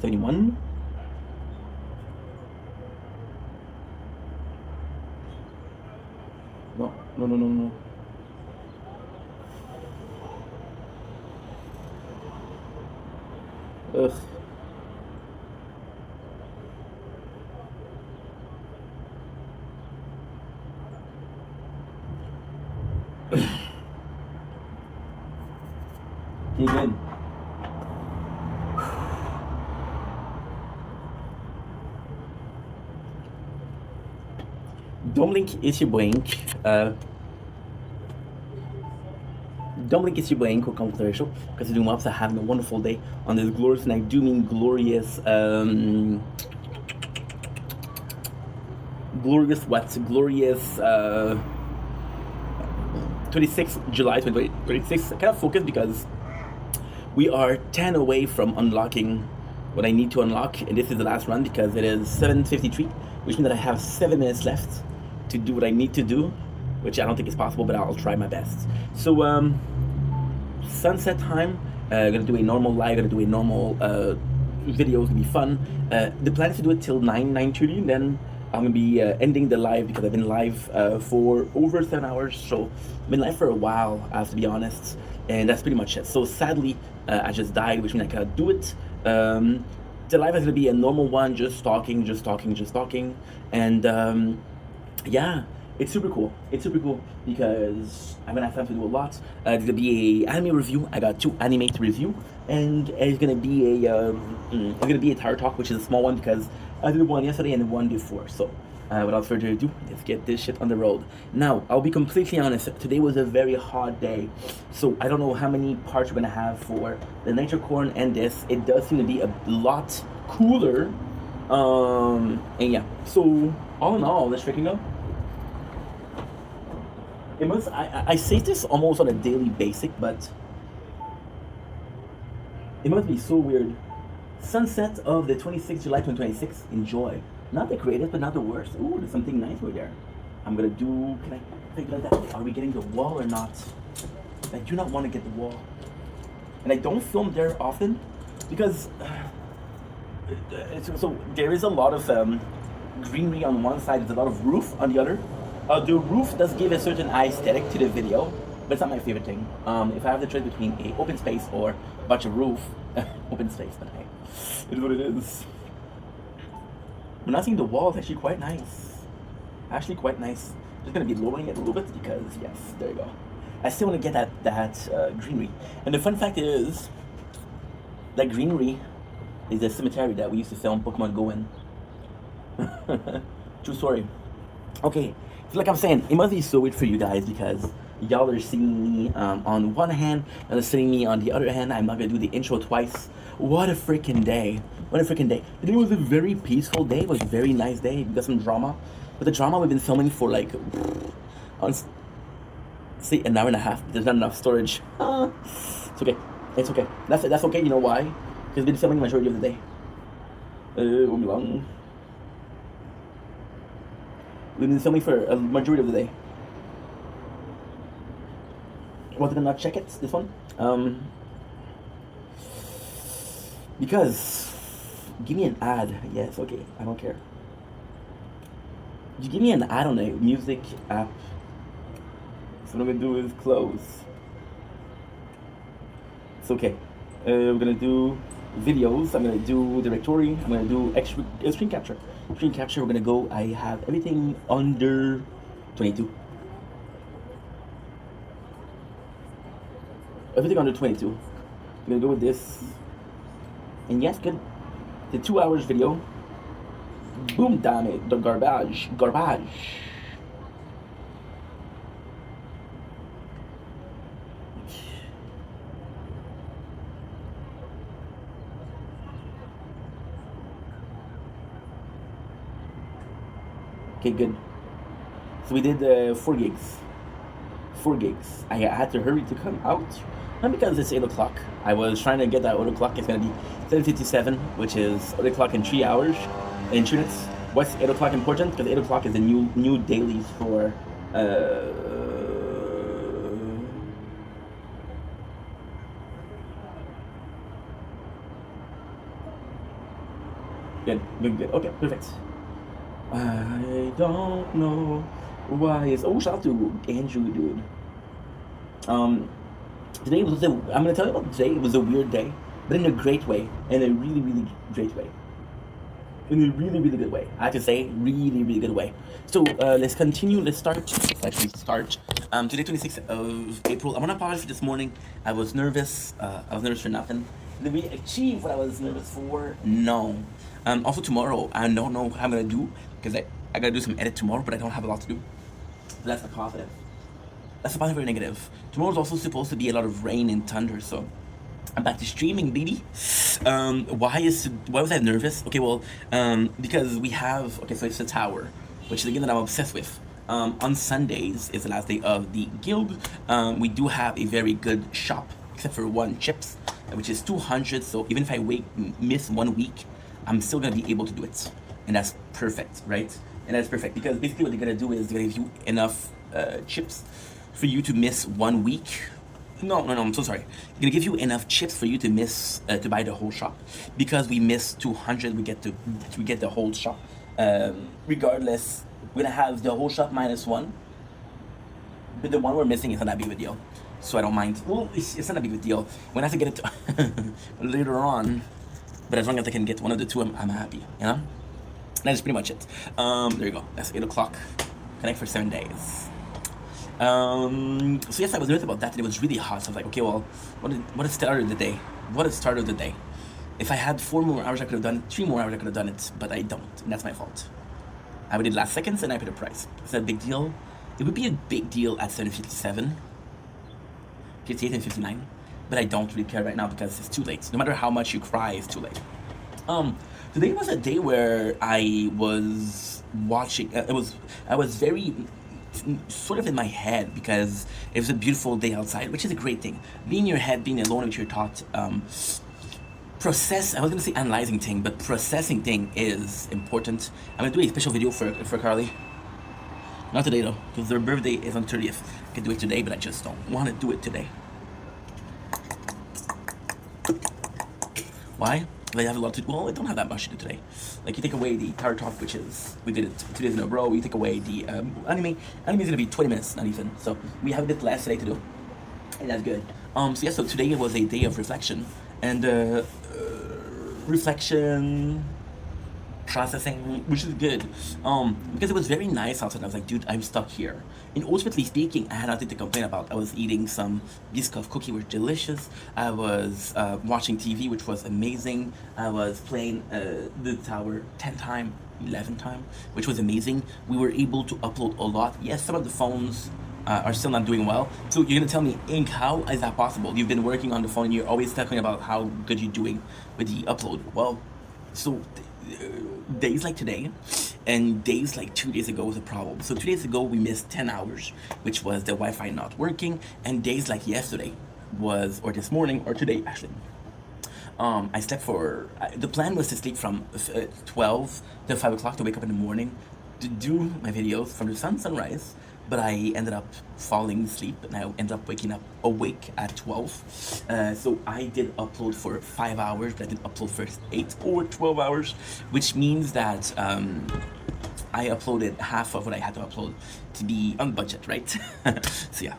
71. No, no, no, no, no. Ugh. Okay, good. Don't blink is your blink. Don't blink is your blink or controversial because you're doing well. Having a wonderful day on this glorious, and I do mean glorious, glorious what? Glorious 26th July 2026. I kind of focused because we are 10 away from unlocking what I need to unlock, and this is the last run because it is 7:53, which means that I have 7 minutes left to do what I need to do, which I don't think is possible, but I'll try my best. So, sunset time, gonna do a normal live, gonna do a normal video, it's gonna be fun. The plan is to do it till 9:30, and then I'm gonna be ending the live because I've been live for over 7 hours, so I've been live for a while, I have to be honest, and that's pretty much it. So sadly, I just died, which means I cannot do it. The live is gonna be a normal one, just talking, and yeah, it's super cool. It's super cool because I'm gonna have time to do a lot. There's gonna be a anime review. I got 2 anime to review, and it's gonna be a tire talk, which is a small one because I did one yesterday and one before. So, without further ado, let's get this shit on the road. Now, I'll be completely honest. Today was a very hot day, so I don't know how many parts we're gonna have for the nitro corn and this. It does seem to be a lot cooler. And yeah. So all in all, let's freaking go. It must. I say this almost on a daily basis, but it must be so weird. Sunset of the 26th July 2026. Enjoy. Not the greatest, but not the worst. Ooh, there's something nice over there. I'm gonna do. Can I think like that? Are we getting the wall or not? I do not want to get the wall, and I don't film there often because so there is a lot of greenery on one side. There's a lot of roof on the other. The roof does give a certain aesthetic to the video, but it's not my favorite thing. If I have the choice between a open space or a bunch of roof, open space, but hey, it is what it is. I'm not seeing the wall. It's actually quite nice. Actually quite nice. Just gonna be lowering it a little bit because yes, there you go. I still want to get that greenery. And the fun fact is, that greenery is a cemetery that we used to film Pokemon Go in. True story. Okay, so like I'm saying, it must be so weird for you guys because y'all are seeing me on one hand and seeing me on the other hand. I'm not gonna do the intro twice. What a freaking day! What a freaking day! Today was a very peaceful day. It was a very nice day. We got some drama, but the drama we've been filming for like, say an hour and a half. There's not enough storage. It's okay. It's okay. That's okay. You know why? Because we've been filming the majority of the day. We've been filming for a majority of the day. Wanted to not check it, this one? Because, give me an ad. Yes, okay, I don't care. You give me an ad on a music app. So what I'm gonna do is close. It's okay. We're gonna do videos. I'm gonna do directory. I'm gonna do extra screen capture. Screen capture. We're gonna go. I have everything under 22. Everything under 22. I'm gonna go with this. And yes, good. The 2 hours video. Boom, damn it. The garbage. Okay, good. So we did 4 gigs. 4 gigs. I had to hurry to come out. Not because it's 8 o'clock. I was trying to get that 8 o'clock. It's going to be 7:57, which is 8 o'clock in 3 hours. In 3 minutes. What's 8 o'clock important? Because 8 o'clock is the new dailies for... Good, good, good. Okay, perfect. I don't know why it's. Oh, shout out to Andrew, dude. Um, Today was a. I'm gonna tell you about today. It was a weird day, but in a great way, in a really, really great way, in a really, really good way. I have to say, really, really good way. So let's continue. Let's start. Let's actually start. Today, 26th of April. I want to apologize for this morning. I was nervous. I was nervous for nothing. Did we achieve what I was nervous for? No. Also tomorrow, I don't know how I'm gonna do because I gotta do some edit tomorrow, but I don't have a lot to do. So that's a positive. That's a positive or negative. Tomorrow's also supposed to be a lot of rain and thunder, so I'm back to streaming, baby. Why was I nervous? Okay, well, because we have so it's the tower, which is a game that I'm obsessed with. On Sundays is the last day of the guild. We do have a very good shop, except for one chips, which is 200. So even if I miss 1 week, I'm still gonna be able to do it, and that's perfect, right? And that's perfect because basically what they're gonna do is they're gonna give you enough chips for you to miss 1 week. No, I'm so sorry. They're gonna give you enough chips for you to miss to buy the whole shop. Because we miss 200, we get the whole shop. Regardless, we're gonna have the whole shop -1, but the one we're missing is not that big of a deal, so I don't mind. Well, it's not a big of a deal. When I have to get it later on, but as long as I can get one of the two, I'm happy. You know, that is pretty much it. There you go. That's 8 o'clock. Connect for 7 days. So yes, I was nervous about that, and it was really hot. So I was like, okay, well, what a start of the day. What a start of the day. If I had 4 more hours, I could have done it. 3 more hours, I could have done it, but I don't, and that's my fault. I did last seconds, and I paid a price. Is that a big deal? It would be a big deal at 7:57, 58, and 59, but I don't really care right now because it's too late. No matter how much you cry, it's too late. Today was a day where I was watching. I was very sort of in my head because it was a beautiful day outside, which is a great thing. Being in your head, being alone with your thoughts, I was gonna say analyzing thing, but processing thing is important. I'm gonna do a special video for Carly. Not today though, because their birthday is on 30th. I can do it today, but I just don't want to do it today. Why? Because I have a lot to do. Well, I don't have that much to do today. Like, you take away the Tower Talk, which is, we did it 2 days in a row. You take away the anime. Anime is going to be 20 minutes, not even. So we have a bit less today to do. And that's good. So today was a day of reflection. And reflection, processing, which is good. Because it was very nice outside. I was like, dude, I'm stuck here. And ultimately speaking, I had nothing to complain about. I was eating some Biscoff cookie, which was delicious. I was watching TV, which was amazing. I was playing the tower 10 times, 11 times, which was amazing. We were able to upload a lot. Yes, some of the phones are still not doing well. So you're gonna tell me, Ink, how is that possible? You've been working on the phone and you're always talking about how good you're doing with the upload. Well, so days like today and days like 2 days ago was a problem. So 2 days ago we missed 10 hours, which was the Wi-Fi not working, and days like yesterday or this morning, or today actually, I slept the plan was to sleep from 12 to 5 o'clock to wake up in the morning to do my videos from the sunrise, but I ended up falling asleep and I ended up waking up awake at 12. So I did upload for 5 hours, but I didn't upload for 8 or 12 hours, which means that I uploaded half of what I had to upload to be on budget, right? So yeah.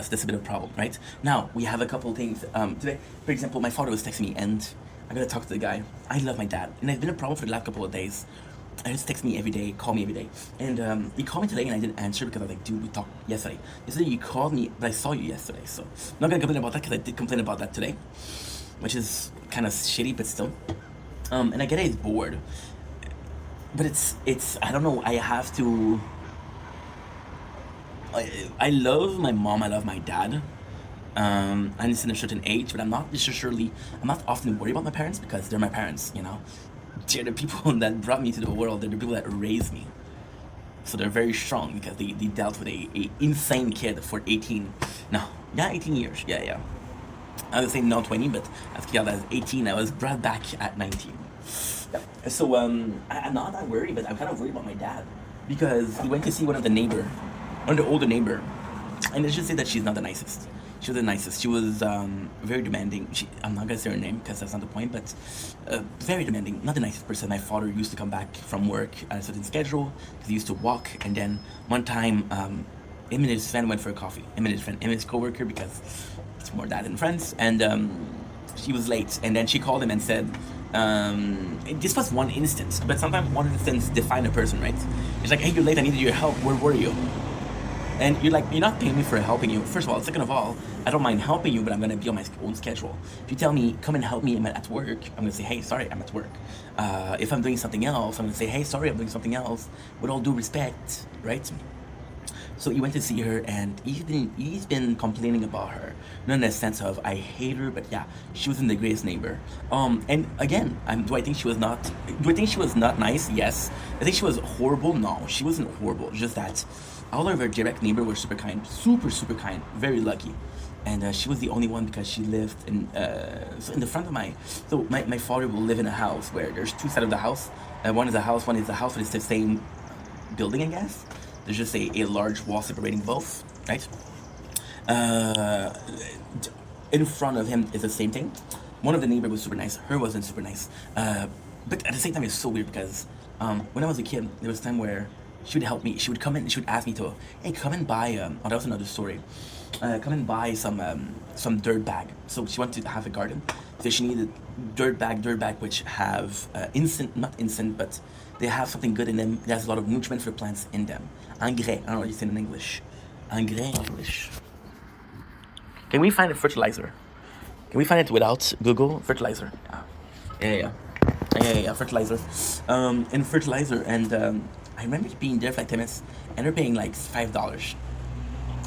So that's a bit of a problem, right? Now, we have a couple things today. For example, my father was texting me and I gotta talk to the guy. I love my dad, and it's been a problem for the last couple of days. He just text me every day, call me every day. And he called me today and I didn't answer because I was like, dude, we talked yesterday. Yesterday you called me, but I saw you yesterday. So I'm not gonna complain about that because I did complain about that today, which is kind of shitty, but still. And I get it, he's bored. But it's I don't know, I have to... I love my mom, I love my dad. And it's in a certain age, but I'm not often worried about my parents because they're my parents, you know? They're the people that brought me to the world. They're the people that raised me. So they're very strong because they dealt with a insane kid for 18 years. Yeah. I would say not 20, but as a kid I was 18. I was brought back at 19. Yeah. So I'm not that worried, but I'm kind of worried about my dad because he went to see one of the older neighbor, and let's just say that she's not the nicest. She was the nicest. She was very demanding. I'm not gonna say her name because that's not the point, but very demanding. Not the nicest person. My father used to come back from work at a certain schedule because he used to walk. And then one time, him and his friend went for a coffee. Him and his friend, him and his coworker, because it's more dad than friends. And she was late, and then she called him and said, this was one instance, but sometimes one instance define a person, right? It's like, hey, you're late, I needed your help, where were you? And you're like, you're not paying me for helping you. First of all, second of all, I don't mind helping you, but I'm gonna be on my own schedule. If you tell me, come and help me, I'm at work, I'm gonna say, hey, sorry, I'm at work. If I'm doing something else, I'm gonna say, hey, sorry, I'm doing something else, with all due respect, right? So he went to see her, and he's been complaining about her, not in the sense of I hate her, but yeah, she wasn't the greatest neighbor. And again, do I think she was not? Do I think she was not nice? Yes. I think she was horrible. No, she wasn't horrible. Just that all of her direct neighbor were super kind, super kind, very lucky. And she was the only one because she lived in so in the front of my father will live in a house where there's two sides of the house. One is a house, one is a house, but it's the same building, I guess. There's just a large wall separating both, right? In front of him is the same thing. One of the neighbors was super nice. Her wasn't super nice. But at the same time, it's so weird because when I was a kid, there was a time where she would help me. She would come in. She would ask me to, hey, come and buy. Oh, that was another story. Come and buy some dirt bag. So she wanted to have a garden, so she needed dirt bag, which have not instant, but they have something good in them. There's a lot of nutriment for the plants in them. Engrais. I don't know what you say in English. Engrais in English. Can we find a fertilizer? Can we find it without Google? Fertilizer. Yeah, fertilizer. And fertilizer, and I remember being there for like 10 minutes, and they're paying like $5.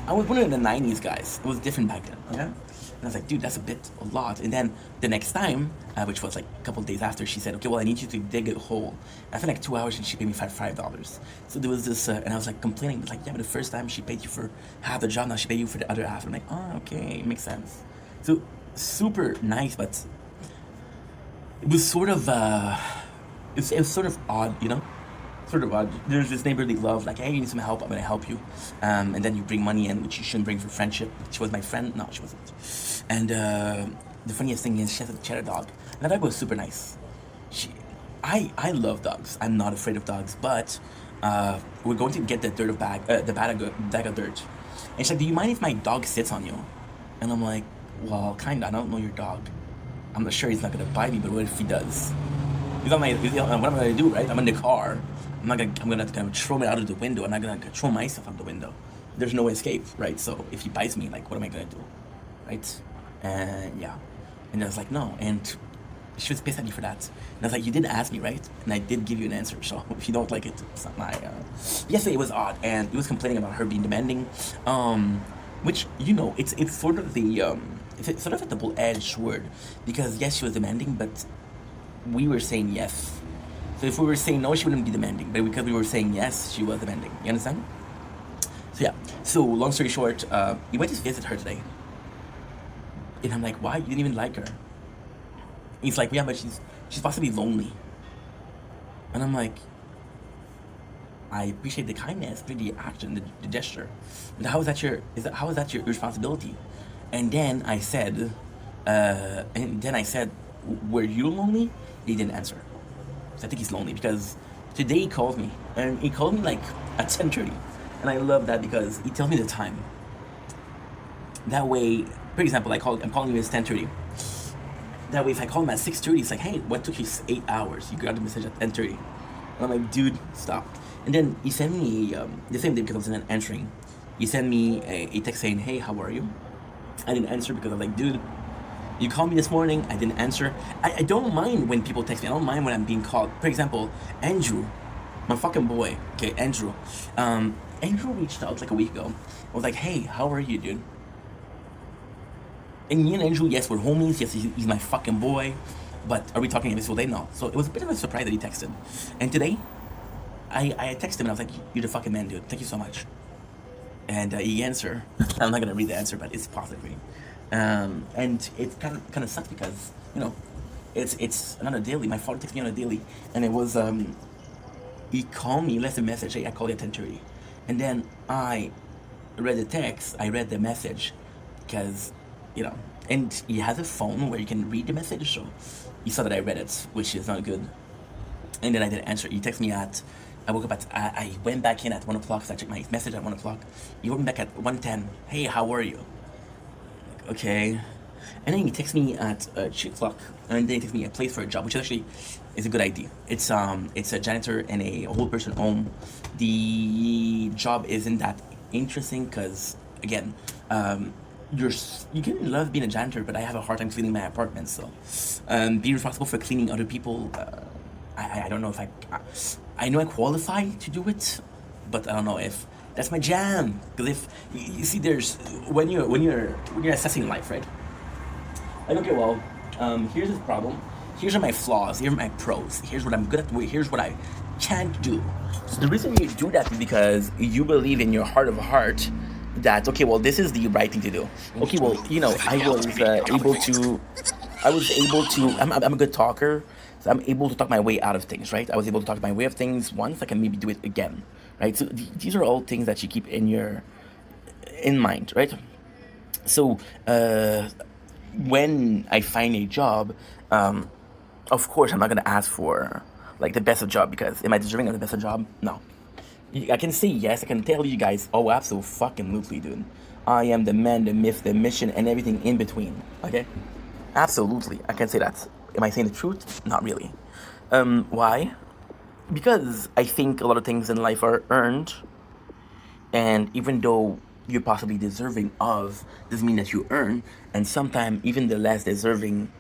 I was one of the 90s guys. It was different back then, okay? And I was like, dude, that's a lot. And then the next time, which was like a couple of days after, she said, okay, well, I need you to dig a hole. I spent like 2 hours and she paid me $5. So there was this, and I was like complaining, but like, yeah, but the first time she paid you for half the job, now she paid you for the other half. I'm like, oh, okay, makes sense. So super nice, but it was sort of, it was sort of odd, you know? Sort of odd. There's this neighborly love, like, hey, you need some help, I'm gonna help you. And then you bring money in, which you shouldn't bring for friendship. She was my friend. No, she wasn't. And the funniest thing is, she has a dog. And that dog was super nice. I love dogs. I'm not afraid of dogs, but we're going to get the bag of dirt. And she's like, do you mind if my dog sits on you? And I'm like, well, kinda. I don't know your dog. I'm not sure he's not gonna bite me, but what if he does? What am I gonna do, right? I'm in the car. I'm gonna kind of throw it out of the window. I'm not gonna throw myself out the window. There's no escape, right? So if he bites me, like, what am I gonna do, right? And yeah, and I was like, no, and she was pissed at me for that. And I was like, you did ask me, right? And I did give you an answer. So if you don't like it, it's not my. Yesterday it was odd, and it was complaining about her being demanding, which it's sort of it's sort of a double-edged word, because yes, she was demanding, but we were saying yes. So if we were saying no, she wouldn't be demanding. But because we were saying yes, she was demanding. You understand? So yeah. So long story short, we went to visit her today. And I'm like, why? You didn't even like her. And he's like, yeah, but she's possibly lonely. And I'm like, I appreciate the kindness, the action, the gesture. But how is that your responsibility? And then I said, were you lonely? He didn't answer. So I think he's lonely because today he called me, and he called me like at 10:30, and I love that because he tells me the time. That way, for example, I'm calling you at 10:30. That way, if I call him at 6:30, it's like, hey, what took you 8 hours? You got the message at 10:30. And I'm like, dude, stop. And then he sent me the same day, because I wasn't answering. He sent me a text saying, hey, how are you? I didn't answer because I was like, dude, you called me this morning, I didn't answer. I don't mind when people text me. I don't mind when I'm being called. For example, Andrew, my fucking boy, okay, Andrew. Andrew reached out like a week ago. I was like, hey, how are you, dude? And me and Andrew, yes, we're homies. Yes, he's my fucking boy. But are we talking every single day? No. So it was a bit of a surprise that he texted. And today, I texted him and I was like, you're the fucking man, dude. Thank you so much. And he answered. I'm not gonna read the answer, but it's positive reading. And it kind of sucks because it's not a daily. My father texted me on a daily, and it was he called me, left a message. Hey, I called you at 10:30, and then I read the text. I read the message. because, you know, and he has a phone where you can read the message. So he saw that I read it, which is not good. And then I didn't answer. He texted me at, I woke up at, I went back in at 1 o'clock, so I checked my message at 1 o'clock. He wrote me back at 1:10. Hey, how are you? Okay. And then he texts me at 3 o'clock, and then he texts me a place for a job, which actually is a good idea. It's a janitor in a whole person home. The job isn't that interesting because, again, you can love being a janitor, but I have a hard time cleaning my apartment. So, being responsible for cleaning other people, I don't know if I know I qualify to do it, but I don't know if that's my jam. Because if you see, there's when you're assessing life, right? Like, okay, well, here's the problem. Here's are my flaws. Here are my pros. Here's what I'm good at. Here's what I can't do. So the reason you do that is because you believe in your heart of heart that, okay, well, this is the right thing to do. Okay, well, I was able to. I'm a good talker, so I'm able to talk my way out of things, right? I was able to talk my way of things once. I can maybe do it again, right? So these are all things that you keep in mind, right? So when I find a job, of course I'm not gonna ask for like the best of job, because am I deserving of the best of job? No. I can say yes. I can tell you guys, oh, absolutely, dude. I am the man, the myth, the mission, and everything in between. Okay, absolutely, I can say that. Am I saying the truth? Not really. Why? Because I think a lot of things in life are earned, and even though you're possibly deserving of, doesn't mean that you earn. And sometimes even the less deserving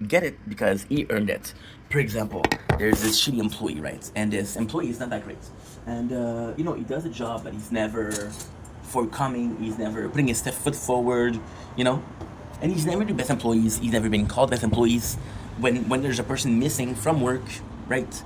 get it because he earned it. For example, there's this shitty employee, right? And this employee is not that great, and he does a job, but he's never forthcoming. He's never putting his foot forward, and he's never the best employees. He's never been called best employees. When there's a person missing from work, right?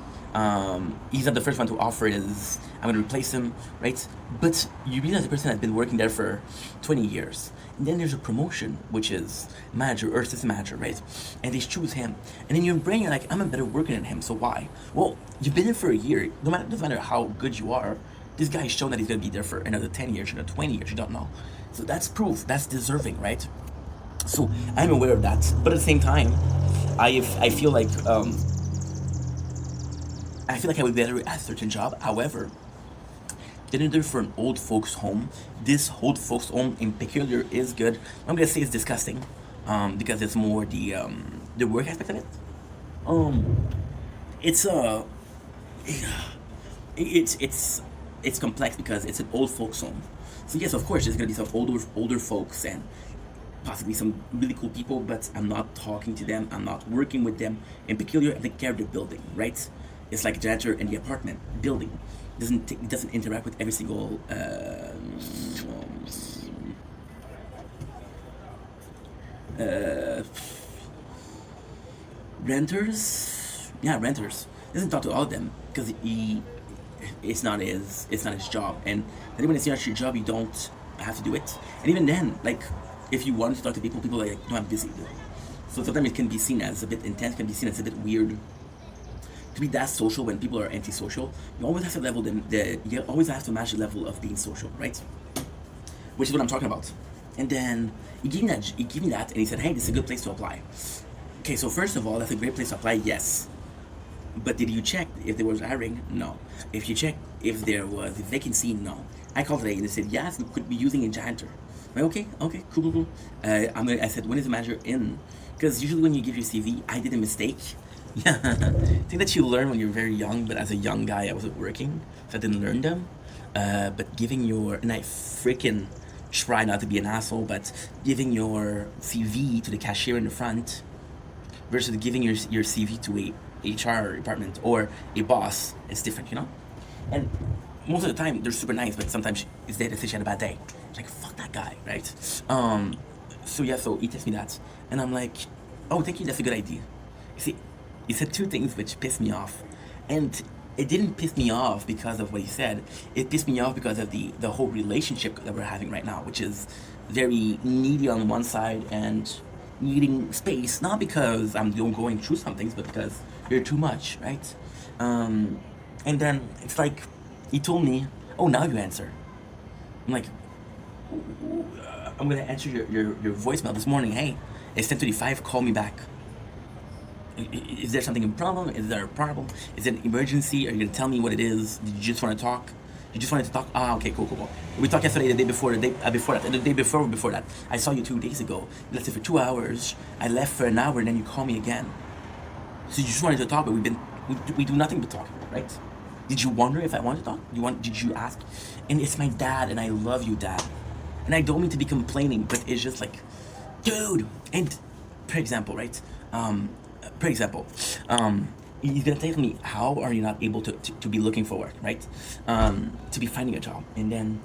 He's not the first one to offer it as, I'm going to replace him, right? But you realize the person has been working there for 20 years. And then there's a promotion, which is manager or assistant manager, right? And they choose him. And in your brain, you're like, I'm a better worker than him, so why? Well, you've been there for a year. Doesn't matter how good you are, this guy has shown that he's going to be there for another 10 years, another 20 years, you don't know. So that's proof, that's deserving, right? So I'm aware of that. But at the same time, I feel like I would be better at a certain job. However, getting there for an old folks home, this old folks home in peculiar is good. I'm gonna say it's disgusting, because it's more the work aspect of it. It's it's complex because it's an old folks home. So yes, of course, there's gonna be some older folks and possibly some really cool people, but I'm not talking to them. I'm not working with them. In peculiar, I take care of the building, right? It's like a janitor in the apartment building. It doesn't interact with every single renters. Yeah, renters. Doesn't talk to all of them because it's not his job. And then when it's not your job, you don't have to do it. And even then, like, if you want to talk to people are like, no, I'm busy. So sometimes it can be seen as a bit intense, can be seen as a bit weird. To be that social when people are antisocial, you always have to you always have to match the level of being social, right? Which is what I'm talking about. And then he gave me that, and he said, hey, this is a good place to apply. Okay, so first of all, that's a great place to apply, yes. But did you check if there was hiring? No. If you check if there was a vacancy? No. I called today and they said, yes, we could be using a janitor. I'm like, okay, cool. I said, when is the manager in? Because usually when you give your CV, I did a mistake. Yeah, thing that you learn when you're very young, but as a young guy, I wasn't working, so I didn't learn them. But and I freaking try not to be an asshole, but giving your CV to the cashier in the front versus giving your CV to a HR department or a boss, it's different, And most of the time, they're super nice, but sometimes it's their decision, a bad day. It's like, fuck that guy, right? So he texted me that, and I'm like, oh, thank you, that's a good idea. You see, he said two things which pissed me off. And it didn't piss me off because of what he said. It pissed me off because of the whole relationship that we're having right now, which is very needy on one side and needing space. Not because I'm going through some things, but because you're too much, right? And then it's like, he told me, oh, now you answer. I'm like, I'm gonna answer your voicemail this morning. Hey, it's 10:25. Call me back. Is there something a problem? Is there a problem? Is it an emergency? Are you gonna tell me what it is? Did you just want to talk? You just wanted to talk? Ah, okay, cool. We talked yesterday, the day before, the day before that, and the day before that. I saw you 2 days ago. You left it for 2 hours. I left for an hour, and then you call me again. So you just wanted to talk, but we do nothing but talk, right? Did you wonder if I wanted to talk? Did you ask? And it's my dad, and I love you, Dad. And I don't mean to be complaining, but it's just like, dude. And for example, right? He's gonna tell me, how are you not able to be looking for work, right? To be finding a job, and then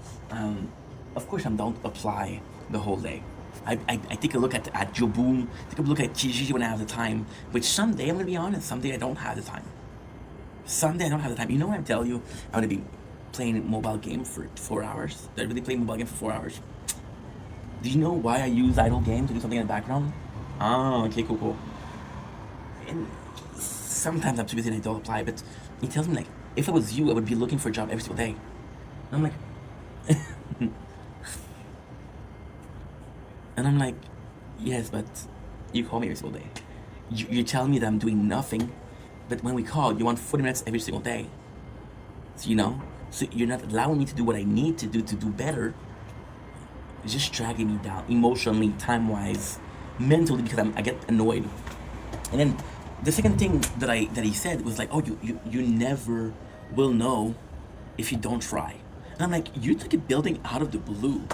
of course I don't apply the whole day. I take a look at Joboom, take a look at Kijiji when I have the time. Which someday, I'm gonna be honest, someday I don't have the time. Someday I don't have the time. You know what I tell you? I'm gonna be playing a mobile game for 4 hours. Did I really play a mobile game for 4 hours? Do you know why I use idle game to do something in the background? Oh, okay, cool. And sometimes I'm too busy and I don't apply, but he tells me, like, if I was you, I would be looking for a job every single day. And I'm like, and I'm like, yes, but you call me every single day. You're telling me that I'm doing nothing, but when we call, you want 40 minutes every single day. So, so you're not allowing me to do what I need to do better. It's just dragging me down emotionally, time-wise, mentally, because I get annoyed. And then the second thing that he said was like, oh, you never will know if you don't try. And I'm like, you took a building out of the blue.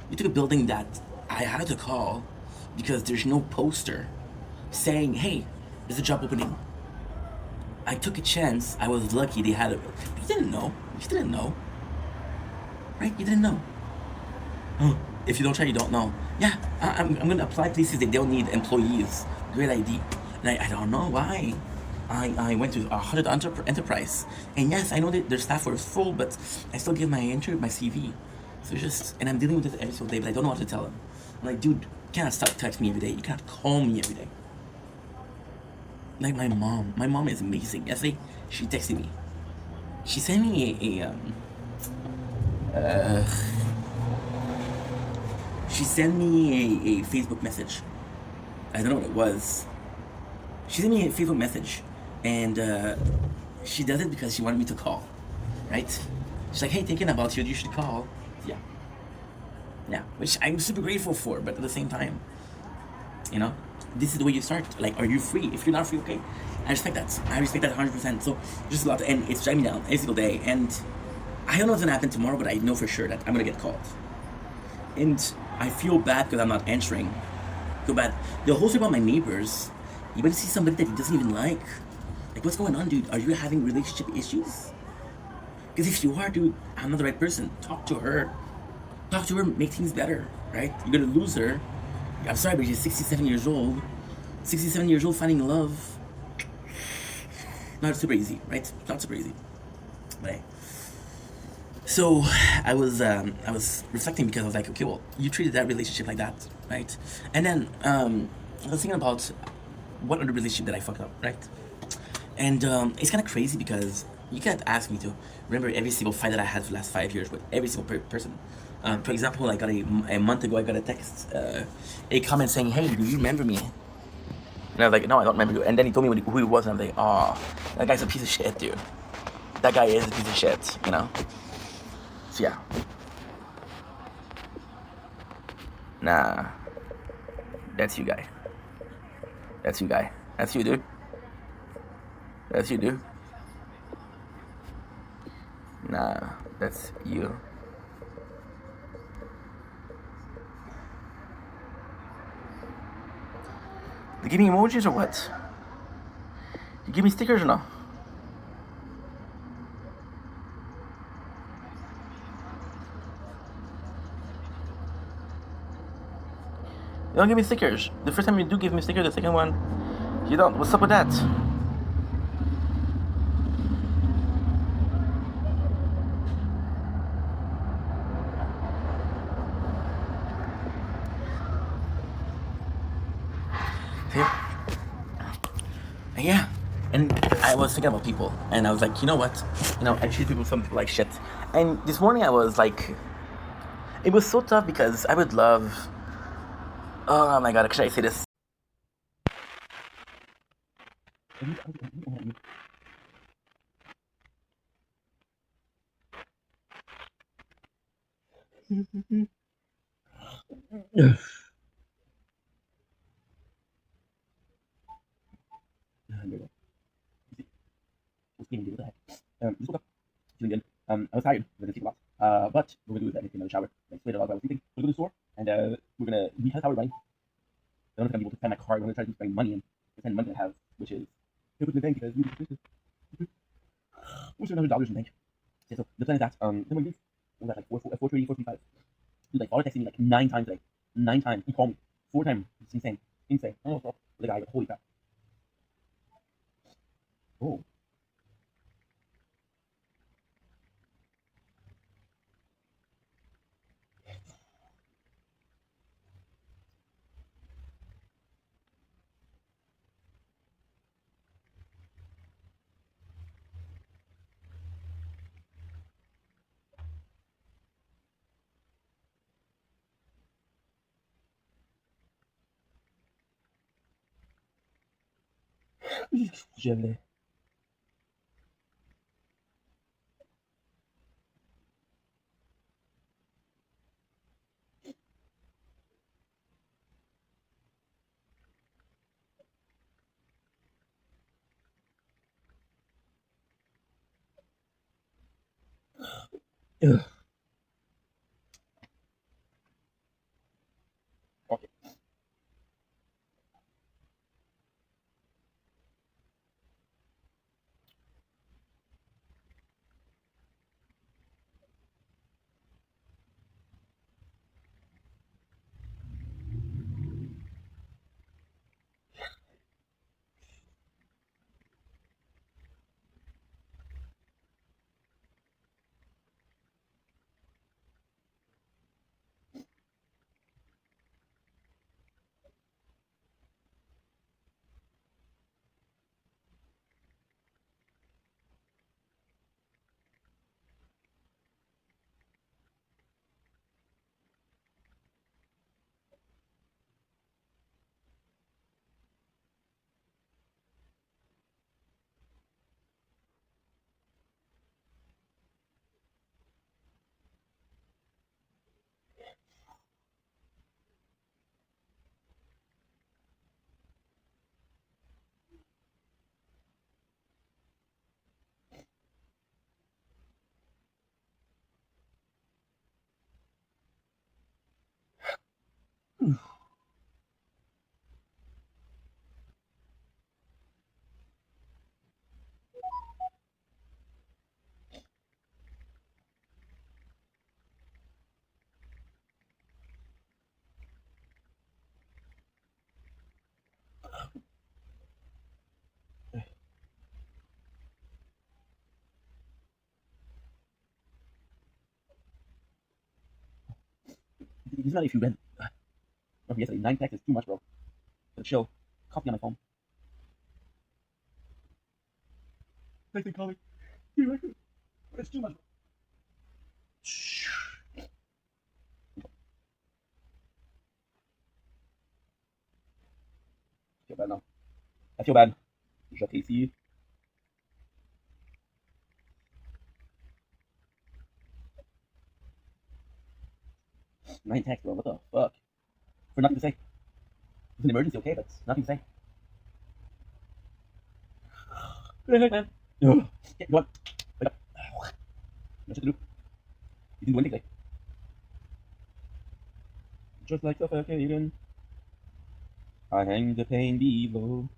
You took a building that I had to call because there's no poster saying, hey, there's a job opening. I took a chance. I was lucky they had it. But you didn't know. Right? You didn't know. If you don't try, you don't know. Yeah, I'm going to apply places that don't need employees. Great idea. And I don't know why. I went to 100 Enterprise. And yes, I know that their staff was full, but I still give my CV. So and I'm dealing with this every single day, but I don't know what to tell them. I'm like, dude, you cannot stop texting me every day. You cannot call me every day. Like my mom is amazing. Yesterday, she texted me. She sent me she sent me a Facebook message. I don't know what it was. She sent me a Facebook message, and she does it because she wanted me to call, right? She's like, hey, thinking about you should call. Yeah, which I'm super grateful for, but at the same time, this is the way you start. Like, are you free? If you're not free, okay, I respect that 100%. So just a lot, and it's driving me down every single day, and I don't know what's gonna happen tomorrow, but I know for sure that I'm gonna get called, and I feel bad because I'm not answering. Feel bad. The whole thing about my neighbors. You want to see somebody that he doesn't even like. Like, what's going on, dude? Are you having relationship issues? Because if you are, dude, I'm not the right person. Talk to her, make things better, right? You're gonna lose her. I'm sorry, but she's 67 years old. 67 years old finding love. Not super easy, right? Not super easy. But hey. So I was reflecting because I was like, okay, well, you treated that relationship like that, right? And then I was thinking about what other relationship that I fucked up, right? And it's kind of crazy because you can't ask me to remember every single fight that I had for the last 5 years with every single person. For example, I got a month ago, I got a text, a comment saying, hey, do you remember me? And I was like, no, I don't remember you. And then he told me who he was, and I'm like, oh, that guy's a piece of shit, dude. That guy is a piece of shit, So yeah. Nah. That's you, guy. That's you, guy. That's you, dude. That's you, dude. Nah, that's you. They give me emojis or what? You give me stickers or no? You don't give me stickers. The first time you do give me stickers, the second one, you don't. What's up with that? Yeah, and I was thinking about people, and I was like, you know what? I treat some people like shit. And this morning I was like, It was so tough because I would love. Oh my god, should I say this? Just woke up, feeling good. I was tired, I was gonna sleep a lot. But we're gonna do is that in the shower. I sweated a lot while I was sleeping. We're gonna go to the store and we have our money. I'm not gonna be able to spend my card. We're gonna try to spend money and spend money I have, which is put in the bank because we which is $100 in the bank. Yeah, so the plan is that then we leave. We're at like 4:30, 4:45. Dude, like, father texted me like 9 times today. 9 times. He called me 4 times. It's insane. Insane. Oh, oh. The guy, like, holy crap. Oh. Je l'ai. Ugh. Okay. It's not if you read. Okay, yesterday, 9 texts is too much, bro. But chill. Copy on my phone. Texting, calling. It's too much. I feel bad now. I feel bad. Je t'ai 9 texts, bro. What the fuck? For nothing to say. It's an emergency, okay, but nothing to say. Man. Ugh. Okay, go on. Wake up. No shit to do. You didn't do anything today. Just like suffocating. I hang the pain below.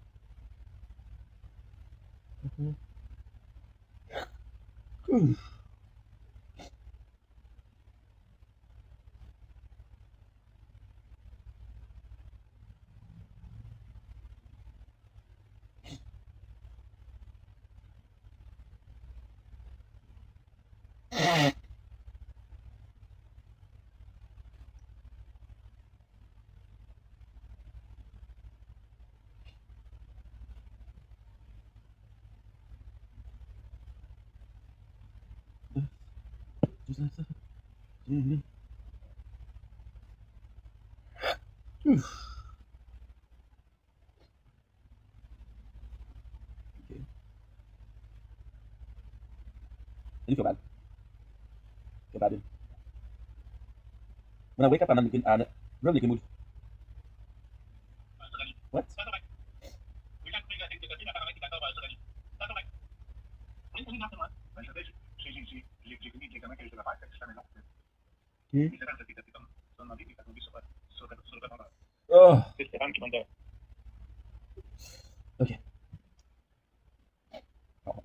Just like suffocating. Okay. I do feel bad. Feel bad, dude. When I wake up, I'm in a really good mood. What? Hmm? Oh, okay. Oh,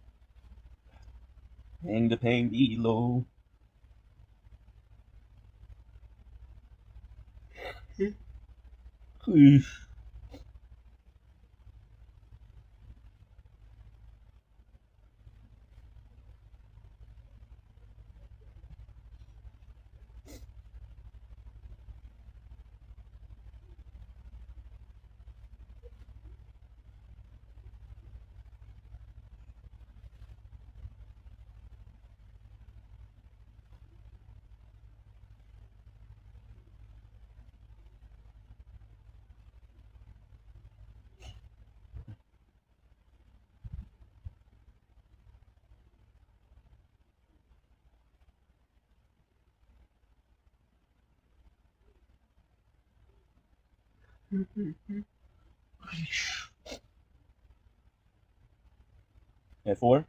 hang the pain below. At 4.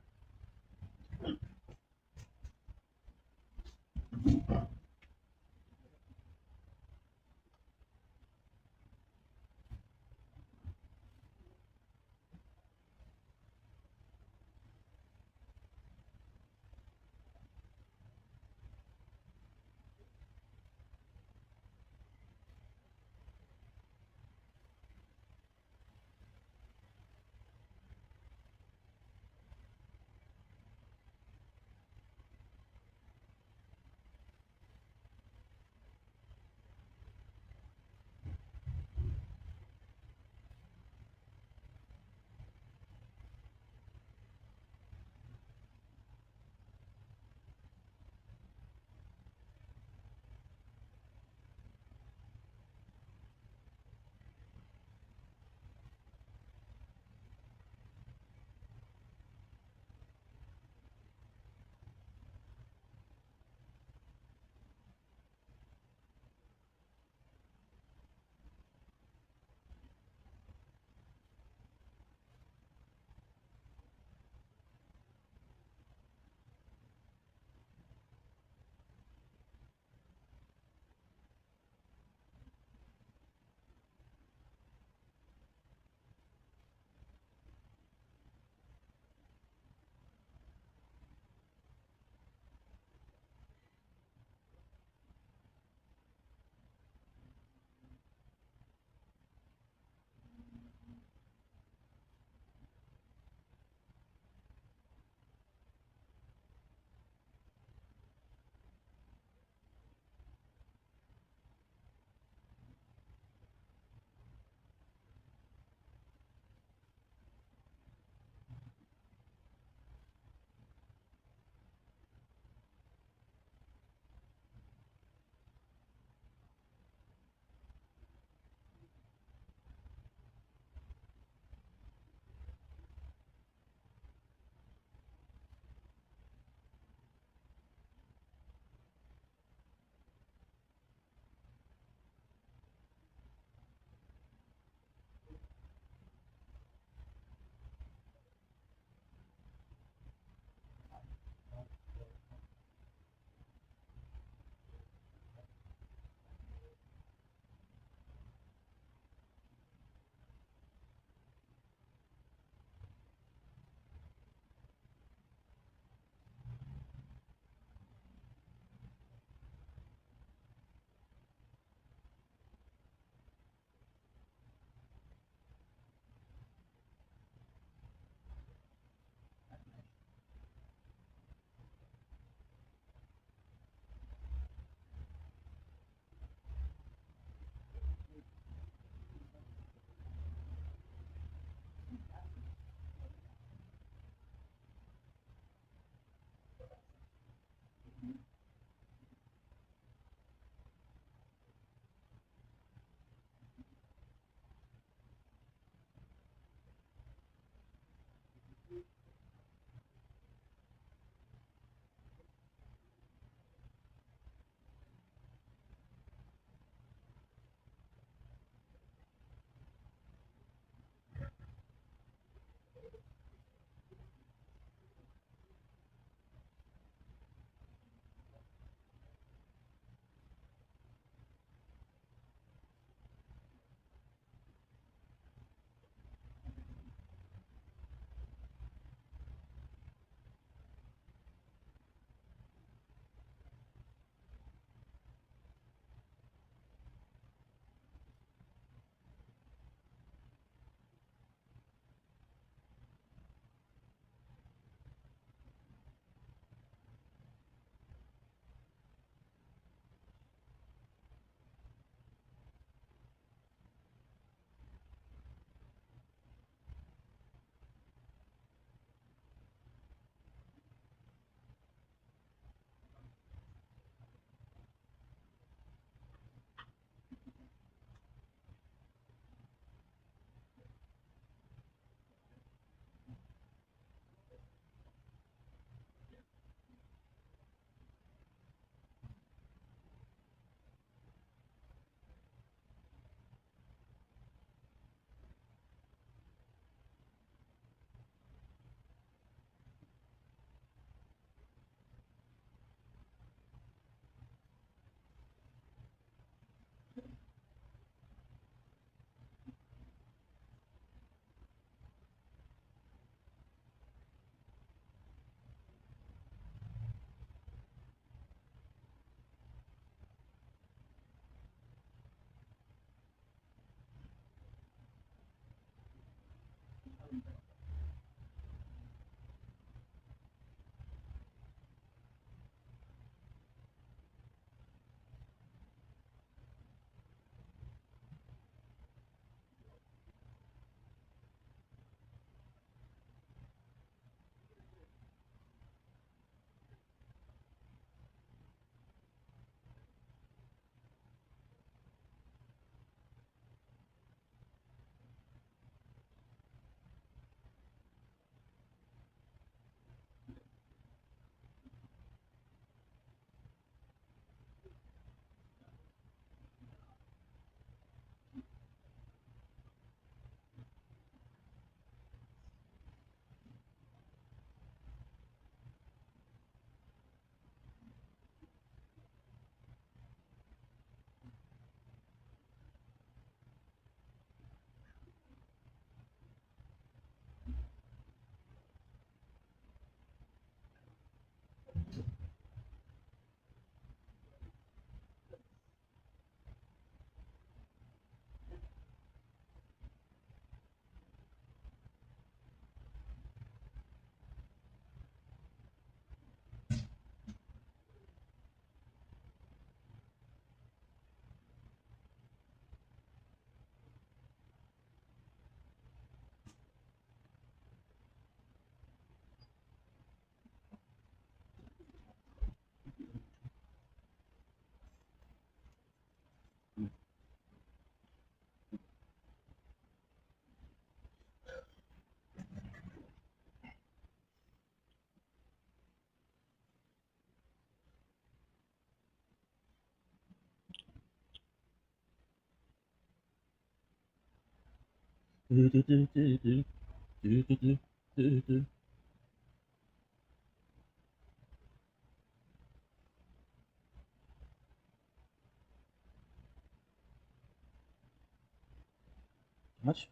Much?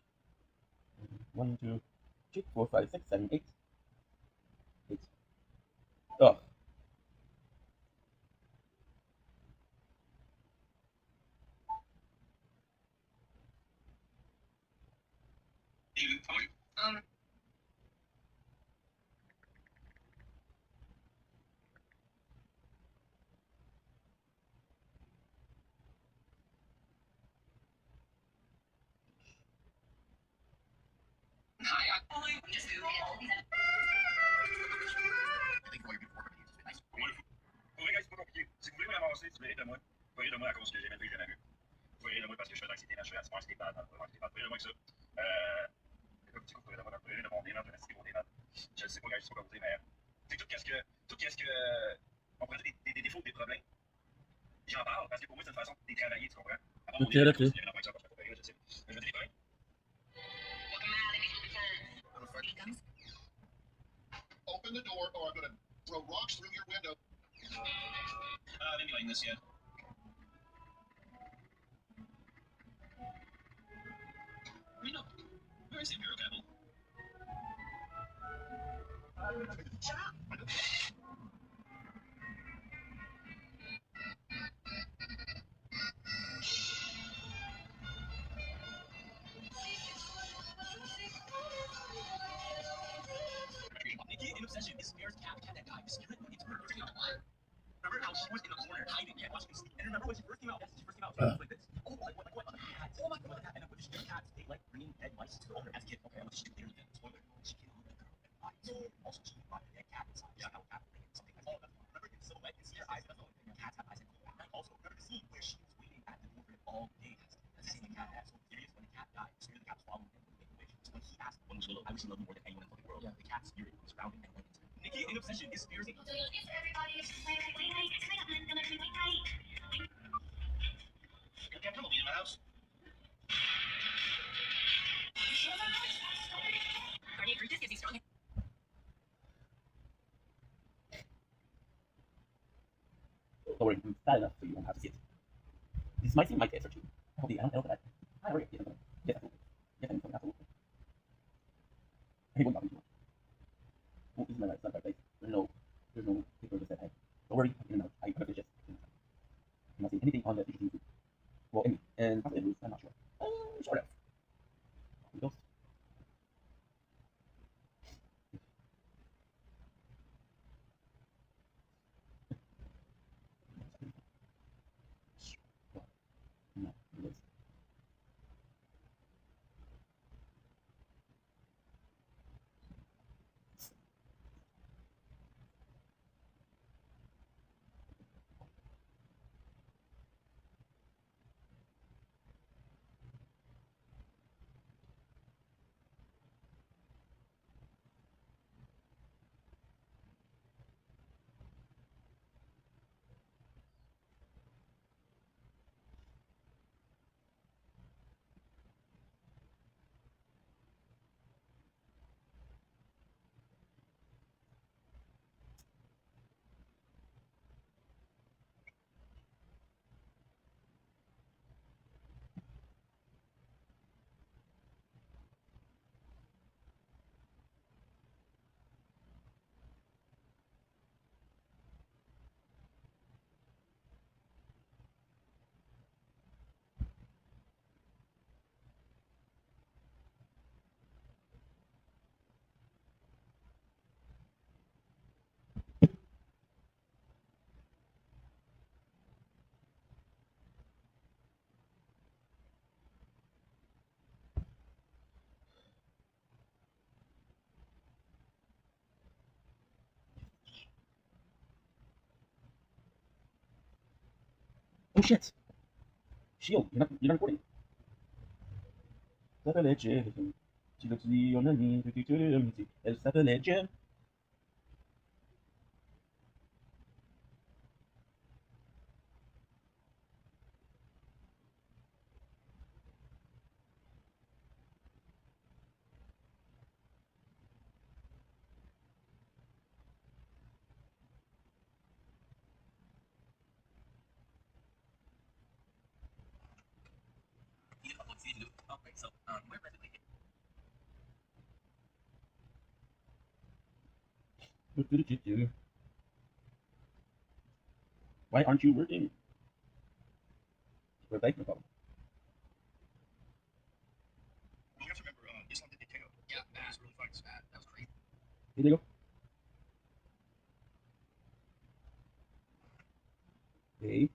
One, two, three, four, five, six, seven, eight. Eight. Oh, ok, ok. Don't worry, I'm fat enough so you won't have to see it. This might seem like this or two. I don't know that. I already get it. Yes, absolutely. Yes, absolutely. I hate when talking too much. Well, this is my right, it's not the right place. There's no paper that said hey. Don't worry, I'm in and out. I have to just. I'm not seeing anything on the HTTP. Well, anyway, and possibly it was, I'm not sure. Sort of. Ghost. No, it is. Oh shit! Shield, you're not recording. S'appelait tu l'as dit, on a mis, elle s'appelait Jen. What did you do? Why aren't you working? We're back, no problem. You have to remember, Islam did KO. Yeah, that was really fun. That was crazy. Here they go. Okay.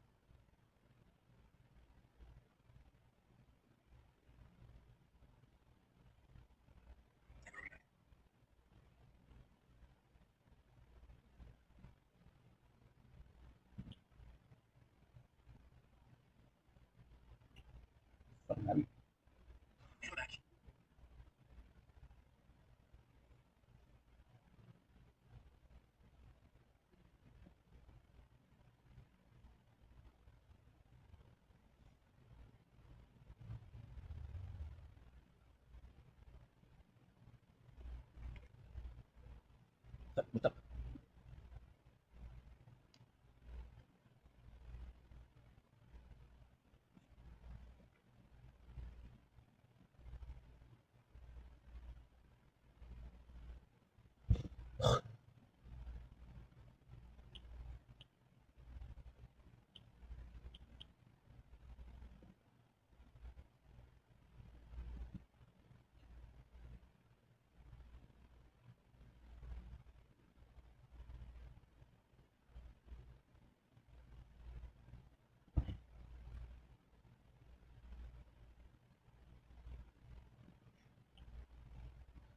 Fucking happy. What's up?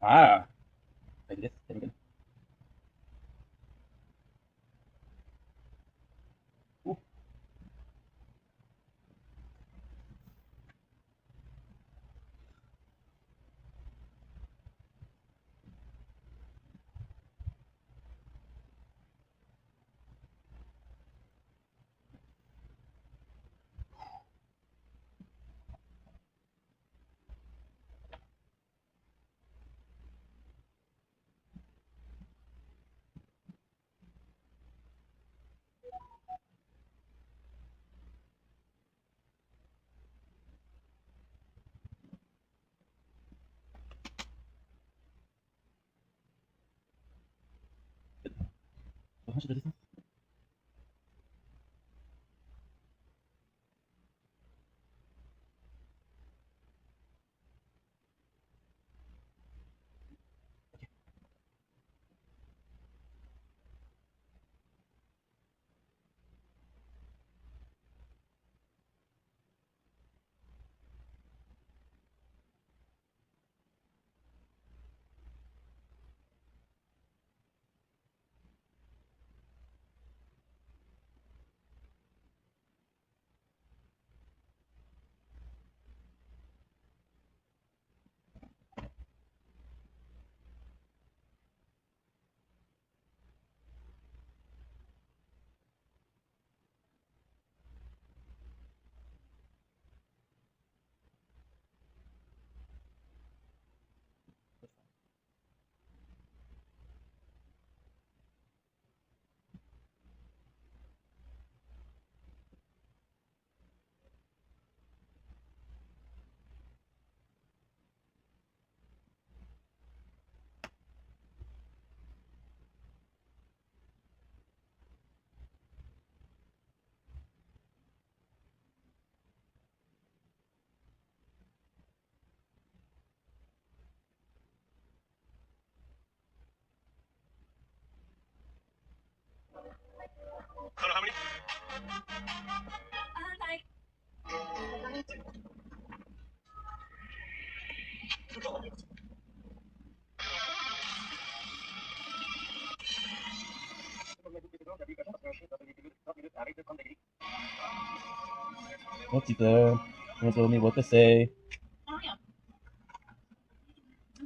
Ah, like this. Very good. Ooh. How much is this? I don't know how many. What's it there? Don't tell me what to say.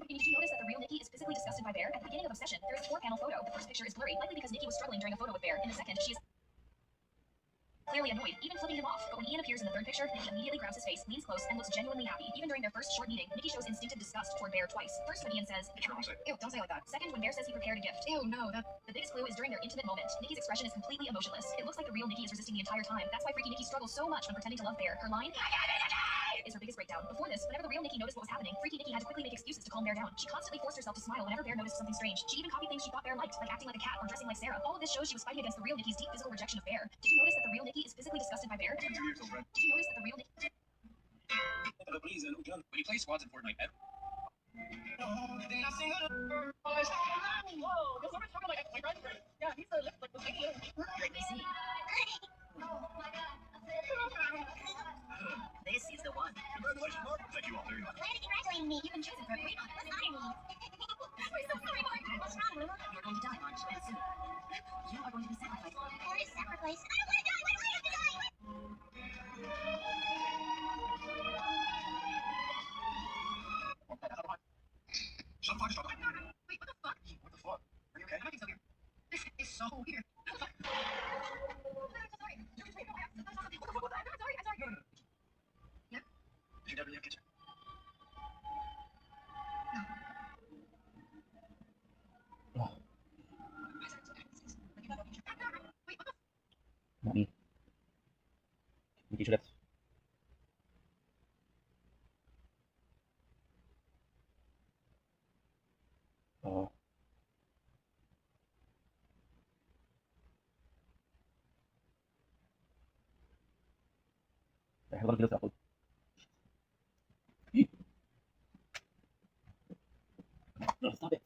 Did you notice that the real Nikki is physically disgusted by Bear? At the beginning of Obsession, there is a 4-panel photo. The first picture is blurry, likely because Nikki was struggling during a photo with Bear. In the second, she is clearly annoyed, even flipping him off. But when Ian appears in the third picture, Nikki immediately grabs his face, leans close, and looks genuinely happy. Even during their first short meeting, Nikki shows instinctive disgust toward Bear twice. First, when Ian says, "Ew, don't say it like that." Second, when Bear says he prepared a gift. Ew, no, that... The biggest clue is during their intimate moment. Nikki's expression is completely emotionless. It looks like the real Nikki is resisting the entire time. That's why Freaky Nikki struggles so much when pretending to love Bear. Her line, is her biggest breakdown. Before this, whenever the real Nikki noticed what was happening, freaky Nikki had to quickly make excuses to calm Bear down. She constantly forced herself to smile whenever Bear noticed something strange. She even copied things she thought Bear liked, like acting like a cat or dressing like Sarah. All of this shows she was fighting against the real Nikki's deep physical rejection of Bear. Did you notice that the real Nikki is physically disgusted by Bear? Did you notice that the real Nikki... When you play squads in Fortnite, Whoa, because someone's talking like my friend. Yeah, he's the like the big Let me see. This is the one. congratulations, Mark. Thank you all. There you go. Glad congratulating me. You've been chosen for a great honor. What's underneath? I'm so sorry, Mark. What's wrong, Lulu? You're going to die, March, and soon. You are going to be sacrificed. What is sacrifice? I don't want to die. Why do I have to die? Shut the fuck up. Wait, what the fuck? What the fuck? Are you okay? I'm acting so weird. This is so weird. What the fuck? I'm sorry. I'm sorry. I'm sorry. Yep. Is your dad really have cancer? Wait, what the Mommy. Nikki should have. I have a lot of videos to upload. No, stop it.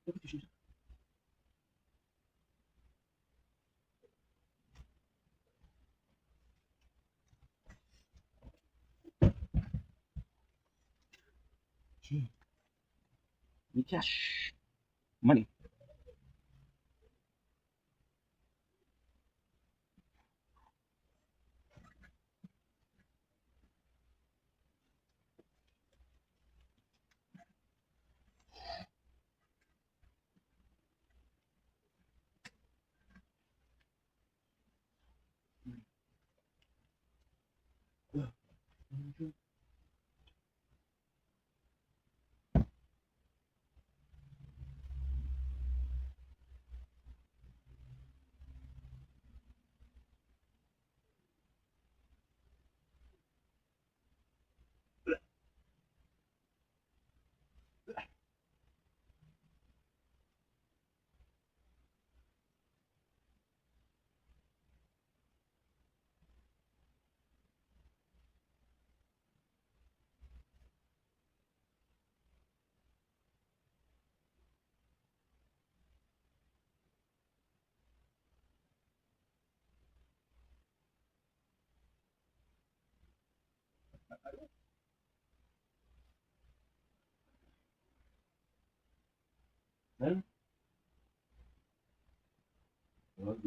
Look at your shoes. Gee. Need cash. Money. Then, well,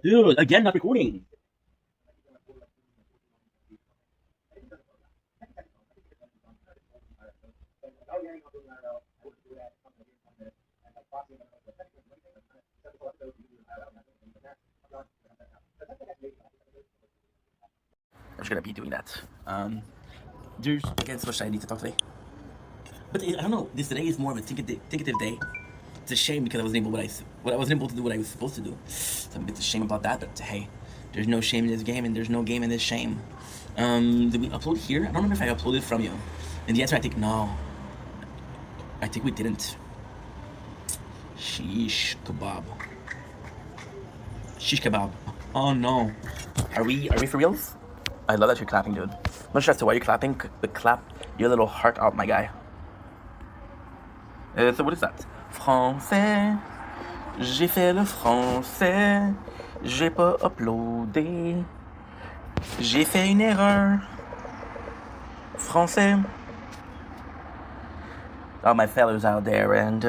Dude, again, not recording. I'm just gonna be doing that. There's again so much I need to talk today. But I don't know. This today is more of a thinkative day. It's a shame because I wasn't able to do what I was supposed to do. So I'm a bit ashamed about that. But hey, there's no shame in this game, and there's no game in this shame. Did we upload here? I don't remember if I uploaded from you. And the answer, I think no. I think we didn't. Sheesh kebab. Shish kebab. Oh no. Are we for reals? I love that you're clapping, dude. I'm not sure as to why you're clapping, but clap your little heart out, my guy. So what is that? Français. J'ai fait le français. J'ai pas uploadé. J'ai fait une erreur. Français. All my fellas out there, and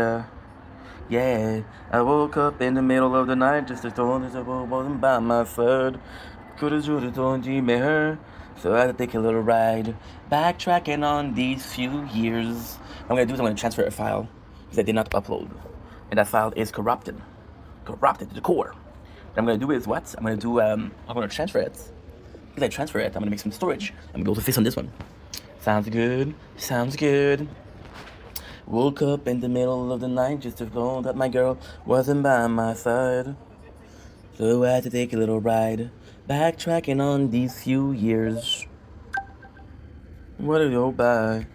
yeah, I woke up in the middle of the night just to told this wasn't by my side. Could've should've told you me her, so I had to take a little ride. Backtracking on these few years. What I'm gonna do is I'm gonna transfer a file because I did not upload, and that file is corrupted to the core. What I'm gonna do is what? I'm gonna transfer it. Because I transfer it, I'm gonna make some storage. I'm gonna be able to fix on this one. Sounds good. Sounds good. Woke up in the middle of the night just to know that my girl wasn't by my side. So I had to take a little ride, backtracking on these few years. What a go by.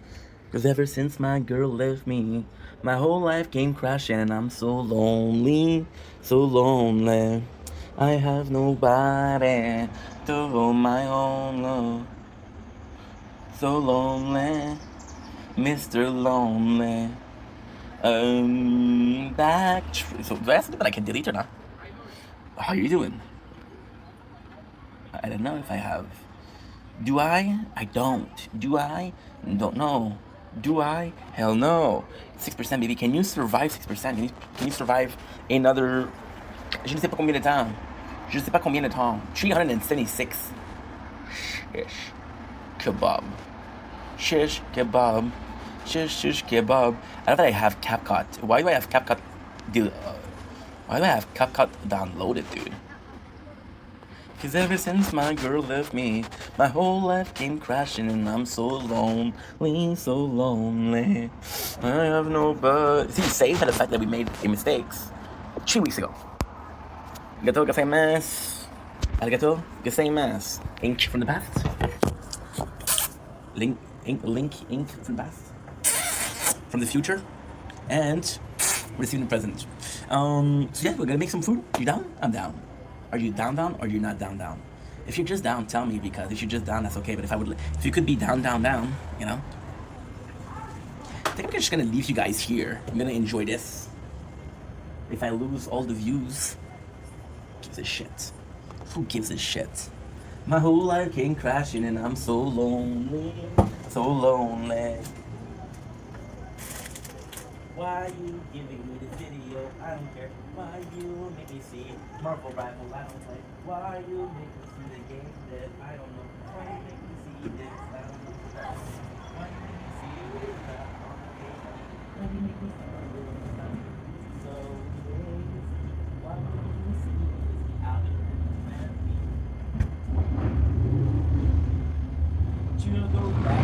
Cause ever since my girl left me, my whole life came crashing and I'm so lonely, so lonely. I have nobody to hold my own love. So lonely, Mr. Lonely. So do I have something that I can delete or not? How are you doing? I don't know if I have. Do I? I don't. Do I? Don't know. Do I? Hell no. 6%, baby. Can you survive 6%? Can you survive another... Je ne sais pas combien de temps. Je ne sais pas combien de temps. 376. Shish kebab. Shish kebab. Shish kebab. I know that I have CapCut. Why do I have CapCut? Dude, why do I have CapCut downloaded, dude? Cause ever since my girl left me, my whole life came crashing and I'm so lonely, so lonely. I have nobody. See, save for the fact that we made mistakes 3 weeks ago. Arigato gozaimasu. Arigato gozaimasu. Ink from the past. Ink from the past. From the future. And we're receiving the present. So yeah, we're gonna make some food. You down? I'm down. Are you down, or you're not down? If you're just down, tell me, because if you're just down, that's okay. But if you could be down, you know? I think I'm just gonna leave you guys here. I'm gonna enjoy this. If I lose all the views, who gives a shit? Who gives a shit? My whole life came crashing and I'm so lonely, so lonely. Why you giving me this video? I don't care. Why you make me see Marvel Rivals? I don't play. Why you make me see the game that I don't know? Why you make me see this? I don't know. Why you make me see this? Why you make me see this? So crazy. Why you make me see this? Out of the you go back.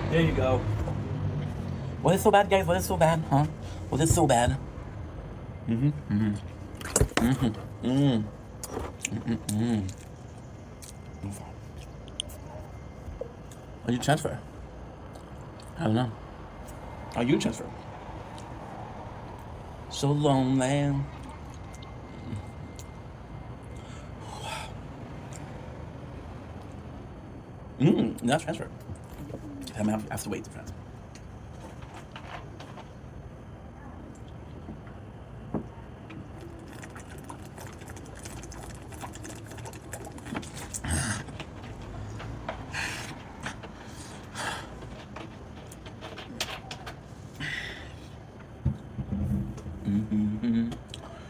There you go. Was it so bad, guys? Was it so bad? Huh? Was it so bad? Are you transfer? I don't know. Are you transfer? So lonely. Not transfer. I have to wait to transfer.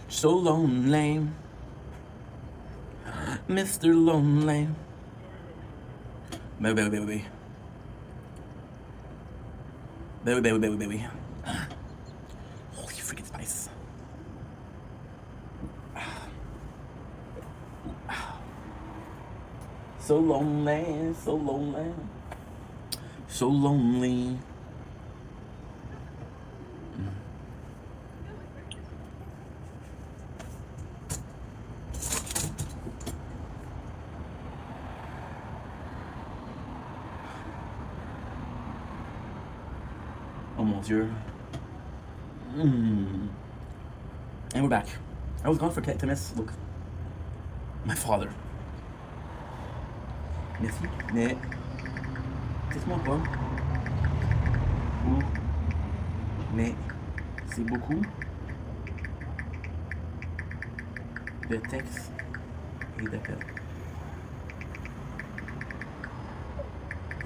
So lonely, Mr. Lonely. Baby. Holy freaking spice. So lonely, so lonely, so lonely. Almost here. And we're back. I was gone for 10 minutes. Look, my father. Merci, mais laisse-moi pas. Ou, mais c'est beaucoup de textes et d'appels.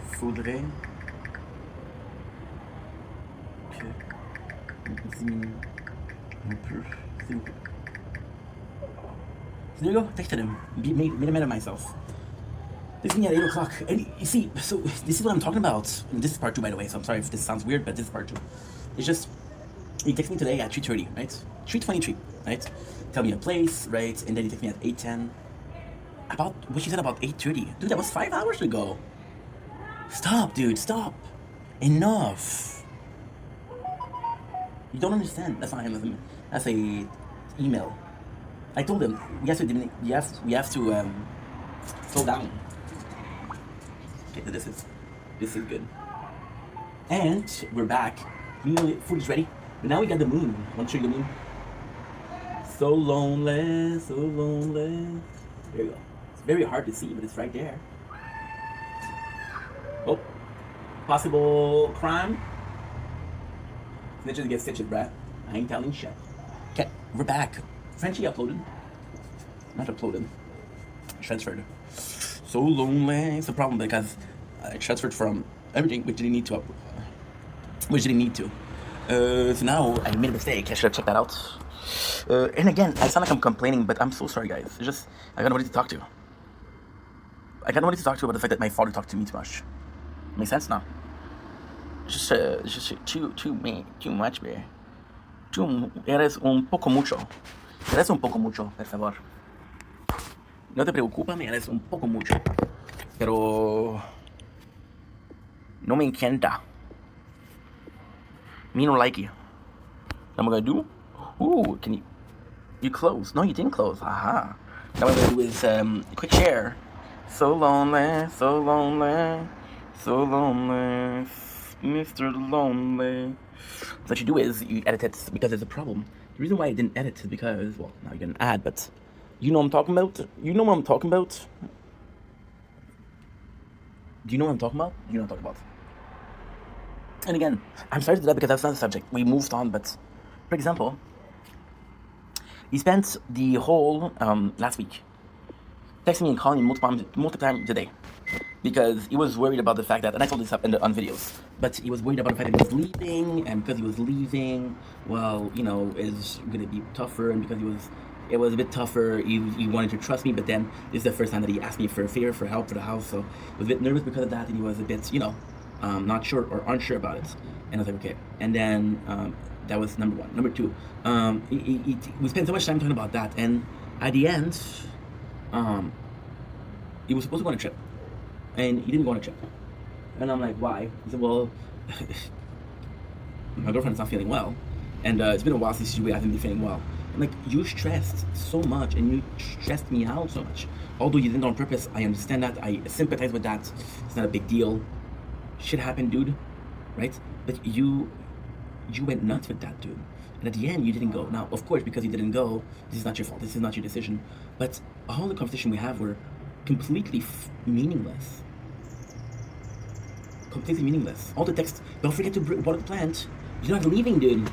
Faudrait que on diminue un peu, s'il vous plaît. So there you go. Texted him. Made a man of myself. This thing at 8 o'clock. And you see, so this is what I'm talking about. And this is part 2, by the way, so I'm sorry if this sounds weird, but this is part 2. It's just, he texted me today at 3:30, right? 3:23, right? Tell me a place, right? And then he texted me at 8:10. About what she said about 8:30. Dude, that was 5 hours ago. Stop, dude, stop. Enough. You don't understand. That's not him. That's a email. I told him we have to slow down. Okay, this is good. And we're back. You know, food is ready. But now we got the moon. Want to show you the moon? So lonely, so lonely. There you go. It's very hard to see, but it's right there. Oh, possible crime. Snitches get stitches, bruh. I ain't telling shit. Okay, we're back. Frenchie uploaded. Not uploaded. Transferred. So lonely. It's a problem because I transferred from everything which didn't need to so now I made a mistake. I should have checked that out. And again, I sound like I'm complaining, but I'm so sorry, guys. It's just I got nobody to talk to. I got nobody to talk to about the fact that my father talked to me too much. Makes sense now. It's just too much, man. Eres un poco mucho. Eres un poco mucho, por favor. No te preocupa, me eres un poco mucho. Pero no me encanta. Me don't like you. What am I gonna do? Ooh, can you close? No, you didn't close. Aha. Now what I'm gonna do is quick share. So lonely, so lonely, so lonely, Mr. Lonely. So what you do is you edit it because there's a problem. The reason why I didn't edit is because, well, now you get an ad, but you know what I'm talking about? You know what I'm talking about? Do you know what I'm talking about? You know what I'm talking about. And again, I'm sorry to do that because that's not the subject. We moved on, but for example, he spent the whole last week texting me and calling me multiple times a day because he was worried about the fact that, and I told this up on videos, but he was worried about the fact that he was leaving, and because he was leaving, well, you know, it's gonna be tougher, and because it was a bit tougher, he wanted to trust me, but then this is the first time that he asked me for a favor, for help for the house, so I was a bit nervous because of that, and he was a bit, you know, not sure or unsure about it, and I was like, okay, and then that was number one. Number two, we spent so much time talking about that, and at the end, he was supposed to go on a trip, and he didn't go on a trip. And I'm like, why? He said, well, my girlfriend's not feeling well, and it's been a while since we haven't been feeling well. I'm like, you stressed so much, and you stressed me out so much. Although you didn't on purpose, I understand that. I sympathize with that. It's not a big deal. Shit happened, dude, right? But you went nuts with that, dude. And at the end, you didn't go. Now, of course, because you didn't go, this is not your fault. This is not your decision. But all the conversation we have were completely meaningless. Completely meaningless. All the text, don't forget to water the plant. You're not leaving, dude.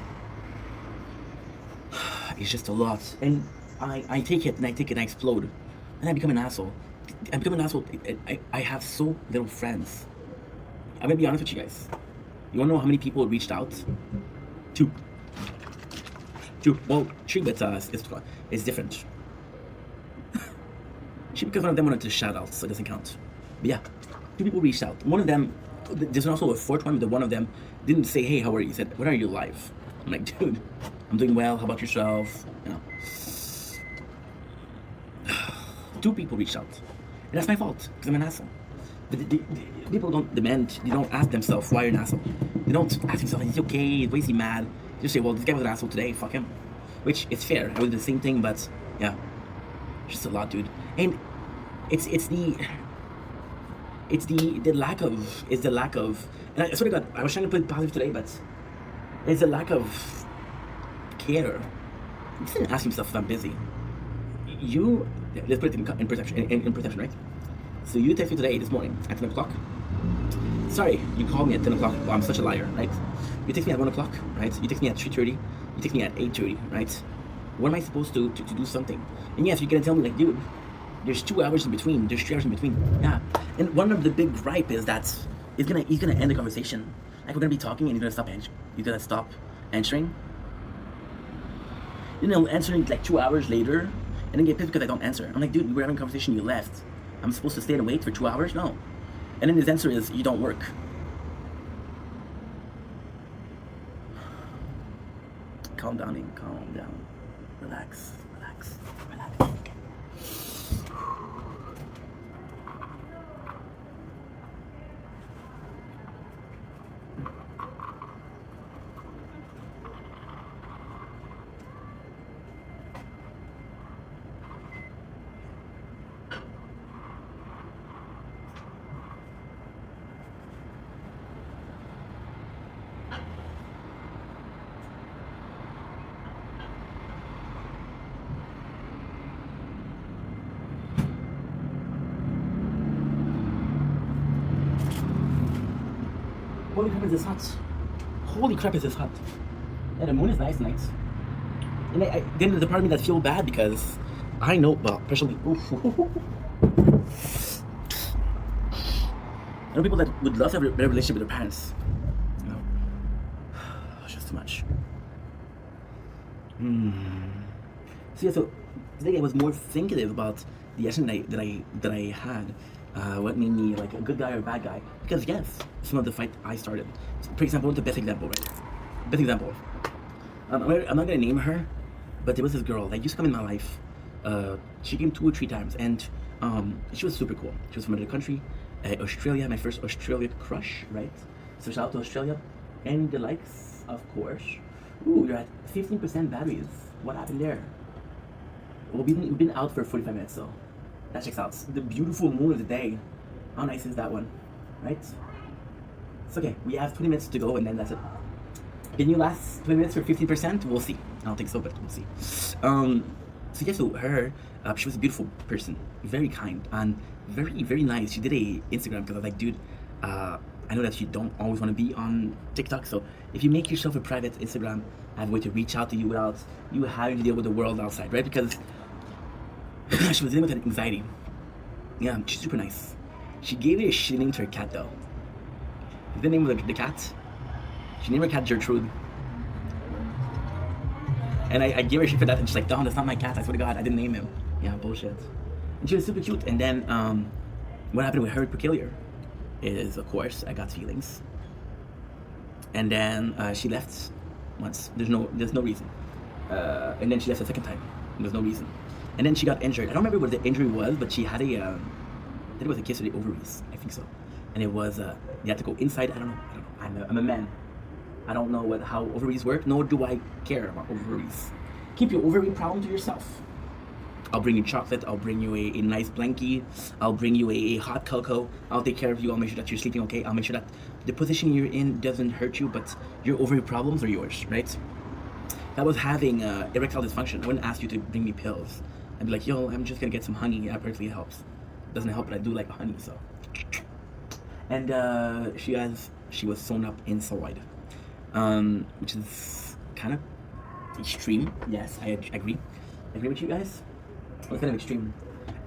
It's just a lot. And I take it, and I take it, and I explode. And I become an asshole. I become an asshole. I have so little friends. I'm gonna be honest with you guys. You wanna know how many people reached out? Two. Well, three, but it's different. Because one of them wanted to shout out, so it doesn't count. But yeah, two people reached out. One of them, there's also a fourth one, but one of them didn't say, hey, how are you? He said, when are you live? I'm like, dude, I'm doing well. How about yourself? You know. Two people reached out. And that's my fault, because I'm an asshole. But people don't demand, they don't ask themselves why you're an asshole. They don't ask themselves, is he okay? Why is he mad? They just say, well, this guy was an asshole today, fuck him. Which, it's fair. I would do the same thing, but yeah. Just a lot, dude. And it's the lack of, and I swear to God, I was trying to put it positive today, but it's the lack of care. You didn't ask yourself if I'm busy. Let's put it in perception, right? So you text me today, this morning, at 10 o'clock. Sorry, you called me at 10 o'clock. Well, I'm such a liar, right? You text me at 1 o'clock, right? You text me at 3:30. You text me at 8:30, right? When am I supposed to do something? And yes, you're gonna tell me, like, dude, there's 2 hours in between. There's 3 hours in between. Yeah. And one of the big gripe is that he's gonna end the conversation. Like, we're gonna be talking, and he's gonna stop answering. You know, answering like 2 hours later, and then get pissed because I don't answer. I'm like, dude, we were having a conversation, you left. I'm supposed to stay and wait for 2 hours? No. And then his answer is, you don't work. Calm down, Ian. Calm down. Relax. Okay. Holy crap, is this hot? Holy crap, is this hot? Yeah, the moon is nice tonight. And then there's a part of me that feels bad because I know, well, especially, I know people that would love to have a better relationship with their parents. You know, it's just too much. So yeah, so today I was more thinkative about the action that I had. What made me like a good guy or a bad guy? Because yes, some of the fight I started. So, for example, the best example, right? Best example. I'm not gonna name her, but there was this girl that used to come in my life. She came 2 or 3 times, and she was super cool. She was from another country, Australia. My first Australia crush, right? So shout out to Australia, and the likes, of course. Ooh, you're at 15% batteries. What happened there? Well, we've been out for 45 minutes, so that checks out. The beautiful moon of the day. How nice is that one, right? It's okay. We have 20 minutes to go, and then that's it. Can you last 20 minutes for 15%? We'll see. I don't think so, but we'll see. So yeah, so her, she was a beautiful person, very kind, and very, very nice. She did a Instagram because I was like, dude, I know that you don't always want to be on TikTok, so if you make yourself a private Instagram, I have a way to reach out to you without you having to deal with the world outside, right? Because she was dealing with anxiety. Yeah, she's super nice. She gave a shitty name to her cat, though. The name of the cat? She named her cat Gertrude. And I gave her shit for that, and she's like, "Don, that's not my cat. I swear to God, I didn't name him." Yeah, bullshit. And she was super cute. And then, what happened with her peculiar is, of course, I got feelings. And then she left once. There's no reason. And then she left a second time. There's no reason. And then she got injured. I don't remember what the injury was, but she had a, I think it was a case of the ovaries. I think so. And it was They have to go inside. I don't know. I'm a man. I don't know how ovaries work, nor do I care about ovaries. Keep your ovary problem to yourself. I'll bring you chocolate, I'll bring you a nice blankie, I'll bring you a hot cocoa, I'll take care of you, I'll make sure that you're sleeping okay, I'll make sure that the position you're in doesn't hurt you, but your ovary problems are yours, right? If I was having erectile dysfunction, I wouldn't ask you to bring me pills. I'd be like, yo, I'm just gonna get some honey, yeah, apparently it helps. Doesn't help, but I do like honey, so. And she was sewn up inside. Which is kind of extreme. Yes, I agree. I agree with you guys. It was kind of extreme.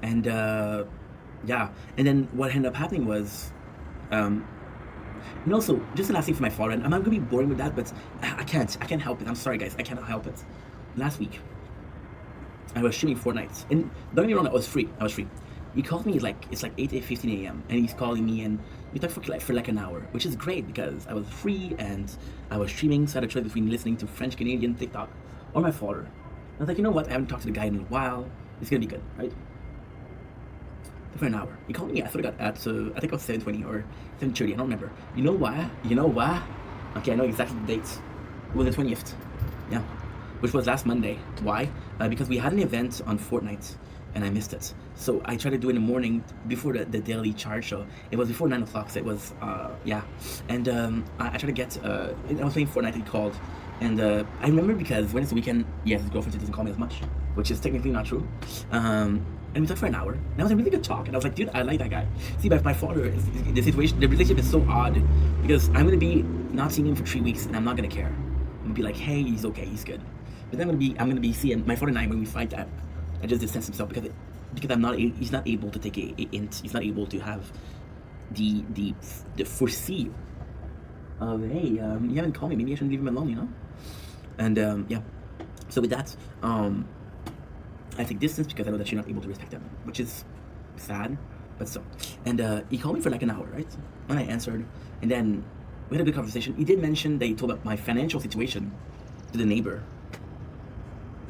And yeah. And then what ended up happening was, and also just the last thing for my father. And I'm not gonna be boring with that, but I can't help it. I'm sorry, guys. I cannot help it. Last week, I was streaming Fortnite, and don't get me wrong, I was free. He called me it's like 8:15 a.m. and he's calling me and we talked for like an hour, which is great because I was free and I was streaming, so I had a choice between listening to French Canadian TikTok or my father. I was like, you know what? I haven't talked to the guy in a while. It's gonna be good, right? For an hour, he called me. I forgot at I think it was 7:20 or 7:30. I don't remember. You know why? Okay, I know exactly the date. It was the 20th. Yeah, which was last Monday. Why? Because we had an event on Fortnite and I missed it. So I tried to do it in the morning before the daily charge show. It was before 9 o'clock, so it was, yeah. And I tried to get, I was playing Fortnite, he called. And I remember because when it's the weekend, yes, his girlfriend doesn't call me as much, which is technically not true. And we talked for an hour, and it was a really good talk. And I was like, dude, I like that guy. See, but my father, the relationship is so odd because I'm going to be not seeing him for 3 weeks and I'm not going to care. I'm going to be like, hey, he's okay, he's good. But then I'm going to be seeing my father and I, when we fight, I just distance himself because he's not able to take a hint. He's not able to have the foresee of, hey, you haven't called me, maybe I shouldn't leave him alone, you know? And yeah, so with that, I take distance because I know that you're not able to respect him, which is sad, but so. And he called me for like an hour, right? And I answered, and then we had a good conversation. He did mention that he told about my financial situation to the neighbor.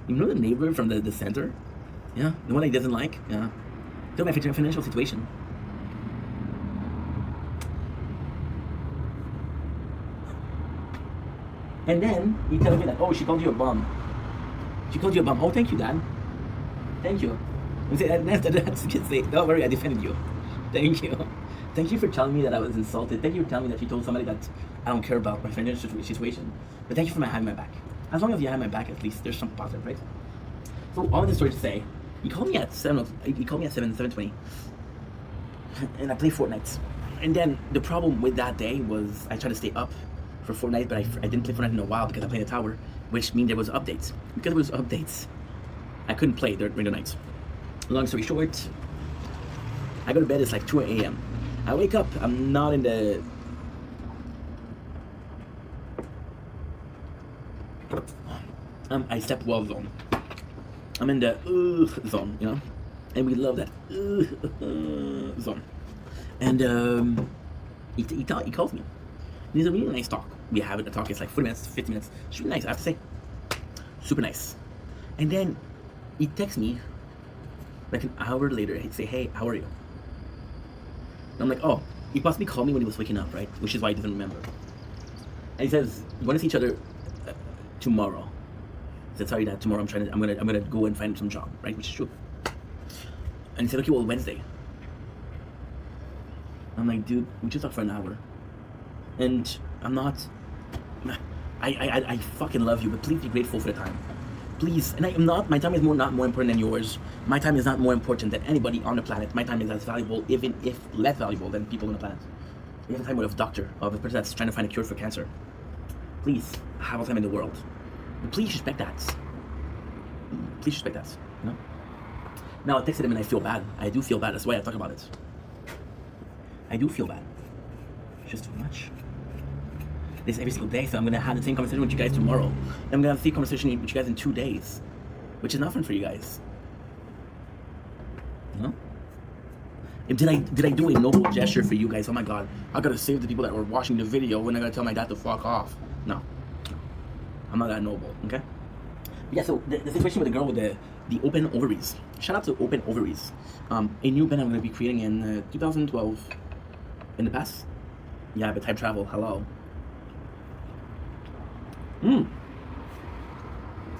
You know the neighbor from the center? Yeah, the one he doesn't like. Yeah, tell my financial situation. And then he tells me that, oh, she called you a bum. She called you a bum. Oh, thank you, Dad. Thank you. That's kids say. Don't worry, I defended you. Thank you. Thank you for telling me that I was insulted. Thank you for telling me that you told somebody that I don't care about my financial situation. But thank you for having my back. As long as you have my back, at least there's something positive, right? So all this story to say, he called me at 7:20, and I play Fortnite. And then the problem with that day was I tried to stay up for Fortnite, but I didn't play Fortnite in a while because I played the tower, which means there was updates. Because there was updates, I couldn't play during the night. Long story short, I go to bed. It's like 2 a.m. I wake up. I'm not in the. I step well zone. I'm in the zone, you know, and we love that zone. And he calls me. And he's a really nice talk. We have it. The talk is like 40 minutes, 50 minutes. It's really nice, I have to say. Super nice. And then he texts me like an hour later. He'd say, "Hey, how are you?" And I'm like, "Oh, he possibly called me when he was waking up, right?" Which is why he doesn't remember. And he says, "You want to see each other tomorrow?" I said, "Sorry, Dad. Tomorrow I'm gonna go and find some job, right?" Which is true. And he said, "Okay, well, Wednesday." I'm like, "Dude, we just talked for an hour, and I'm not. I fucking love you, but please be grateful for the time, please." And I am not. My time is not more important than yours. My time is not more important than anybody on the planet. My time is as valuable, even if less valuable, than people on the planet. You have the time of a doctor, of a person that's trying to find a cure for cancer. Please have all the time in the world. But please respect that. Please respect that. You know. Now I texted him and I feel bad. I do feel bad. That's why I talk about it. I do feel bad. It's just too much. This every single day, so I'm gonna have the same conversation with you guys tomorrow. And I'm gonna have the same conversation with you guys in 2 days, which is not fun for you guys. You know? And did I do a noble gesture for you guys? Oh my God, I gotta save the people that were watching the video when I gotta tell my dad to fuck off. No, I'm not that noble. Okay. Yeah. So the situation with the girl with the open ovaries. Shout out to Open Ovaries. A new band I'm gonna be creating in 2012. In the past. Yeah, but time travel. Hello. Hmm.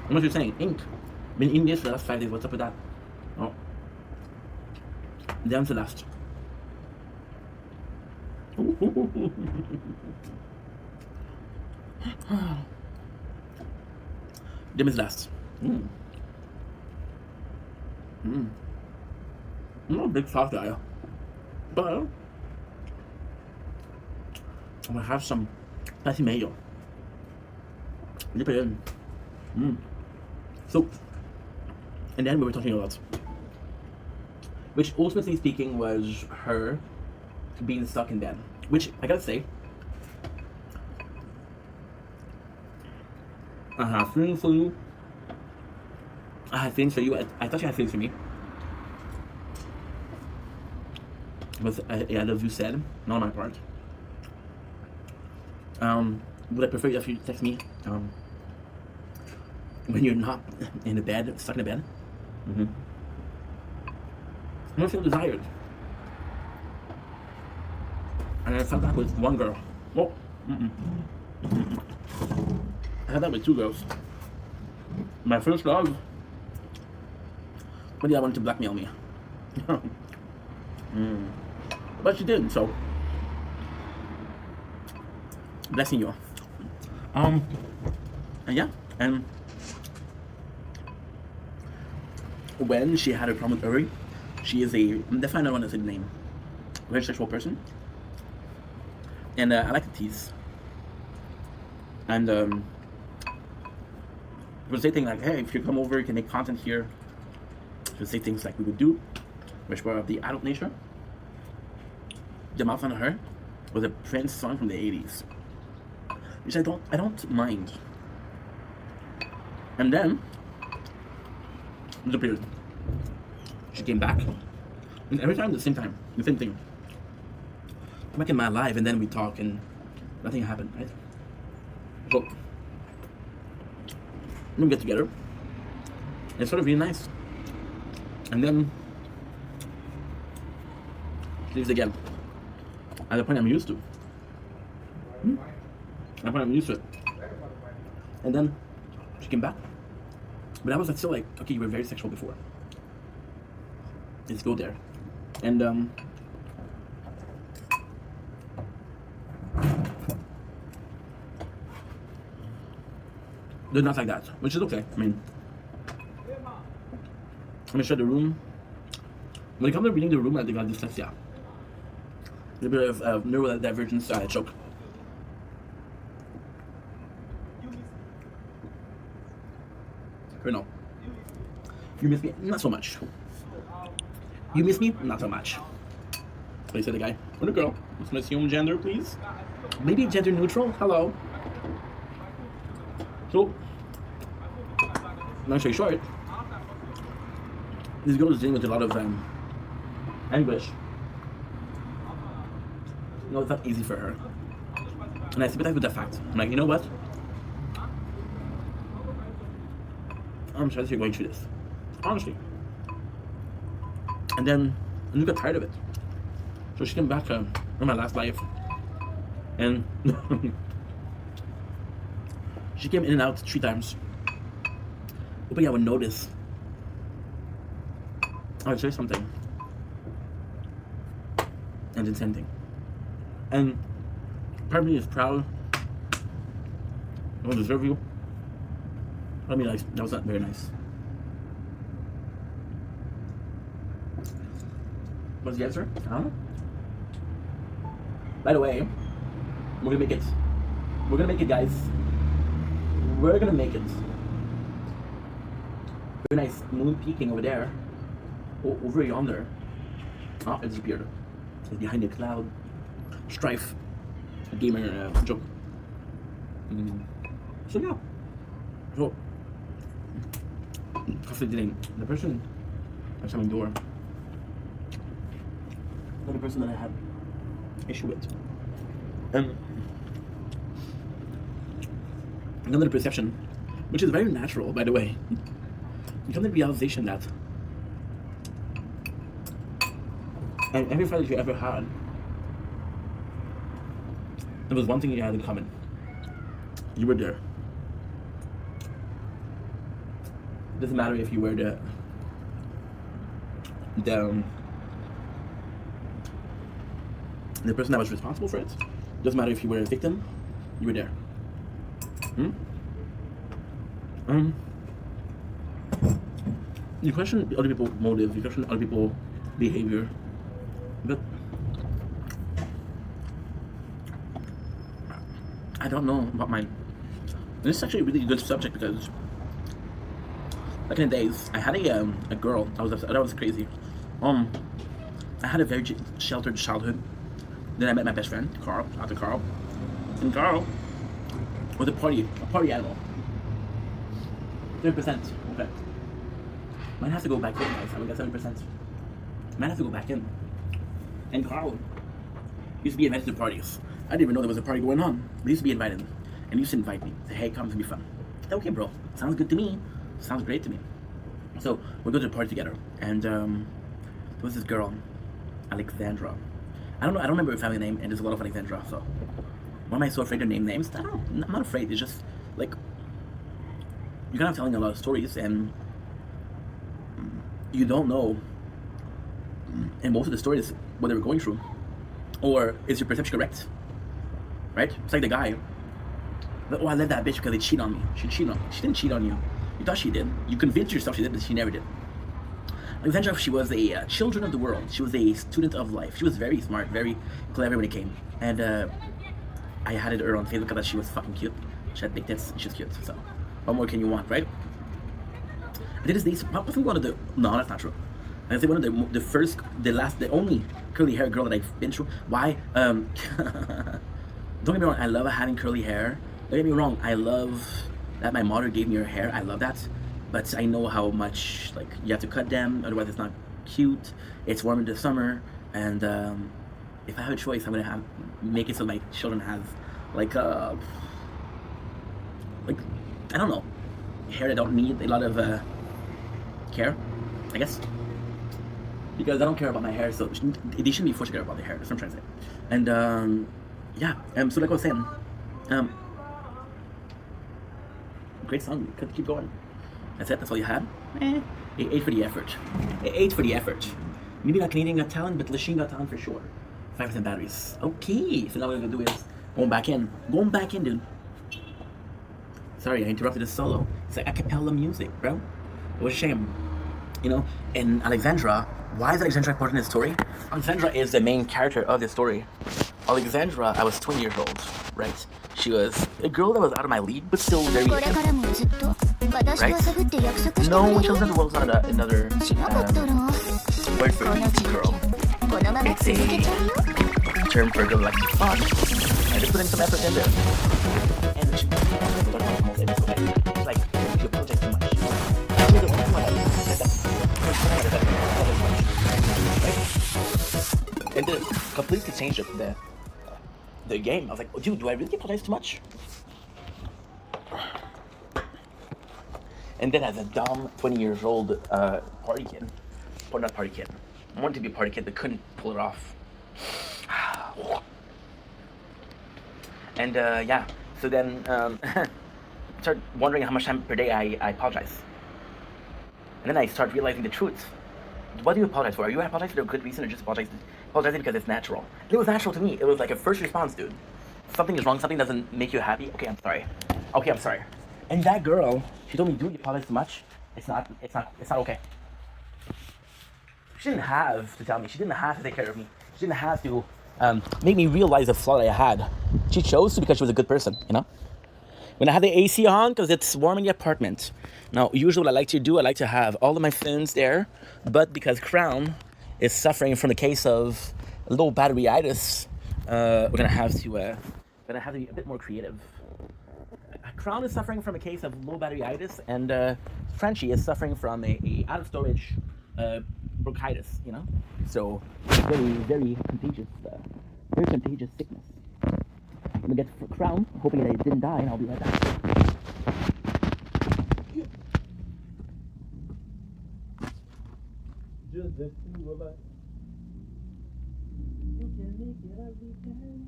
What you're saying? Ink. Been eating this for the last 5 days. What's up with that? Oh. Down to last. Dim is last. Mm. Mm. I'm not a big sauce guy, but I'm gonna have some spicy mayo. Dip it in. Mm. So, and then we were talking about, which ultimately speaking was her being stuck in bed. Which I gotta say, I have feelings for you. I had feelings for you. I thought you had feelings for me. But I love you said, not on my part. Would I prefer if you text me when you're not in the bed, stuck in the bed? Mm-hmm. I don't feel desired. And I felt that with one girl. Oh, I had that with 2 girls. My first love. But yeah, wanted to blackmail me. But she did, so blessing you. And yeah, and when she had a problem with Uri, she is a definitely not want to say the name. Very sexual person. And I like to tease. And we'll say things like, hey, if you come over, you can make content here. We'll say things like we would do, which were of the adult nature. The mouth on her was a Prince song from the 80s. Which I don't mind. And then it disappeared. She came back. And every time the same time, the same thing. Come back in my life and then we talk and nothing happened, right? So then we get together. It's sort of really nice. And then she leaves again. At the point I'm used to. At the point I'm used to it. And then she came back. But I was still like, okay, you were very sexual before. Let's go there. And they're not like that, which is okay. I mean, I'm gonna share the room. When it comes to reading the room, I think I got dyslexia. A little bit of neurodivergence choke. Or no. You miss me? Not so much. You miss me? Not so much. So he said the guy, or the girl, let's assume gender, please. Maybe gender neutral? Hello. So, long story short, this girl is dealing with a lot of anguish. You know, it's not easy for her. And I sympathize with that fact. I'm like, you know what? I'm sorry that you're going through this. Honestly. And then I just got tired of it. So she came back in my last life. And she came in and out 3 times. Hoping I would notice. I would say something. And then same thing. And part of me is proud. I don't deserve you. I mean, like, that was not very nice. What's the answer? I don't know. By the way, we're gonna make it. We're gonna make it, guys. We're gonna make it. Very nice moon peeking over there. Oh, over yonder. Oh, it disappeared. It's behind the cloud. Strife. A gamer joke. So yeah. So the person that's coming door. Not the person that I had issue with. Another perception, which is very natural, by the way. You come to the realization that and every fight that you ever had, there was one thing you had in common. You were there. It doesn't matter if you were the person that was responsible for it. It doesn't matter if you were a victim. You were there. You question other people's motive. You question other people's behavior, but I don't know about mine. This is actually a really good subject because back in the days, I had a girl. That was crazy. I had a very sheltered childhood. Then I met my best friend, Carl. After Carl, and Carl was a party animal. 30%. Okay. Might have to go back in, guys. I would get 7%. Might have to go back in. And Carl used to be invited to parties. I didn't even know there was a party going on. But he used to be invited. And he used to invite me. Say, hey, come, it's gonna be fun. I said, okay, bro. Sounds good to me. Sounds great to me. So we go to the party together. And there was this girl, Alexandra. I don't remember her family name, and there's a lot of Alexandra, so why am I so afraid to name names? I don't know. I'm not afraid. It's just like you're kind of telling a lot of stories, and you don't know. And most of the stories what they were going through, or is your perception correct? Right? It's like the guy. Oh, I left that bitch because they cheat on me. She cheated on me. She didn't cheat on you. You thought she did. You convinced yourself she did, but she never did. Alexandra, she was a children of the world. She was a student of life. She was very smart, very clever when it came. And I had her on Facebook because she was fucking cute. She had big tits. She was cute. So, what more can you want, right? I did this. What was one of the? No, that's not true. I say one of the only curly hair girl that I've been through. Why? Don't get me wrong. I love having curly hair. Don't get me wrong. I love that my mother gave me her hair. I love that. But I know how much like you have to cut them, otherwise it's not cute. It's warm in the summer, and if I have a choice, I'm gonna make it so my children have like I don't know, hair that don't need a lot of care, I guess, because I don't care about my hair, so they shouldn't be forced to care about their hair. That's what I'm trying to say. And yeah, so like I was saying, great song. Could keep going. That's it. That's all you had. It ate for the effort. It ate for the effort. Maybe not Canadian Got Talent, but Lachine Got Talent for sure. 5% batteries. Okay. So now what we're gonna do is going back in. Going back in, dude. Sorry, I interrupted the solo. It's like a cappella music, bro. It was a shame. You know. And Alexandra. Why is Alexandra important in the story? Alexandra is the main character of the story. Alexandra, I was 20 years old, right? She was a girl that was out of my league, but still very innocent, right? No, Children of the World is not another word for easy girl. It's a term for a girl like fun. I just put in some effort in there. And she it's like, you apologize too much. She was the only one that and it completely changed the game. I was like, oh, dude, do I really apologize too much? And then as a dumb 20 years old party kid, or not party kid, I wanted to be a party kid but couldn't pull it off. And yeah, so then started wondering how much time per day I apologize. And then I started realizing the truth. What do you apologize for? Are you apologizing for a good reason or just apologizing because it's natural? And it was natural to me. It was like a first response, dude. Something is wrong, something doesn't make you happy. Okay, I'm sorry. Okay, I'm sorry. And that girl, she told me, dude, you apologize too much. It's not okay. She didn't have to tell me. She didn't have to take care of me. She didn't have to make me realize the flaw that I had. She chose to because she was a good person, you know? When I have the AC on, because it's warm in the apartment. Now, usually what I like to do, I like to have all of my phones there, but because Crown is suffering from the case of low batteryitis, we're gonna have to be a bit more creative. Crown is suffering from a case of low batteryitis, and Frenchie is suffering from a out of storage bronchitis. You know, so very contagious sickness. I'm gonna get Crown, hoping that it didn't die, and I'll be right back. Just the two of us. You can make it as we can.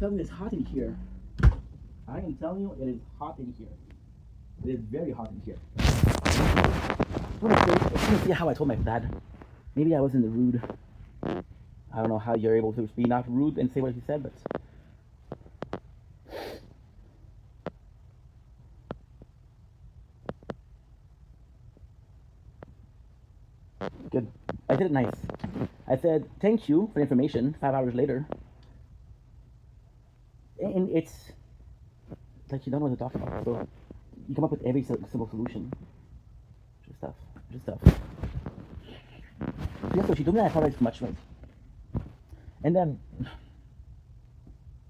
telling you, it's hot in here. I am telling you, it is hot in here. It is very hot in here. I want to see how I told my dad. Maybe I wasn't rude. I don't know how you're able to be not rude and say what you said, but. Good. I did it nice. I said, thank you for the information 5 hours later. And it's like you don't know what to talk about. So you come up with every simple solution. Just stuff. Just stuff. Yeah, so she told me that I apologized too much, right? And then,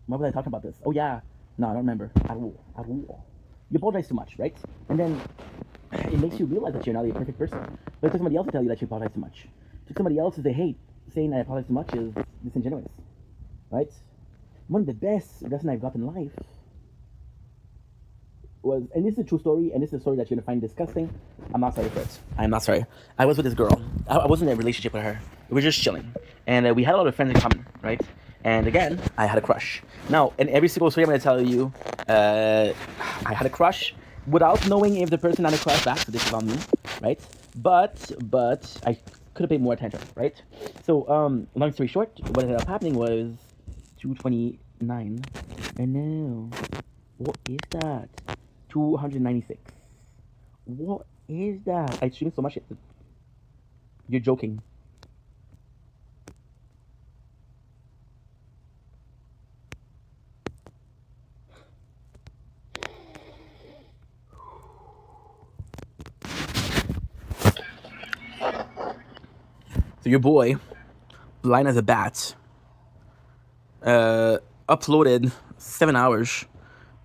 what was I talking about this? Oh yeah. No, I don't remember. At all. You apologize too much, right? And then it makes you realize that you're not a perfect person. But it took somebody else to tell you that you apologize too much. It took somebody else to say, hey, saying I apologize too much is disingenuous, right? One of the best lessons I've got in life was, and this is a true story, and this is a story that you're gonna find disgusting. I'm not sorry for it. I'm not sorry. I was with this girl. I wasn't in a relationship with her. We were just chilling, and we had a lot of friends in common, right? And again, I had a crush. Now, in every single story I'm gonna tell you, I had a crush without knowing if the person had a crush back. So this is on me, right? But I could have paid more attention, right? So, long story short, what ended up happening was 229. And now, what is that? 296. What is that? I streamed so much. You're joking. So your boy, blind as a bat, uploaded 7 hours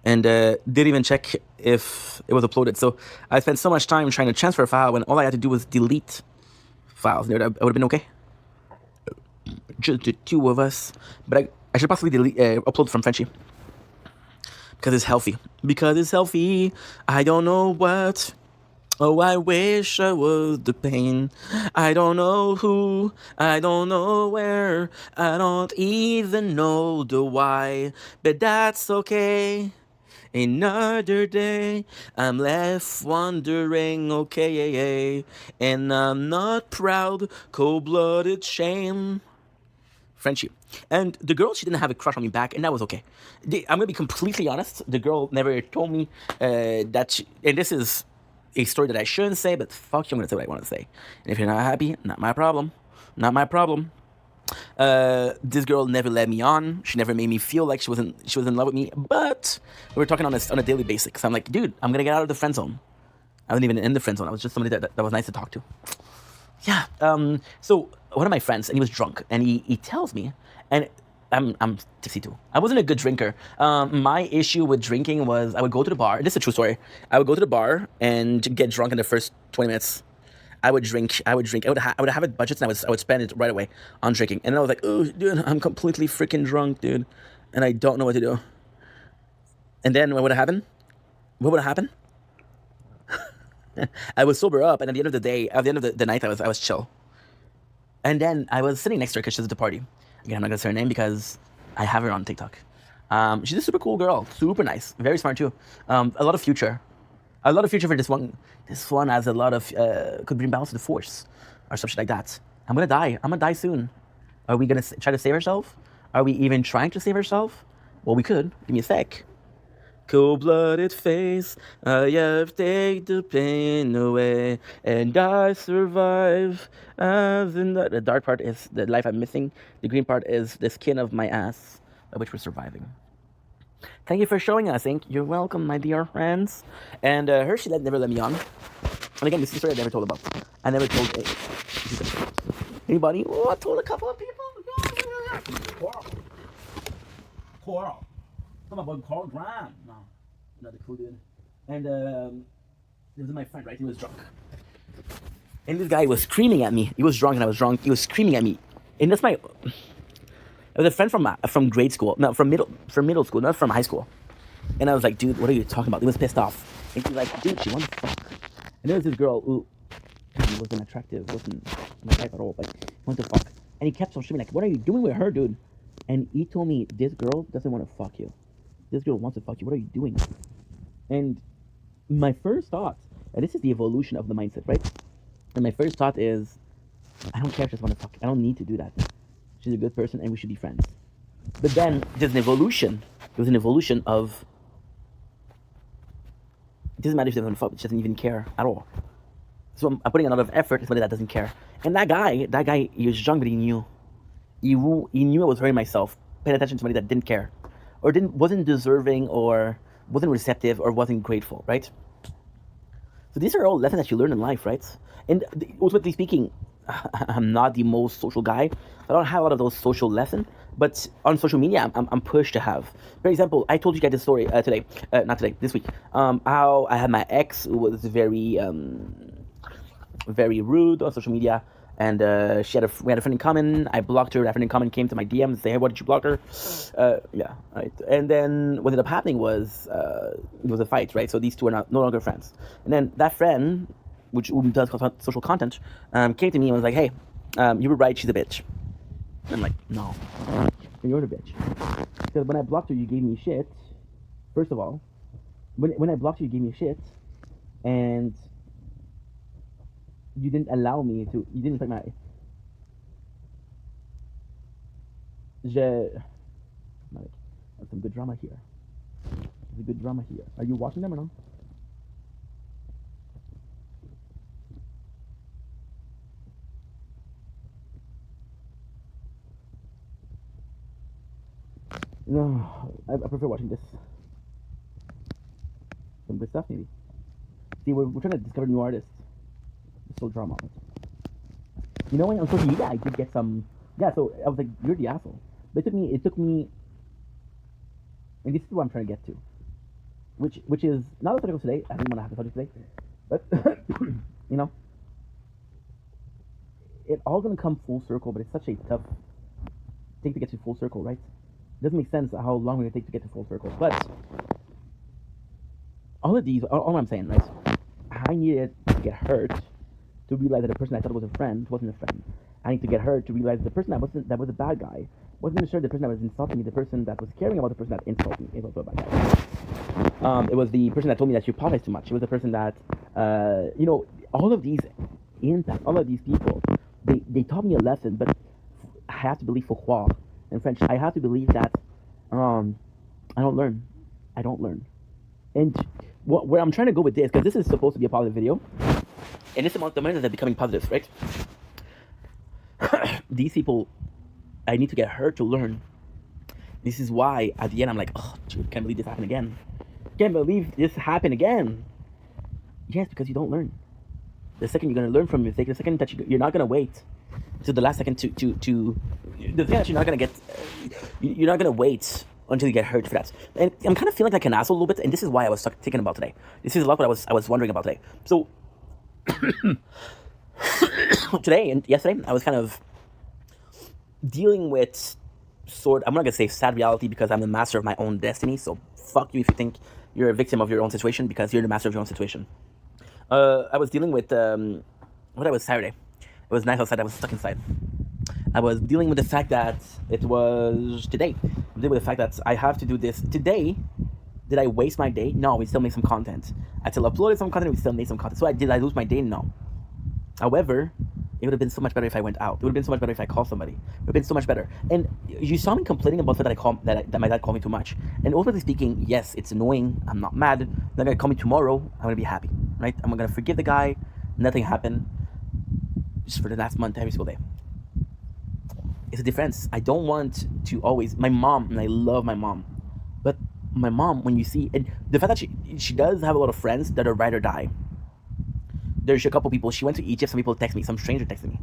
and didn't even check if it was uploaded. So I spent so much time trying to transfer a file when all I had to do was delete files. I would have been okay. Just the two of us. But I should possibly delete upload from Frenchie. Because it's healthy. Because it's healthy. I don't know what. Oh, I wish I was the pain. I don't know who, I don't know where, I don't even know the why, but that's okay. Another day, I'm left wondering, okay, and I'm not proud, cold-blooded shame. Frenchie. And the girl, she didn't have a crush on me back, and that was okay. I'm gonna be completely honest, the girl never told me that she, and this is a story that I shouldn't say, but fuck you, I'm gonna say what I want to say. And if you're not happy, not my problem. Not my problem. This girl never led me on. She never made me feel like she was in love with me. But we were talking on a daily basis. So I'm like, dude, I'm gonna get out of the friend zone. I wasn't even in the friend zone. I was just somebody that was nice to talk to. Yeah. So one of my friends, and he was drunk, and he tells me, and I'm 62. I wasn't a good drinker. My issue with drinking was I would go to the bar. This is a true story. I would go to the bar and get drunk in the first 20 minutes. I would drink. I would have a budget, and I would spend it right away on drinking. And then I was like, oh, dude, I'm completely freaking drunk, dude, and I don't know what to do. And then what would happen? What would happen? I would sober up, and at the end of the day, at the end of the night, I was chill. And then I was sitting next to her because she was at the party. Again, I'm not gonna say her name because I have her on TikTok. She's a super cool girl, super nice, very smart too. A lot of future for this one. This one has a lot of could bring balance to the force or something like that. I'm gonna die soon. Are we gonna try to save ourselves? Are we even trying to save ourselves? Well, we could. Give me a sec. Cold-blooded face, I have take the pain away, and I survive. As in the dark part is the life I'm missing. The green part is the skin of my ass, by which we're surviving. Thank you for showing us, Ink. You're welcome, my dear friends. And her, she never let me on. And again, this is a story I never told about. I never told anybody. Oh, I told a couple of people. Coral. Come on, Coral Graham. No, not the cool dude. And this was my friend, right? He was drunk. And this guy was screaming at me. He was drunk and I was drunk. He was screaming at me. And that's my... I was a friend from grade school. No, from middle school, not from high school. And I was like, dude, what are you talking about? He was pissed off. And he's like, dude, she wanted to fuck. And there was this girl who wasn't attractive, wasn't my type at all, but wanted to fuck. And he kept on screaming like, what are you doing with her, dude? And he told me, this girl doesn't want to fuck you. This girl wants to fuck you. What are you doing? And my first thought, and this is the evolution of the mindset, right? And my first thought is, I don't care if she doesn't want to fuck. I don't need to do that. She's a good person and we should be friends. But then there's an evolution. There was an evolution of, it doesn't matter if she doesn't fuck, she doesn't even care at all. So I'm putting a lot of effort in somebody that doesn't care. And that guy, he was young, but he knew. He knew I was hurting myself, paying attention to somebody that didn't care, or wasn't deserving, or wasn't receptive, or wasn't grateful, right? So these are all lessons that you learn in life, right? And ultimately speaking, I'm not the most social guy. I don't have a lot of those social lessons, but on social media, I'm pushed to have. For example, I told you guys this story today, not today, this week. How I had my ex who was very rude on social media, and we had a friend in common. I blocked her. That friend in common came to my DM and said, "Hey, why did you block her?" Yeah, right. And then what ended up happening was it was a fight, right? So these two are no longer friends. And then that friend, who does social content, came to me and was like, "Hey, you were right. She's a bitch." And I'm like, "No, you're the bitch." Because when I blocked her, you gave me shit. First of all, when I blocked you gave me shit, and you didn't allow me to. You didn't take my. Like, that's some good drama here. There's a good drama here. Are you watching them or no? No, I prefer watching this. Some good stuff, maybe. See, we're trying to discover new artists. There's still drama on it. You know, on social media, I did get some. Yeah, so I was like, "You're the asshole." But it took me, and this is what I'm trying to get to, which is not the subject today. I didn't want to have the subject today, but you know, it all gonna come full circle. But it's such a tough thing to get to full circle, right? It doesn't make sense how long it take to get to full circle. But all of these, all I'm saying, right? I needed to get hurt to realize that the person I thought was a friend wasn't a friend. I need to get hurt to realize the person that was a bad guy wasn't necessarily the person that was insulting me. The person that was caring about the person that insulted me is also a bad guy. It was the person that told me that you apologize too much. It was the person that, all of these impacts, all of these people, they taught me a lesson. But I have to believe for in French. I have to believe that I don't learn. I don't learn. And where I'm trying to go with this, because this is supposed to be a positive video, and it's about the minds that are becoming positive, right? These people, I need to get hurt to learn. This is why at the end I'm like, oh, dude, can't believe this happened again. Can't believe this happened again. Yes, because you don't learn. The second you're gonna learn from a mistake, the second that you're not gonna wait to the last second to the thing that you're not gonna get, you're not gonna wait until you get hurt for that. And I'm kind of feeling like an asshole a little bit, and this is why I was thinking about today. This is a lot what I was wondering about today. So today and yesterday, I was kind of dealing with I'm not gonna say sad reality, because I'm the master of my own destiny. So fuck you if you think you're a victim of your own situation, because you're the master of your own situation. I was dealing with what was Saturday. It was nice outside. I was stuck inside. I was dealing with the fact that it was today. I'm dealing with the fact that I have to do this today. Did I waste my day? No, we still make some content. I still uploaded some content. We still made some content. So did I lose my day? No. However, it would have been so much better if I went out. It would have been so much better if I called somebody. It would have been so much better. And you saw me complaining about the fact that my dad called me too much. And ultimately speaking, yes, it's annoying. I'm not mad. They're gonna call me tomorrow. I'm gonna be happy, right? I'm gonna forgive the guy. Nothing happened. Just for the last month, every single day. It's a difference. I don't want to always. My mom, and I love my mom, but my mom, when you see, and the fact that she does have a lot of friends that are ride or die. There's a couple people. She went to Egypt. Some people text me. Some stranger texted me.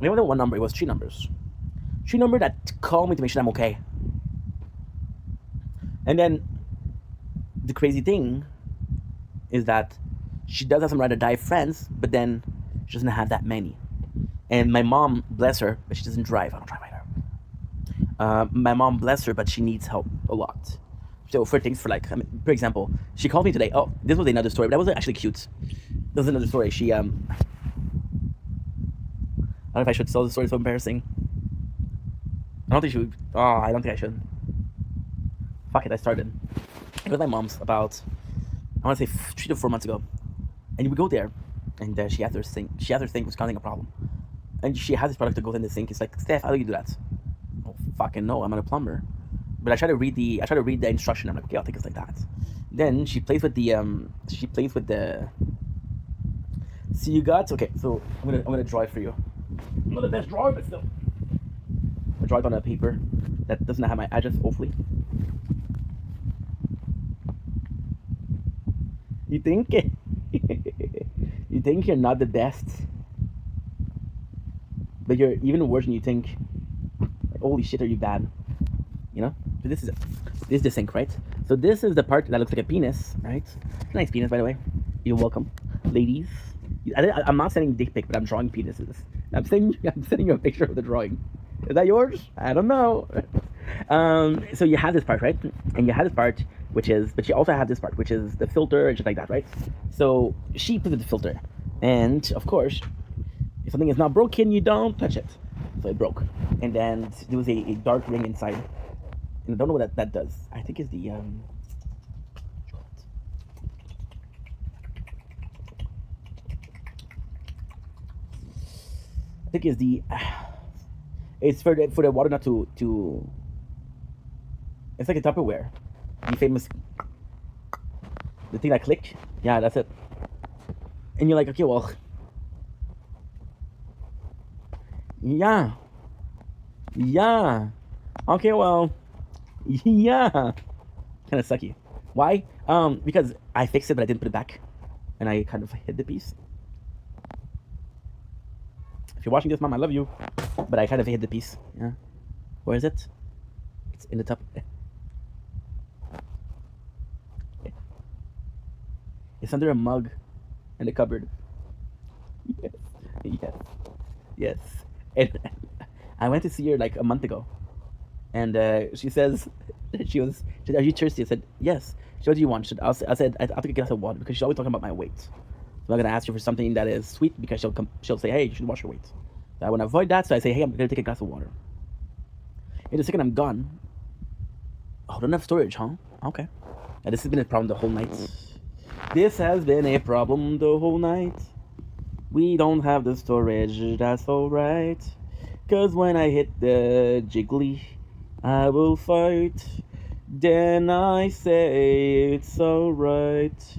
It wasn't one number. It was 3 numbers. 3 numbers that call me to make sure I'm okay. And then the crazy thing is that she does have some ride or die friends, but then she doesn't have that many. And my mom, bless her, but she doesn't drive. I don't drive either. My mom, bless her, but she needs help a lot. So for things for example, she called me today. Oh, this was another story, but that was actually cute. That was another story. She I don't know if I should tell the story. It's so embarrassing. I don't think she would. Oh, I don't think I should. Fuck it, I started. It was my mom's about, I want to say 3 to 4 months ago. And we go there, and she has her sink. She has her sink was causing a problem. And she has this product that goes in the sink. It's like, Steph, how do you do that? Oh, fucking no, I'm not a plumber. But I try to read the instruction. I'm like, okay, I'll take it like that. Then she plays with the see, you got, okay, so I'm gonna draw it for you. I'm not the best drawer, but still. I draw it on a paper that doesn't have my address, hopefully. You think you think you're not the best, but you're even worse than you think. Like, holy shit, are you bad? You know? So this is the sink, right? So this is the part that looks like a penis, right? It's a nice penis, by the way. You're welcome, ladies. I'm not sending dick pic, but I'm drawing penises. I'm sending you a picture of the drawing. Is that yours? I don't know. So you have this part, right? And you have this part, which is, but you also have this part, which is the filter and shit like that, right? So she put the filter, and of course, if something is not broken, you don't touch it. So it broke, and then there was a dark ring inside, and I don't know what that does. I think it's the I think it's the it's for the water not to. It's like a Tupperware, the famous, the thing that click. Yeah, that's it. And you're like, okay, well, yeah, yeah, okay, well, yeah, kind of sucky. Why? Because I fixed it, but I didn't put it back, and I kind of hid the piece. If you're watching this, mom, I love you, but I kind of hid the piece. Yeah, where is it? It's in the top. It's under a mug in the cupboard. Yes, yes, yes. And I went to see her like a month ago, and she says she said, "Are you thirsty?" I said, "Yes." She said, "What do you want?" I said, "I'll take a glass of water," because she's always talking about my weight. So I'm gonna ask her for something that is sweet, because she'll say, "Hey, you should watch your weight." So I want to avoid that, so I say, "Hey, I'm gonna take a glass of water." In a second, I'm gone. Oh, don't have storage, huh? Okay. Now, this has been a problem the whole night. This has been a problem the whole night. We don't have the storage, that's alright. Cause when I hit the jiggly, I will fight. Then I say it's alright.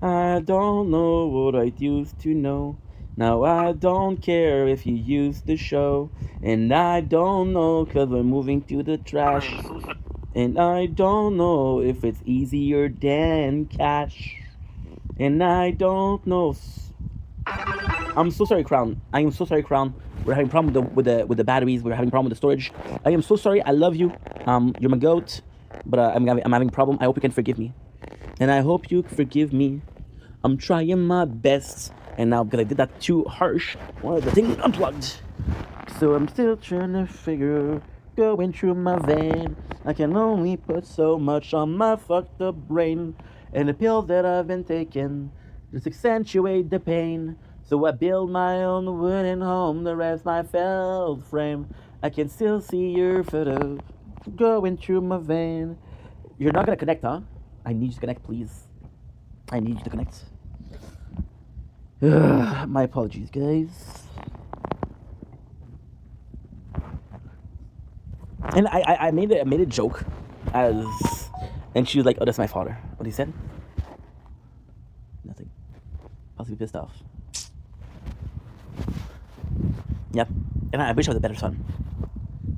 I don't know what I used to know. Now I don't care if you use the show. And I don't know, cause we're moving to the trash. And I don't know if it's easier than cash. And I don't know. I'm so sorry, Crown. I am so sorry, Crown. We're having a problem with the batteries. We're having a problem with the storage. I am so sorry. I love you. You're my goat, but I'm having a problem. I hope you can forgive me, and I hope you forgive me. I'm trying my best, and now because I did that too harsh, one of the things unplugged. So I'm still trying to figure, going through my vein. I can only put so much on my fucked up brain, and the pills that I've been taking just accentuate the pain. So I build my own wooden home, the rest my felt frame. I can still see your photo going through my vein. You're not gonna connect, huh? I need you to connect, please. I need you to connect. My apologies, guys. And I made a joke, and she was like, "Oh, that's my father." What he said? Nothing. Possibly pissed off. Yep. And I wish I was a better son.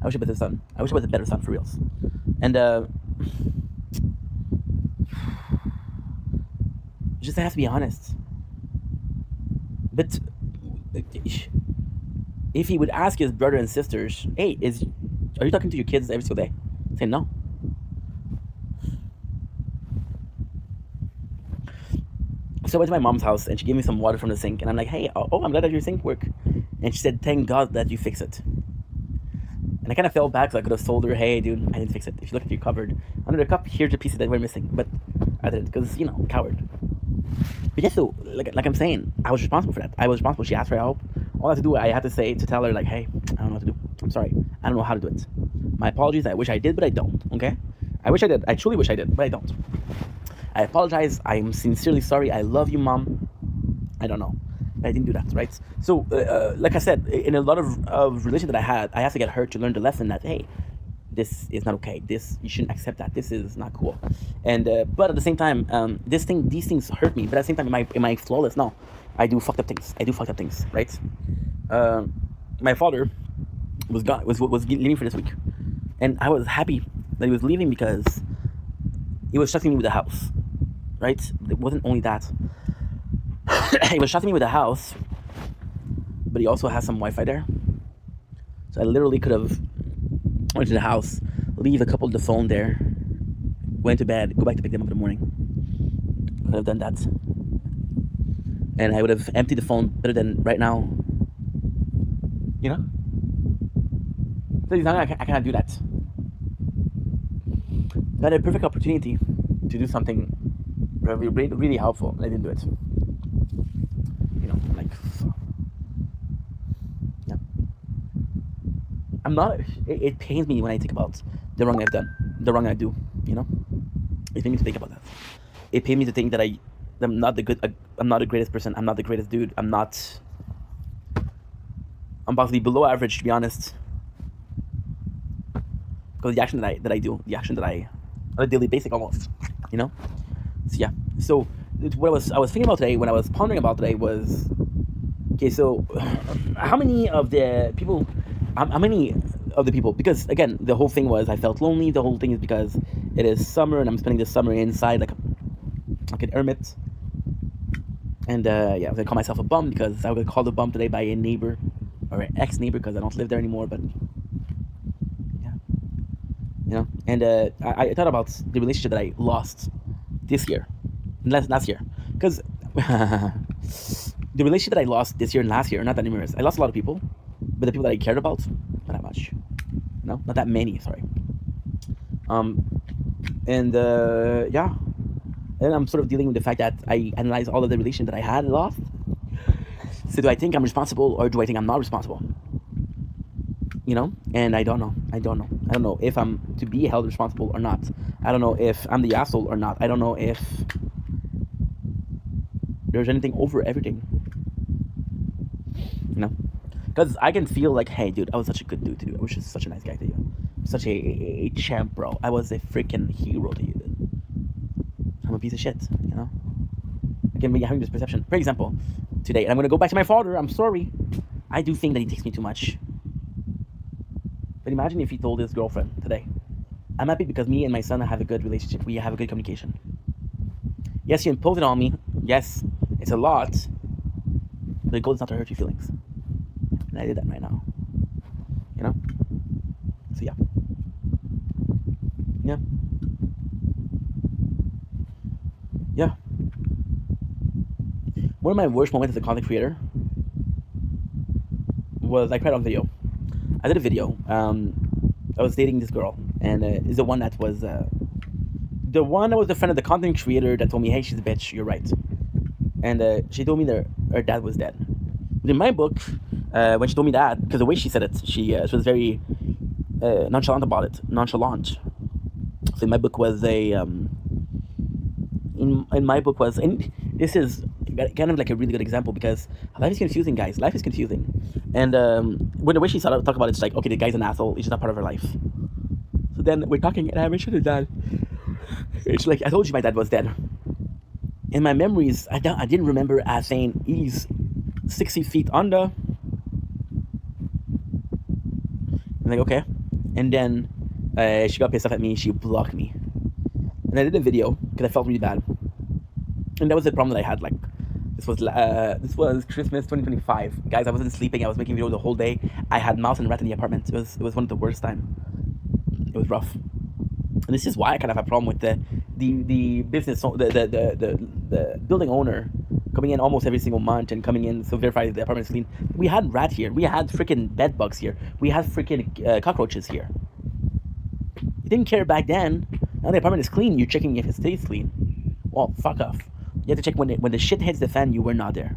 I wish I was a son. I wish I was a better son, for reals. And just have to be honest. But if he would ask his brother and sisters, "Hey, are you talking to your kids every single day?" Say no. So I went to my mom's house, and she gave me some water from the sink, and I'm like, "Hey, oh, I'm glad that your sink worked." And she said, "Thank God that you fix it." And I kind of fell back, so I could have told her, "Hey, dude, I didn't fix it. If you look at your cupboard, under the cup, here's the pieces that were missing." But I didn't, because, coward. But yeah, so, like I'm saying, I was responsible for that. I was responsible. She asked for help. All I had to do, I had to tell her, like, "Hey, I don't know what to do. I'm sorry. I don't know how to do it." My apologies. I wish I did, but I don't. Okay? I wish I did. I truly wish I did, but I don't. I apologize. I'm sincerely sorry. I love you, Mom. I don't know. I didn't do that, right? So, like I said, in a lot of relations that I had, I have to get hurt to learn the lesson that, hey, this is not okay. This, you shouldn't accept that. This is not cool. And but at the same time, these things hurt me. But at the same time, am I flawless? No, I do fucked up things. Right? My father was leaving for this week, and I was happy that he was leaving because he was trusting me with the house. Right? It wasn't only that. He was trusting me with the house, but he also has some Wi-Fi there. So I literally could have went to the house, leave a couple of the phone there, went to bed, go back to pick them up in the morning. Could have done that. And I would have emptied the phone better than right now. You know? So I cannot do that. I had a perfect opportunity to do something really, really helpful, and I didn't do it. You know, like, yeah. I'm not. It pains me when I think about the wrong I've done, the wrong I do. You know, it pains me to think about that. It pains me to think that I'm not I'm not the greatest person. I'm not the greatest dude. I'm possibly below average, to be honest. Because the action that I do, the action that I, on a daily basis almost, you know. So yeah. So what I was thinking about today, when I was pondering about today, was, okay. So how many of the people? Because again, the whole thing was I felt lonely. The whole thing is because it is summer and I'm spending the summer inside like an hermit. And yeah, I was gonna call myself a bum because I was called a bum today by a neighbor or an ex-neighbor because I don't live there anymore. But yeah, you know. And I thought about the relationship that I lost this year, last year, because the relationship that I lost this year and last year are not that numerous. I lost a lot of people, but the people that I cared about, not that much. No, not that many. Sorry. And yeah, and I'm sort of dealing with the fact that I analyze all of the relations that I had lost. So do I think I'm responsible, or do I think I'm not responsible? You know, and I don't know. I don't know if I'm to be held responsible or not. I don't know if I'm the asshole or not. I don't know if there's anything over everything. You know, because I can feel like, hey, dude, I was such a good dude to you. I was just such a nice guy to you. Such a champ, bro. I was a freaking hero to you, dude. I'm a piece of shit, you know. I can be having this perception. For example, today, and I'm gonna go back to my father. I'm sorry. I do think that he takes me too much. But imagine if he told his girlfriend today, I'm happy because me and my son have a good relationship. We have a good communication. Yes, you impose it on me. Yes, it's a lot. But the goal is not to hurt your feelings. And I did that right now. You know? So yeah. Yeah. Yeah. One of my worst moments as a content creator was I cried on video. I did a video. I was dating this girl, and it's the one that was the friend of the content creator that told me, "Hey, she's a bitch. You're right." And she told me that her dad was dead. But in my book, when she told me that, because the way she said it, she was very nonchalant about it. Nonchalant. So in my book was and this is kind of like a really good example because life is confusing, guys. Life is confusing, and when the way she started to talk about it, it's like, okay, the guy's an asshole. He's just not part of her life. So then we're talking, and I mentioned her dad. It's like, I told you my dad was dead. In my memories, I didn't remember as saying he's 60 feet under. I'm like, okay. And then she got pissed off at me. She blocked me. And I did a video because I felt really bad. And that was the problem that I had. Like, this was Christmas 2025. Guys, I wasn't sleeping. I was making videos the whole day. I had mouse and rat in the apartment. It was one of the worst time. It was rough. And this is why I kind of have a problem with the business, the building owner coming in almost every single month and coming in to verify that the apartment is clean. We had rat here. We had freaking bed bugs here. We had freaking cockroaches here. You didn't care back then. Now the apartment is clean. You're checking if it stays clean. Well, fuck off. You have to check when the shit hits the fan. You were not there.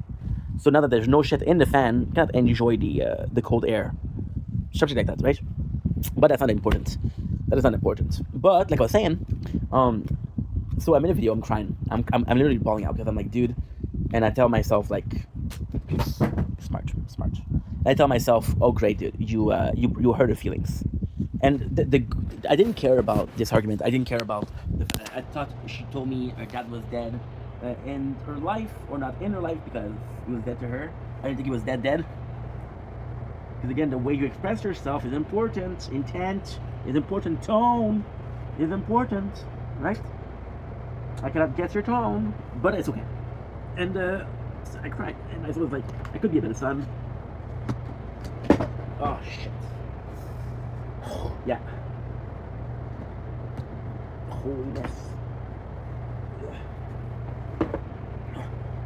So now that there's no shit in the fan, you can't enjoy the cold air. Something like that, right? But that's not important. That is not important. But like I was saying, so I'm in a video, I'm crying. I'm literally bawling out because I'm like, dude, and I tell myself like, smart. And I tell myself, oh great, dude, you hurt her feelings. And I didn't care about this argument. I didn't care about I thought she told me her dad was dead in her life, or not in her life, because he was dead to her. I didn't think he was dead. Because again, the way you express yourself is important. Intent is important. Tone is important, right? I cannot guess your tone, but it's okay. And I cried, and I was like, I could be a better son. Oh shit. Yeah. Holiness.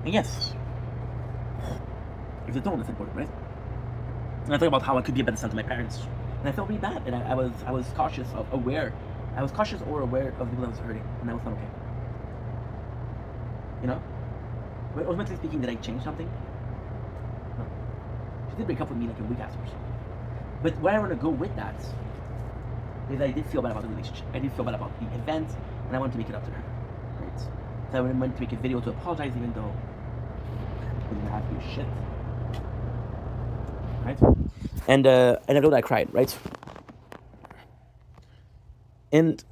And yes, it's a tone that's important, right? And I thought about how I could be a better son to my parents, and I felt really bad, and I was cautious of aware. I was cautious or aware of the people I was hurting, and that was not okay. You know? But ultimately speaking, did I change something? No. She did break up with me like a week after. But where I want to go with that is I did feel bad about the relationship. I did feel bad about the event, and I wanted to make it up to her. Right? So I went to make a video to apologize, even though I didn't have to do shit. Right? And I know that I cried, right? And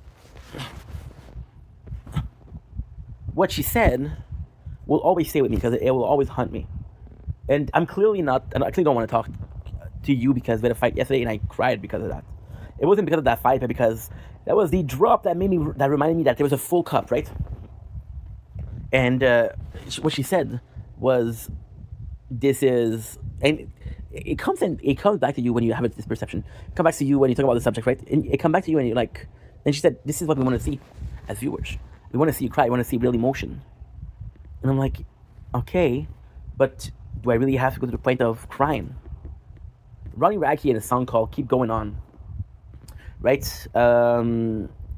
what she said will always stay with me because it will always haunt me. And I clearly don't want to talk to you because we had a fight yesterday and I cried because of that. It wasn't because of that fight, but because that was the drop that reminded me that there was a full cup, right? And what she said was, this is, and it comes back to you when you have this perception. It comes back to you when you talk about the subject, right? And it comes back to you and you're like, and she said, this is what we want to see as viewers. We want to see you cry. We want to see real emotion. And I'm like, okay, but do I really have to go to the point of crying? Ronnie Radke in a song called Keep Going On, right?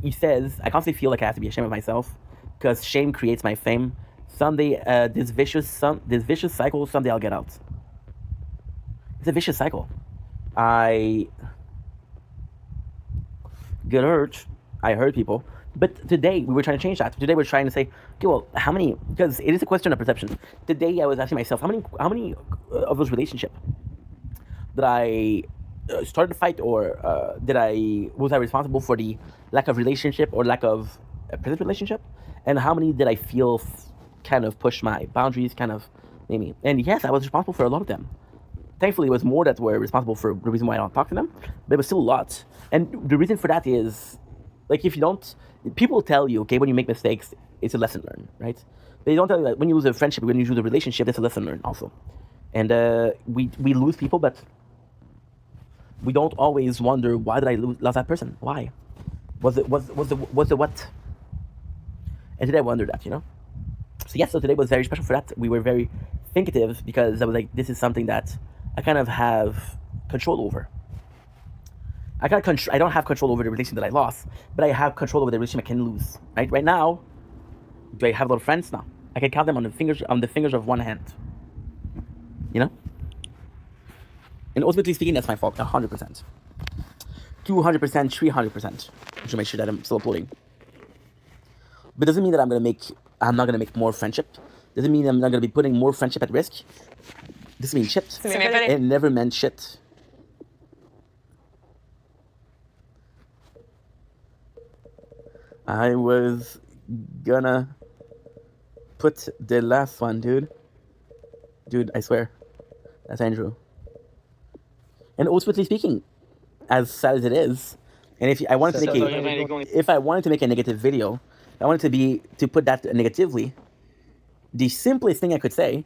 He says, I constantly feel like I have to be ashamed of myself because shame creates my fame. Someday, this vicious cycle, someday I'll get out. It's a vicious cycle. I get hurt. I hurt people. But today, we were trying to change that. Today, we're trying to say, okay, well, how many, because it is a question of perception. Today, I was asking myself, how many of those relationships did I start a fight, or was I responsible for the lack of relationship or lack of a present relationship? And how many did I feel kind of push my boundaries, kind of maybe? And yes, I was responsible for a lot of them. Thankfully, it was more that were responsible for the reason why I don't talk to them, but it was still a lot. And the reason for that is, like, if you don't, people tell you, okay, when you make mistakes, it's a lesson learned, right? They don't tell you that when you lose a friendship, when you lose a relationship, that's a lesson learned also. And we lose people, but we don't always wonder, why did I lose that person? Why? Was the what? And today I wonder that, you know? So yes, so today was very special for that. We were very thinkative because I was like, this is something that I kind of have control over. I don't have control over the relationship that I lost, but I have control over the relationship I can lose. Right now, do I have a lot of friends? No. I can count them on the fingers of one hand. You know? And ultimately speaking, that's my fault, 100%. 200%, 300%. I should make sure that I'm still uploading. But doesn't mean that I'm not gonna make more friendship. Doesn't mean I'm not gonna be putting more friendship at risk. Doesn't mean shit. It never meant shit. I was gonna put the last one, dude. Dude, I swear. That's Andrew. And ultimately speaking, as sad as it is, and if I wanted to make a negative video, I wanted to put that negatively, the simplest thing I could say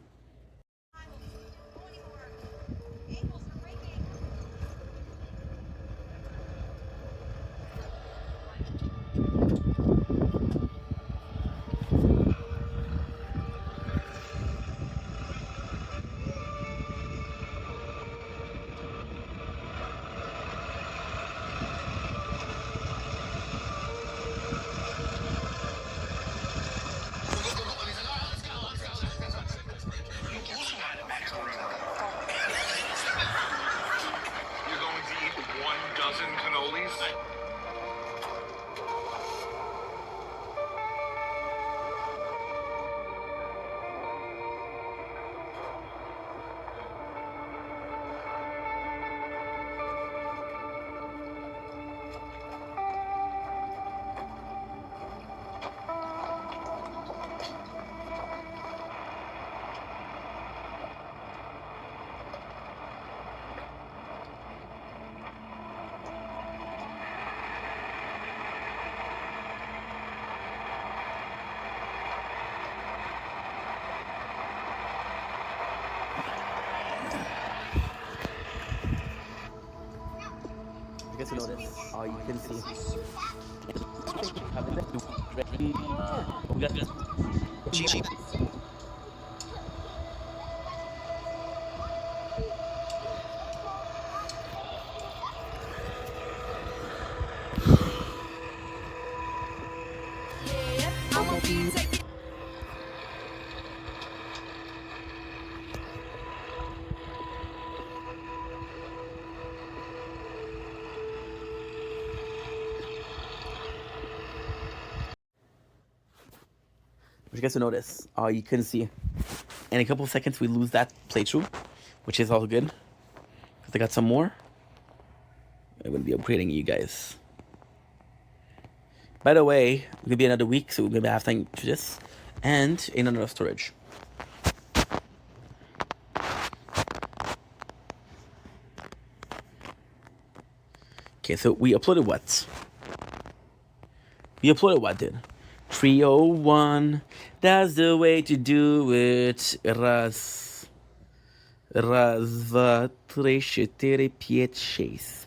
I guess you know this. Oh, you can see. But you guys will notice. Oh, you couldn't see. In a couple of seconds, we lose that playthrough, which is all good. Because I got some more. I'm going to be upgrading you guys. By the way, it's going to be another week, so we're going to have time to this. And another storage. Okay, so we uploaded what? We uploaded what, dude? 301. That's the way to do it. Raz. Raz, dva, tre, čtyři, pět, šest.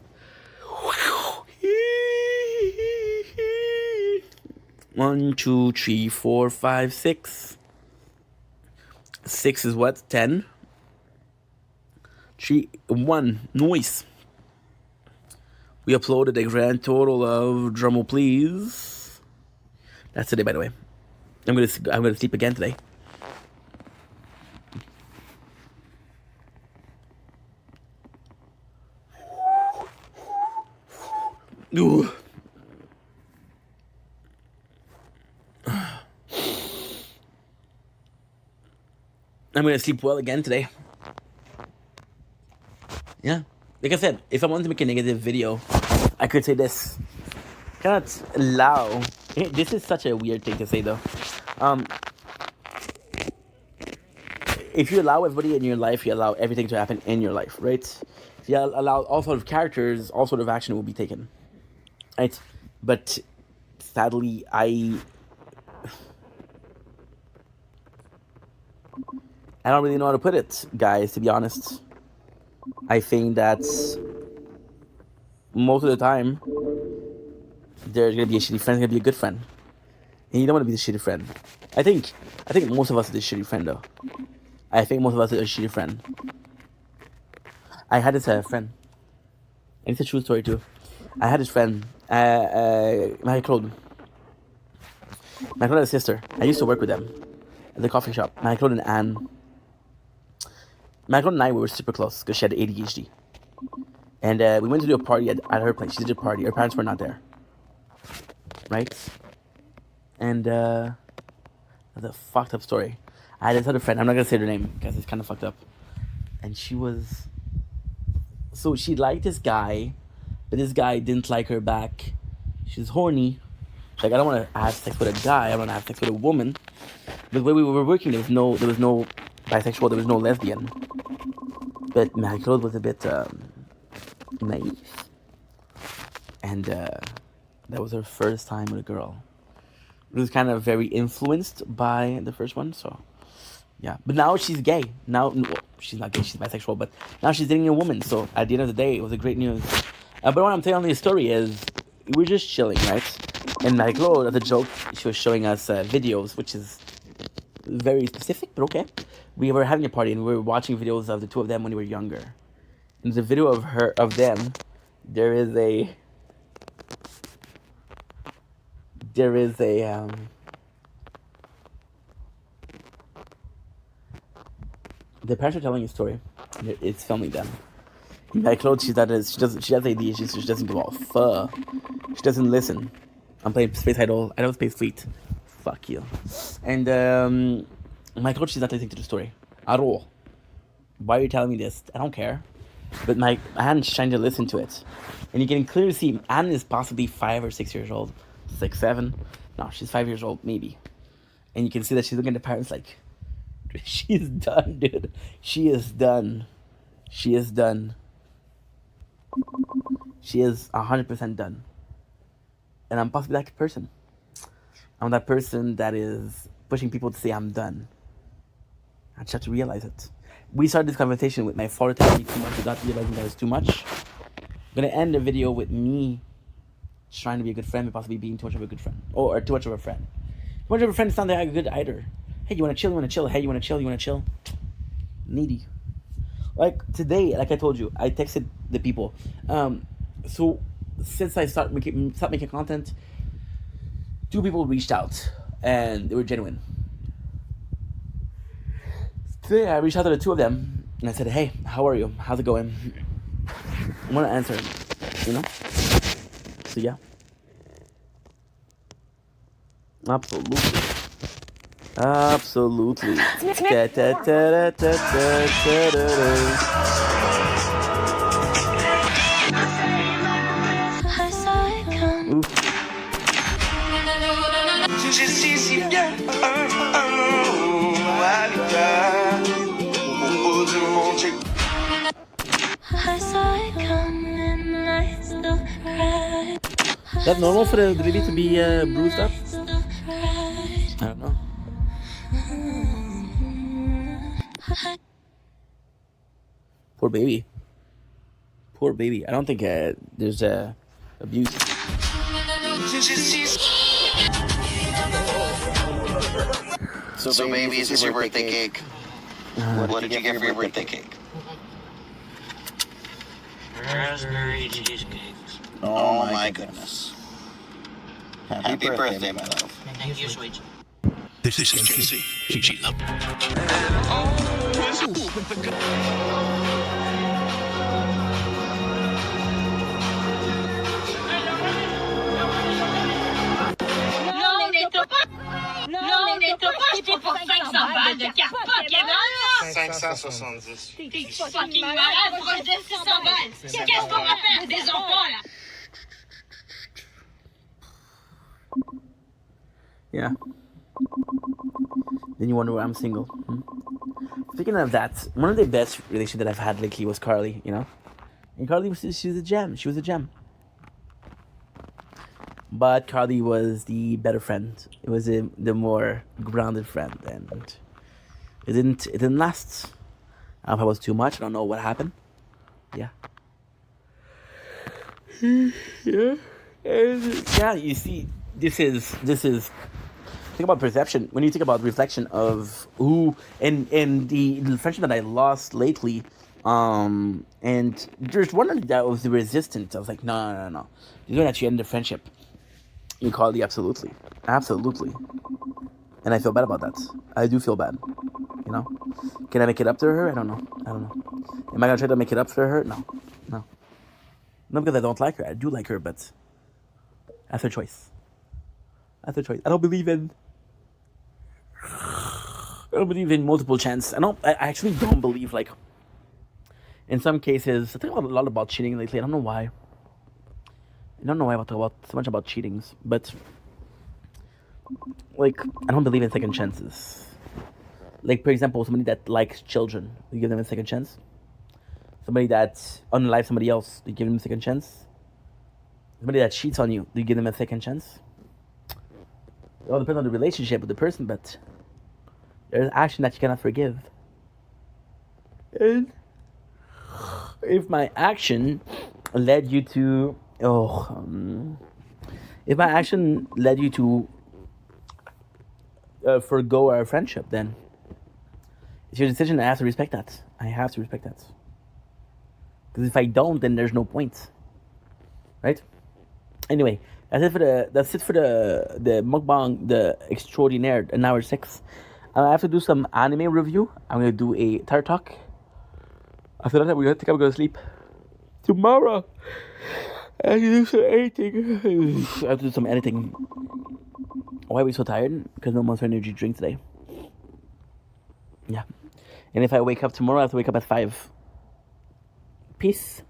1, 2, 3, 4, 5, 6. 6 is what? 10. 3, 1. Noise. We uploaded a grand total of, drumroll please. That's today, by the way. I'm gonna sleep again today. Ooh. I'm gonna sleep well again today. Yeah. Like I said, if I wanted to make a negative video, I could say this. Cannot allow. This is such a weird thing to say, though. If you allow everybody in your life, you allow everything to happen in your life, right? If you allow all sort of characters, all sort of action will be taken, right? But sadly, I don't really know how to put it, guys, to be honest. I think that most of the time, there's gonna be a shitty friend, there's gonna be a good friend. And you don't want to be the shitty friend. I think most of us are the shitty friend, though. I think most of us are a shitty friend. I had this friend. And it's a true story, too. I had this friend, Marie-Claude. Marie-Claude had a sister. I used to work with them at the coffee shop. Marie-Claude and Anne. Marie-Claude and I were super close because she had ADHD. And we went to do a party at her place. She did a party. Her parents were not there. Right? And that's a fucked up story. I had this other friend. I'm not going to say her name because it's kind of fucked up. And she was... So she liked this guy, but this guy didn't like her back. She was horny. She's like, I don't want to have sex with a guy. I want to have sex with a woman. But when we were working, there was no bisexual. There was no lesbian. But Marie-Claude was a bit naive. And that was her first time with a girl. It was kind of very influenced by the first one, so... Yeah, but now she's gay. Now, well, she's not gay, she's bisexual, but now she's dating a woman, so at the end of the day, it was a great news. But what I'm telling you the story is, we're just chilling, right? And Marie-Claude, as a joke, she was showing us videos, which is very specific, but okay. We were having a party, and we were watching videos of the two of them when they were younger. In the video of them, there is a... The parents are telling a story. It's filming them. My clothes, she does. She has ADHD. So she doesn't give a fuck. She doesn't listen. I'm playing Space Idol. I don't Space Fleet. Fuck you. And my coach is not listening to the story at all. Why are you telling me this? I don't care. But my Anne's trying to listen to it. And you can clearly see Anne is possibly 5 or 6 years old. 6, 7. No, she's 5 years old, maybe. And you can see that she's looking at the parents like, she's done, dude. She is done. She is done. She is 100% done. And I'm possibly that person. I'm that person that is pushing people to say I'm done. I just have to realize it. We started this conversation with my father telling me too much without realizing that it's too much. I'm gonna end the video with me trying to be a good friend, but possibly being too much of a good friend. Or too much of a friend. Too much of a friend is not that good either. Hey, you wanna chill? You wanna chill? Hey, you wanna chill? You wanna chill? Needy. Like today, like I told you, I texted the people. So since I stopped making content, 2 people reached out and they were genuine. Today I reached out to the 2 of them and I said, hey, how are you? How's it going? I want to answer, you know? So yeah. Absolutely. Absolutely. Oof. Is that normal for the baby to be bruised up? I don't know. Poor baby. Poor baby. I don't think there's abuse. So baby, is this your birthday cake? What did you get for your birthday cake? Raspberry cheesecake. Oh my goodness. Happy birthday, my love. Thank you, sweet. This is Tracy. She loves. Non, mais t'as pas acheté pour 500 balles de carte Pokémon, 570. T'es fucking malade, pourquoi je dis 600 balles? Qu'est-ce qu'on va faire des enfants, là? Yeah. Then you wonder why I'm single. Speaking of that, one of the best relationships that I've had lately was Carly, you know? And Carly was a gem. She was a gem. But Carly was the better friend. It was the more grounded friend, and it didn't last. I don't know if it was too much. I don't know what happened. Yeah. Yeah. Yeah. You see, this is. Think about perception. When you think about reflection of who and the friendship that I lost lately. And there's one that was the resistance. I was like, no. You're gonna actually end the friendship. You call the absolutely. And I feel bad about that. I do feel bad. You know? Can I make it up to her? I don't know. Am I gonna try to make it up to her? No. Not because I don't like her. I do like her, but that's her choice. I don't believe in multiple chance. I actually don't believe, like, in some cases, I think a lot about cheating lately. I don't know why I talk about so much about cheatings, but like I don't believe in second chances. Like, for example, somebody that likes children, you give them a second chance. Somebody that unalives somebody else, you give them a second chance. Somebody that cheats on you, you give them a second chance. It all depends on the relationship with the person, but there's action that you cannot forgive. And if my action led you to forgo our friendship, then it's your decision. I have to respect that. Because if I don't, then there's no point, right? Anyway, that's it for the mukbang, the extraordinaire, an hour 6. I have to do some anime review. I'm gonna do a tar talk. After that, I think I'm gonna sleep. tomorrow I have to do some editing. I have to do some editing. Why are we so tired? Because no Monster Energy drink today. Yeah. And if I wake up tomorrow, I have to wake up at 5. Peace.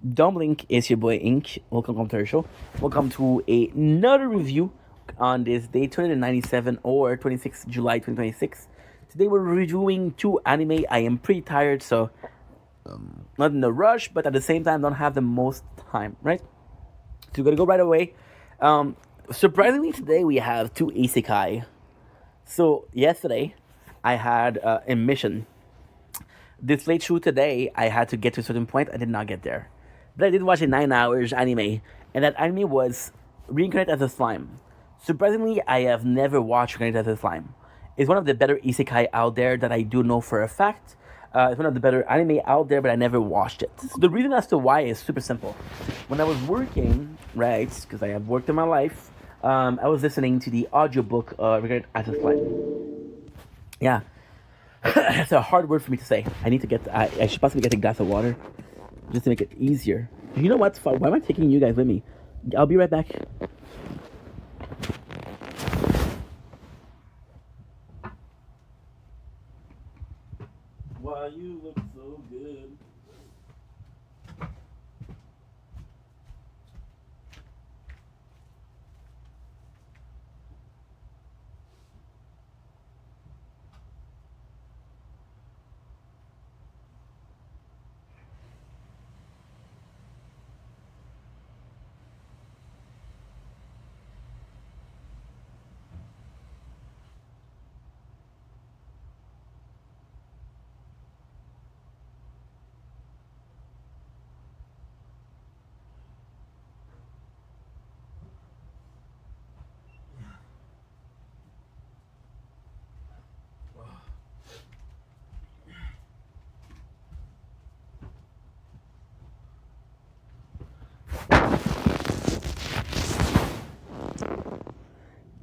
Dumbling is your boy Ink. Welcome to our show. Welcome to another review on this day 297 or 26 July 2026. Today we're reviewing 2 anime. I am pretty tired, so not in a rush, but at the same time don't have the most time, right? So we're gonna go right away. Surprisingly today we have 2 isekai. So yesterday I had a mission. This late through today I had to get to a certain point. I did not get there. But I did watch a 9 hours anime, and that anime was Reincarnate as a Slime. Surprisingly, I have never watched Reincarnate as a Slime. It's one of the better isekai out there that I do know for a fact. It's one of the better anime out there, but I never watched it. So the reason as to why is super simple. When I was working, right, because I have worked in my life, I was listening to the audiobook Reincarnate as a Slime. Yeah. That's a hard word for me to say. I should possibly get a glass of water just to make it easier. You know what's fun? Why am I taking you guys with me? I'll be right back. Wow, you look so good.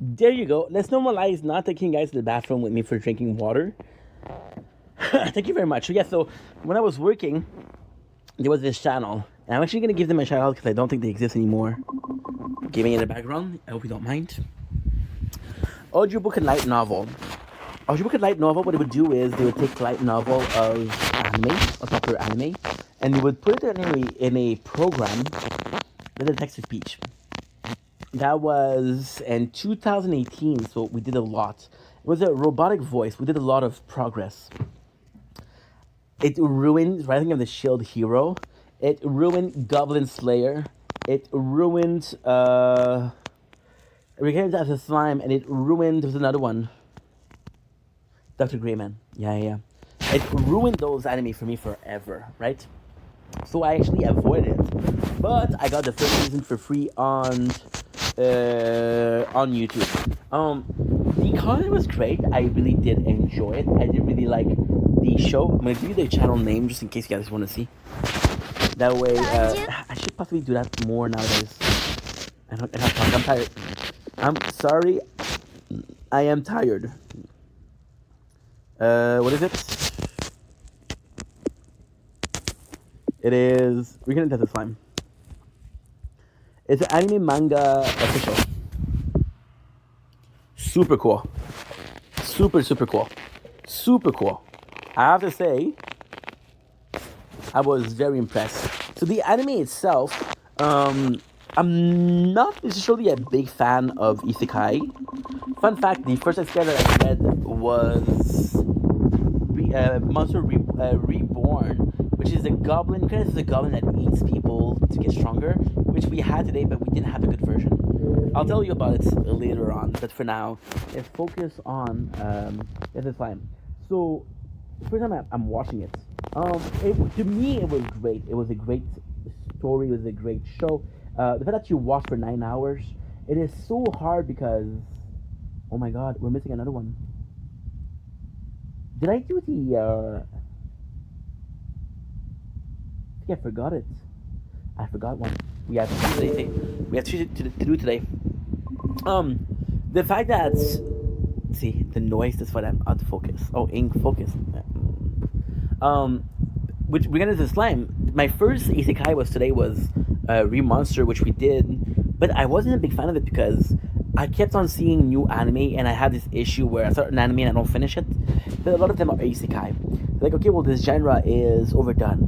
There you go. Let's normalize not taking guys to the bathroom with me for drinking water. Thank you very much. So, yeah, so when I was working, there was this channel. And I'm actually going to give them a shout out because I don't think they exist anymore. Gaming in the background. I hope you don't mind. Audiobook and light novel. Audiobook and light novel, what it would do is they would take light novel of anime, a popular anime, and they would put it in a program that is text to speech. That was in 2018, so we did a lot. It was a robotic voice. We did a lot of progress. It ruined Rising of the Shield Hero. It ruined Goblin Slayer. It ruined Reincarnated as a Slime, and it ruined, there was another one. Dr. Greyman. Yeah. It ruined those anime for me forever, right? So I actually avoided it. But I got the first season for free on YouTube. The content was great. I really did enjoy it. I did really like the show. I'm gonna give you the channel name just in case you guys want to see. That way, I should possibly do that more nowadays. I'm tired. I'm sorry. I am tired. What is it? It is Reincarnated as a Slime. It's an anime manga official. Super cool. Super cool. Super cool. I have to say, I was very impressed. So the anime itself, I'm not necessarily a big fan of isekai. Fun fact, the first isekai that I read was Monster Reborn, which is a goblin. Kind of is a goblin that eats people to get stronger, which we had today, but we didn't have a good version. I'll tell you about it later on, but for now, let's focus on the Slime. So, the first time I'm watching it, to me it was great. It was a great story. It was a great show. The fact that you watch for 9 hours, it is so hard because, oh my god, we're missing another one. Did I do the, I think I forgot it. I forgot one. We have to do today. The fact that, see, the noise is what I'm out of focus. Oh, ink focus. Which we're gonna do slime. My first isekai was Remonster, which we did, but I wasn't a big fan of it because I kept on seeing new anime, and I had this issue where I start an anime and I don't finish it. But a lot of them are isekai. Like, okay, well, this genre is overdone.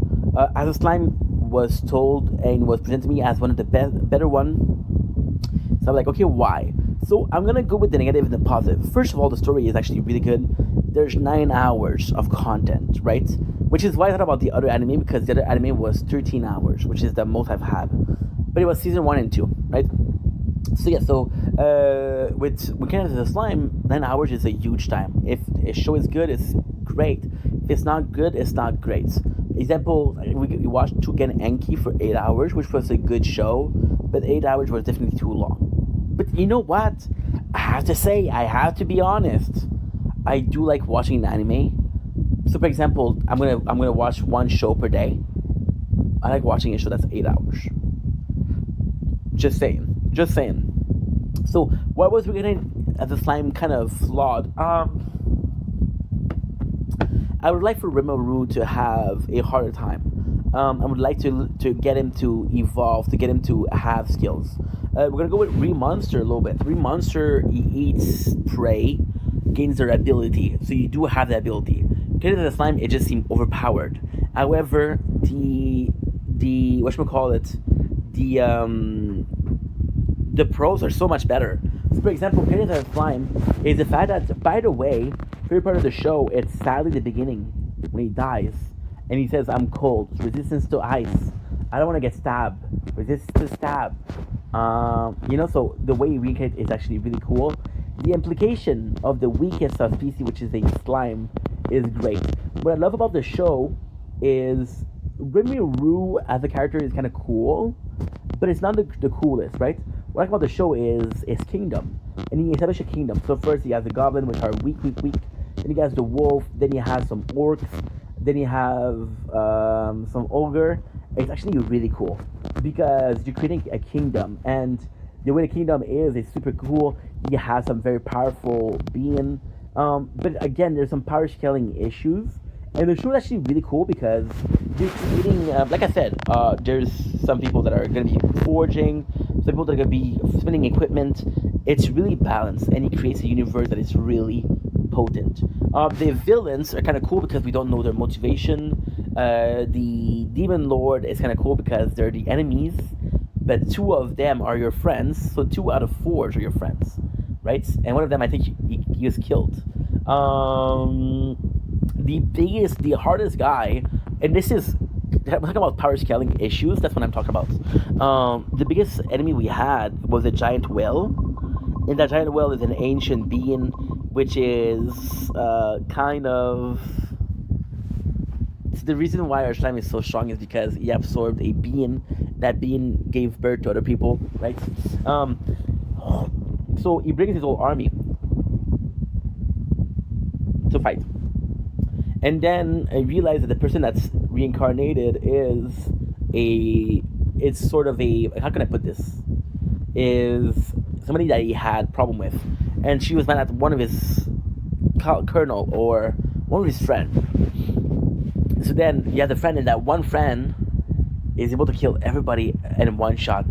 As a slime was told and was presented to me as one of the better one. So I'm like, okay, why? So I'm gonna go with the negative and the positive. First of all, the story is actually really good. There's 9 hours of content, right? Which is why I thought about the other anime, because the other anime was 13 hours, which is the most I've had. But it was season 1 and 2, right? So yeah, with Weekend of the Slime, 9 hours is a huge time. If a show is good, it's great. If it's not good, it's not great. Example, we watched Tugen Enki for 8 hours, which was a good show, but 8 hours was definitely too long. But you know what? I have to say, I have to be honest. I do like watching an anime. So, for example, I'm gonna watch one show per day. I like watching a show that's 8 hours. Just saying. So, what was Weekend at the Slime kind of flawed? I would like for Rimuru to have a harder time. I would like to get him to evolve, to get him to have skills. We're gonna go with Remonster a little bit. Remonster, he eats prey, gains their ability, so you do have the ability. Get into the slime, it just seemed overpowered. However, the pros are so much better. So, for example, Get into the Slime is the fact that, by the way, favorite part of the show, it's sadly the beginning when he dies and he says, "I'm cold, resistance to ice. I don't want to get stabbed. Resist to stab." So the way he reincarnates is actually really cool. The implication of the weakest subspecies, which is a slime, is great. What I love about the show is Rimuru as a character is kind of cool, but it's not the coolest, right? What I like about the show is his kingdom, and he established a kingdom. So first he has the goblin, which are weak. Then he has the wolf. Then he has some orcs. Then you have some ogre. It's actually really cool because you're creating a kingdom, and the way the kingdom is super cool. You have some very powerful being, but again, there's some power scaling issues. And the show is actually really cool because you're creating, like I said, there's some people that are going to be forging, some people that are going to be spinning equipment. It's really balanced, and it creates a universe that is really potent. The villains are kind of cool because we don't know their motivation. The Demon Lord is kind of cool because they're the enemies, but 2 of them are your friends, so 2 out of 4 are your friends, right? And one of them, I think, he was killed. The hardest guy, and this is, I'm talking about power scaling issues, that's what I'm talking about. The biggest enemy we had was a giant whale, and that giant whale is an ancient being, which is kind of... So the reason why our slime is so strong is because he absorbed a being. That being gave birth to other people, right? So he brings his whole army to fight. And then I realized that the person that's reincarnated it's sort of a, how can I put this? Is somebody that he had problem with. And she was mad at one of his colonel or one of his friends. So then you have the friend, and that one friend is able to kill everybody in one shot.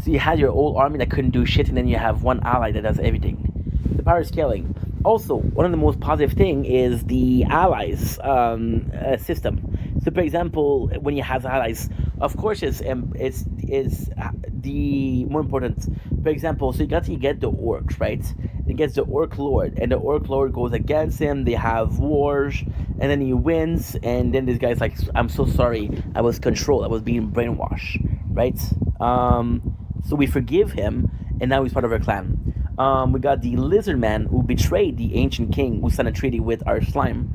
So you had your old army that couldn't do shit, and then you have one ally that does everything. The power scaling. Also, one of the most positive thing is the allies system. So, for example, when you have allies, of course, it's the more important. For example, so you got to get the orcs, right? It gets the orc lord, and the orc lord goes against him. They have wars, and then he wins. And then this guy's like, "I'm so sorry. I was controlled. I was being brainwashed." Right? So we forgive him, and now he's part of our clan. We got the lizard man who betrayed the ancient king who signed a treaty with our slime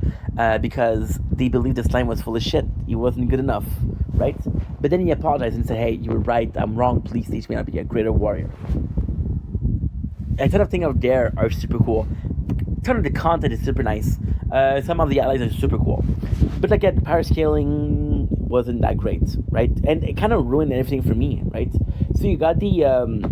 because they believed the slime was full of shit. He wasn't good enough, right? But then he apologized and said, "Hey, you were right. I'm wrong. Please teach me how to be a greater warrior." A ton of things out there are super cool. A ton of the content is super nice. Some of the allies are super cool. But again, power scaling wasn't that great, right? And it kind of ruined everything for me, right? So you got the,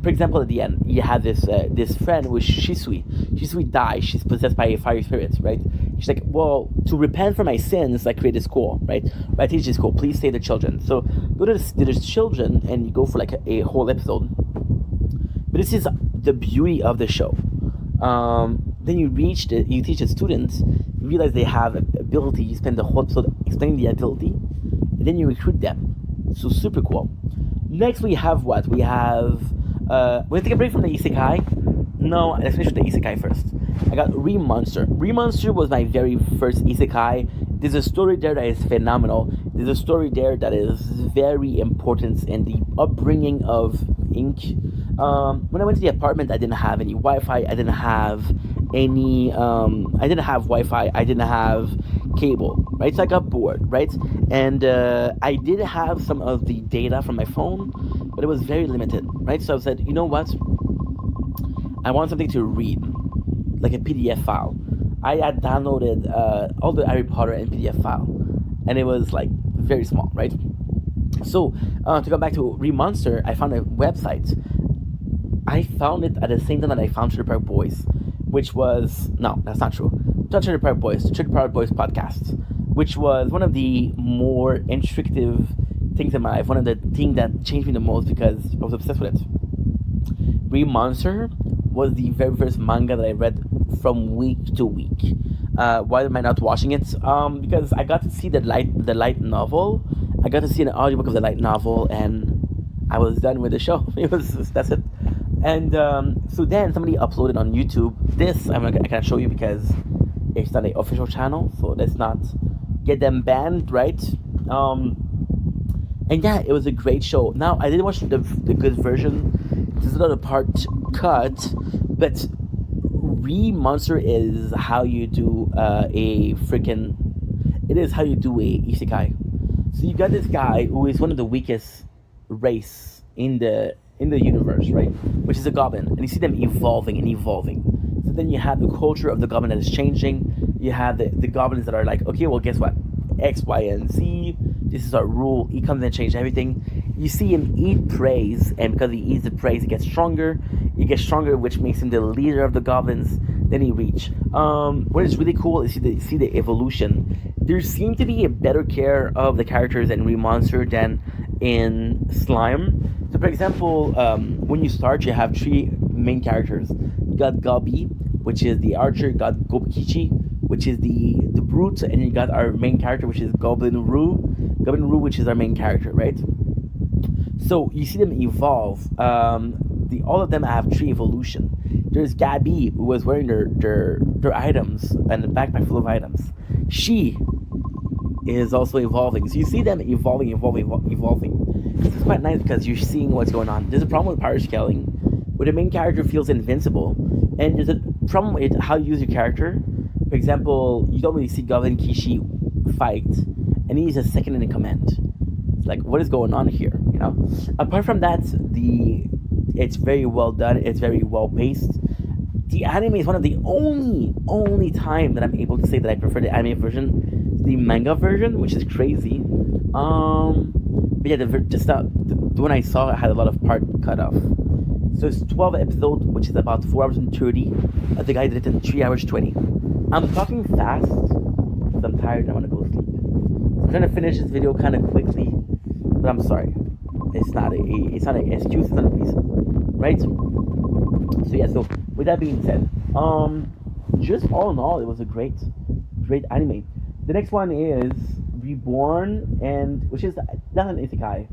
for example, at the end, you have this friend with Shisui. Shisui dies. She's possessed by a fire spirit, right? She's like, well, to repent for my sins, I created school, right? I teach this school. Please save the children. So go to the children, and you go for like a whole episode. But this is the beauty of the show. Then you teach the students, you realize they have ability, you spend the whole episode explaining the ability, and then you recruit them. So super cool. Next we have what? We have, we're gonna take a break from the isekai. No, let's finish with the isekai first. I got Remonster. Remonster was my very first isekai. There's a story there that is phenomenal. There's a story there that is very important in the upbringing of Ink. When I went to the apartment, I didn't have any Wi-Fi. I didn't have any. I didn't have Wi-Fi. I didn't have cable. Right, so I got bored. Right, and I did have some of the data from my phone, but it was very limited. Right, so I said, you know what? I want something to read, like a PDF file. I had downloaded all the Harry Potter in PDF file, and it was like very small, right? So to go back to Remonster, I found a website. I found it at the same time that I found Trailer Park Boys, which was, no, that's not true. Not Trailer Park Boys, the Trailer Park Boys podcast, which was one of the more instructive things in my life. One of the things that changed me the most because I was obsessed with it. Remonster was the very first manga that I read from week to week. Why am I not watching it? Because I got to see the light novel. I got to see an audiobook of the light novel, and I was done with the show. That's it. And so then somebody uploaded on YouTube. This I can't show you because it's not an official channel, so let's not get them banned, right? And yeah, it was a great show. Now I didn't watch the good version. There's another part cut, but Remonster is how you do it is how you do a isekai. So you got this guy who is one of the weakest race in the universe, right? Which is a goblin, and you see them evolving and evolving. So then you have the culture of the goblin that is changing. You have the goblins that are like, okay, well, guess what? X, Y, and Z. This is our rule. He comes and changes everything. You see him eat praise, and because he eats the praise, he gets stronger. He gets stronger, which makes him the leader of the goblins. Then he reach. What is really cool is you see the evolution. There seemed to be a better care of the characters in Remonster than in Slime. So, for example, when you start, you have three main characters. You got Gabi, which is the archer. You got Gobikichi, which is the brute, and you got our main character, which is Goblin Roo, which is our main character, right? So you see them evolve. All of them have three evolution. There's Gabi, who was wearing their items and a backpack full of items. She is also evolving. So you see them evolving. It's quite nice because you're seeing what's going on. There's a problem with power scaling, where the main character feels invincible, and there's a problem with how you use your character. For example, you don't really see Goblin Kishi fight, and he's a second in command. It's like, what is going on here? You know. Apart from that, it's very well done. It's very well paced. The anime is one of the only time that I'm able to say that I prefer the anime version to the manga version, which is crazy. But yeah, the one I saw had a lot of part cut off. So it's 12 episodes, which is about 4 hours and 30. The guy did it in 3 hours 20. I'm talking fast because I'm tired and I want to go sleep. So I'm trying to finish this video kind of quickly, but I'm sorry. It's not an excuse, it's not a reason, right? So yeah, so with that being said, just all in all, it was a great anime. The next one is Reborn, and which is not an isekai.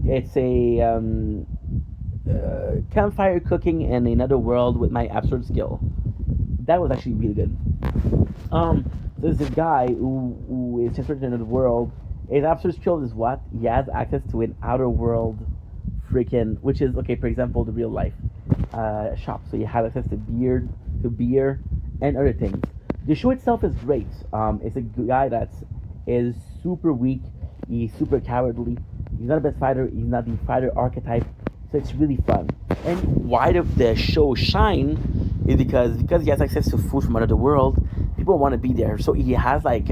It's a campfire cooking in another world with my absurd skill. That was actually really good. There's this guy who is transported to another world. His absurd skill is what? He has access to an outer world which is, okay, for example, the real life shop. So you have access to beer, and other things. The show itself is great. It's a guy that is super weak. He's super cowardly. He's not the best fighter. He's not the fighter archetype. So it's really fun. And why the show shine is because he has access to food from another world. People want to be there. So he has like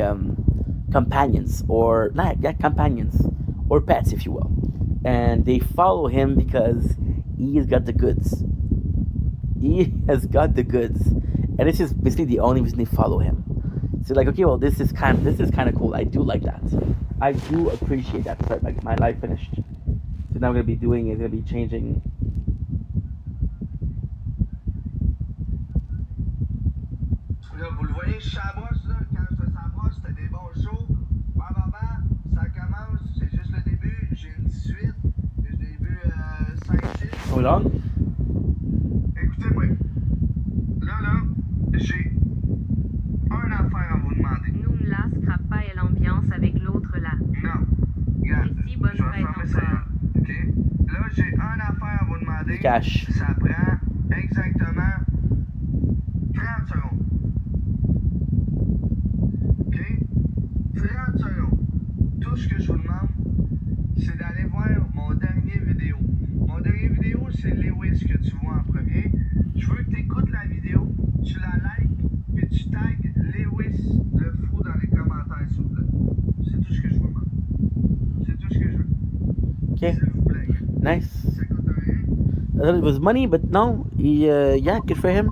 companions or pets, if you will. And they follow him because he has got the goods. He has got the goods. And this is basically the only reason they follow him. So like, okay, well, this is kind of cool. I do like that. I do appreciate that part. Like my life finished. So now I'm gonna be doing is gonna be changing. Là, vous le voyez, je suis à la brosse, là. Quand je suis à la brosse, c'était des bons shows. Ça commence, c'est juste le début. J'ai une 18. J'ai le début 5-6. Hold on. Écoutez-moi. Là, j'ai une affaire à vous demander. Nous, là, scrape pas et l'ambiance avec l'autre là. Non. Regarde, Merci, bonne je vais fête fermer ça. encore. OK? Là, j'ai une affaire à vous demander. Cash. Ça prend exactement 30 secondes. OK? 30 secondes. Tout ce que je vous demande, c'est d'aller voir mon dernier vidéo. Mon dernier vidéo, c'est Lewis que tu vois en premier. Je veux que tu écoutes la vidéo, tu la likes, puis tu tags Lewis le fou dans les commentaires, s'il vous plaît. C'est tout ce que je vous demande. C'est tout ce que je veux. Okay. S'il vous plaît. Nice. Ça coûte rien. I thought it was money, but no. Yeah, good for him.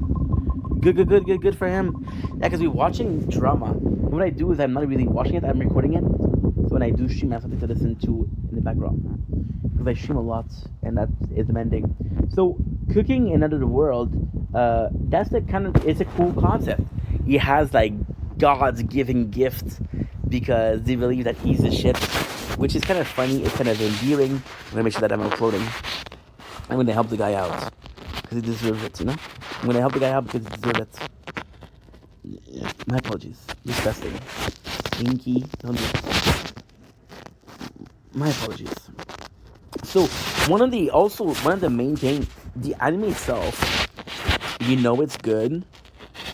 Good for him. Yeah, because we're watching drama. What I do is I'm not really watching it, I'm recording it. So when I do stream, I have something to listen to in the background. Because I stream a lot, and that is demanding. So cooking in another world, that's the kind of, it's a cool concept. He has like God's given gift because they believe that he's the shit, which is kind of funny. It's kind of endearing. I'm gonna make sure that I'm uploading. I'm gonna help the guy out because he deserves it, you know. I'm gonna help the guy out because he deserves it. Yeah, my apologies. Disgusting. Stinky. Don't do it. My apologies. So one of the main things, the anime itself, you know it's good.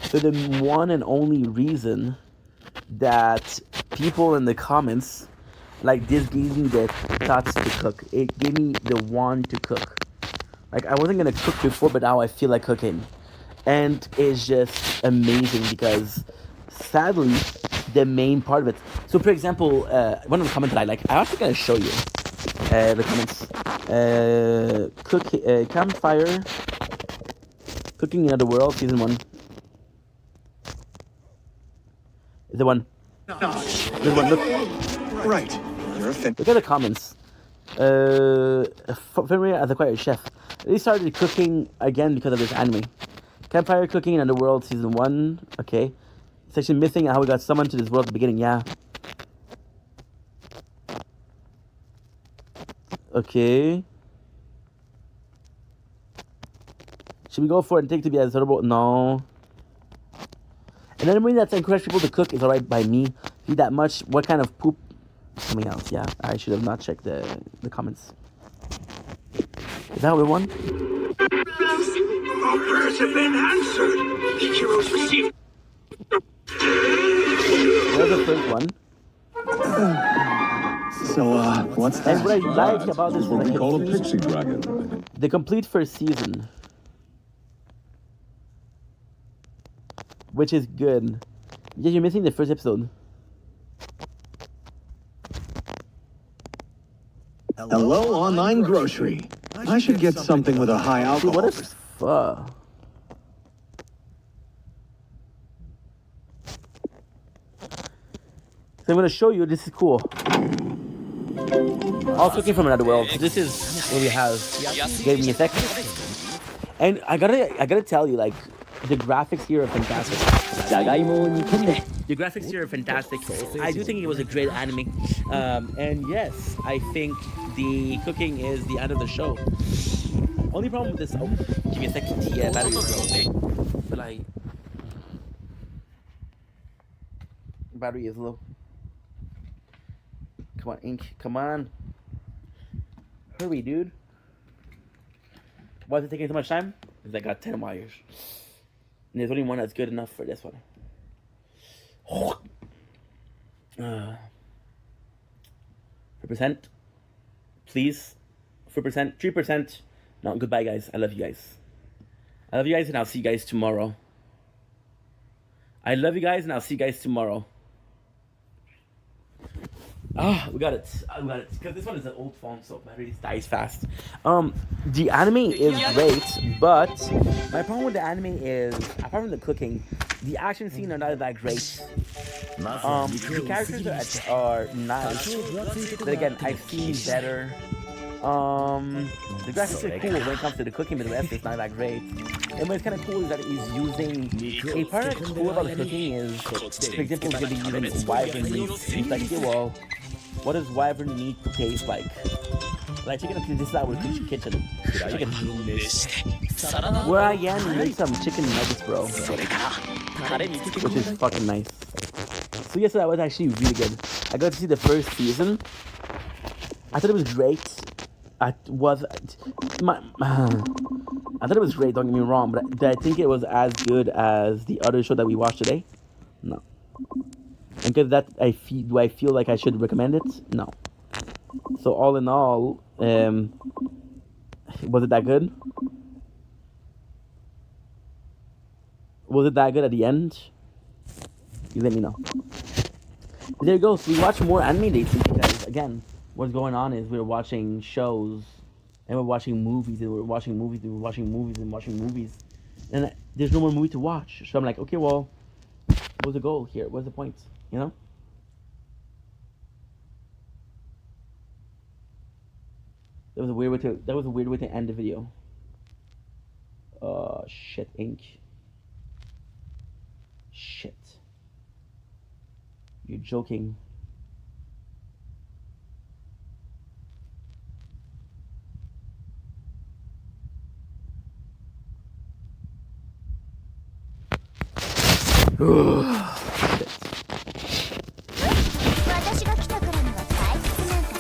So the one and only reason that people in the comments, like, this gave me the thoughts to cook. It gave me the want to cook. Like, I wasn't gonna cook before, but now I feel like cooking. And it's just amazing because, sadly, the main part of it. So, for example, one of the comments that I like, I'm actually gonna show you the comments. Campfire, Cooking in Another World, Season 1. Is the one. This one, look. Right. You're a Look at the comments. Fenrir as acquired chef. They started cooking again because of this anime. Campfire Cooking in Underworld Season 1. Okay. Section missing how we got summoned to this world at the beginning. Yeah. Okay. Should we go for it and take to be as horrible? No. And then everybody that's encouraged people to cook is alright by me. Eat that much. What kind of poop? Something else. Yeah. I should have not checked the comments. Is that what we won? Our prayers have been answered. The heroes received. There's the first one. So, what's that? And what I like about this is What we like call a pixie dragon. the complete first season, which is good. Yeah, you're missing the first episode. Hello, online grocery. I should get something with a high Dude, what alcohol. is pho? So I'm gonna show you. This is cool. Also cooking from another world. So this is what we have. Gave me a sec. And I gotta tell you, like, the graphics here are fantastic. The graphics here are fantastic. I do think it was a great anime. And yes, I think the cooking is the end of the show. Only problem with this, oh, give me a second, the battery is low. But like, battery is low. Come on, Ink, come on. Hurry, dude. Why is it taking so much time? Because I got 10 wires. And there's only one that's good enough for this one. 4%. Please. 4%. 3%. No, goodbye, guys. I love you guys. I love you guys, and I'll see you guys tomorrow. I love you guys, and I'll see you guys tomorrow. Ah, we got it. We got it. Because this one is an old phone, so battery dies fast. The anime is great, but my problem with the anime is, apart from the cooking, the action scenes are not that great. The characters are nice, but again, I've seen better. The graphics are cool when it comes to the cooking, but the rest is not that great. And what's kind of cool is that he's using a part that's cool about the cooking is, for example, he's gonna be using wyvern meat. He's like, okay, well, what does wyvern meat taste like? Like chicken, this is our kitchen. Chicken. Where I am, we make some chicken nuggets, bro, which is fucking nice. So yes, that was actually really good. I got to see the first season. I thought it was great. I was I thought it was great. Don't get me wrong, but did I think it was as good as the other show that we watched today? No. And because that, do I feel like I should recommend it? No. So all in all, was it that good? Was it that good at the end? You let me know. There you go. So we watch more anime lately because, again, what's going on is we're watching shows and we're watching movies and we're watching movies and we're watching movies and watching movies, and there's no more movie to watch. So I'm like, okay, well, what's the goal here? What's the point? You know? That was a weird way to. That was a weird way to end the video. Shit, ink. Shit. You're joking. Shit. 私が来たからには退屈なんか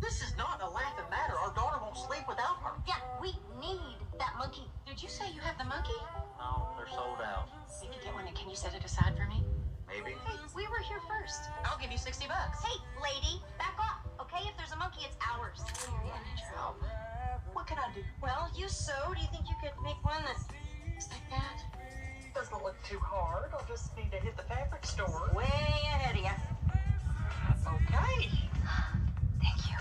This is not a laughing matter. Our daughter won't sleep without her. Yeah, we need that monkey. Did you say you have the monkey? No, they're sold out. We could get one, and can you set it aside for me? Maybe. Hey, we were here first. I'll give you $60. Hey, lady, back off. Okay, if there's a monkey, it's ours. I need your help. What can I do? Well, you sew. Do you think you could make one that looks like that? Doesn't look too hard. I'll just need to hit the fabric store. Way ahead of you. Okay. Thank you.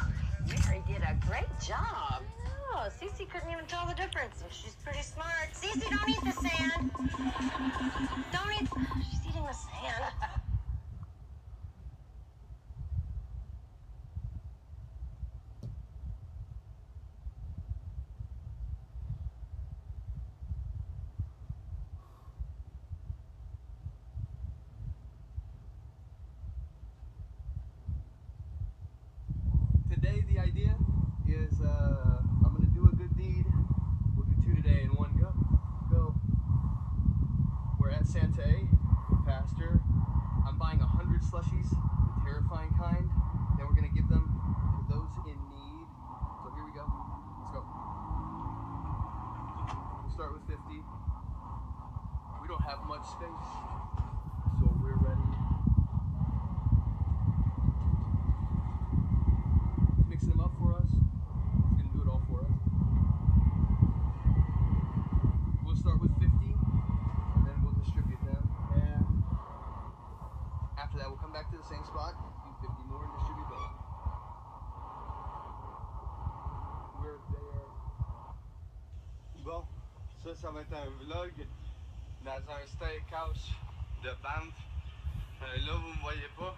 Mary did a great job. Oh, Cece couldn't even tell the difference. She's pretty smart. Cece, don't eat the sand. Don't eat. She's eating the sand. Today, the idea is I'm gonna do a good deed. We'll do two today in one go. We're at Santa with Pastor. I'm buying 100 slushies, the terrifying kind. Then we're gonna give them to those in need. So here we go. Let's go. We'll start with 50. We don't have much space, so we're ready. Mixing them up for us. He's gonna do it all for us. We'll start with 50, and then we'll distribute them. And after that, we'll come back to the same spot, do 50 more, and distribute those. We're there. Bon, ça va être un vlog dans un steakhouse de Banff. Là, vous me voyez pas.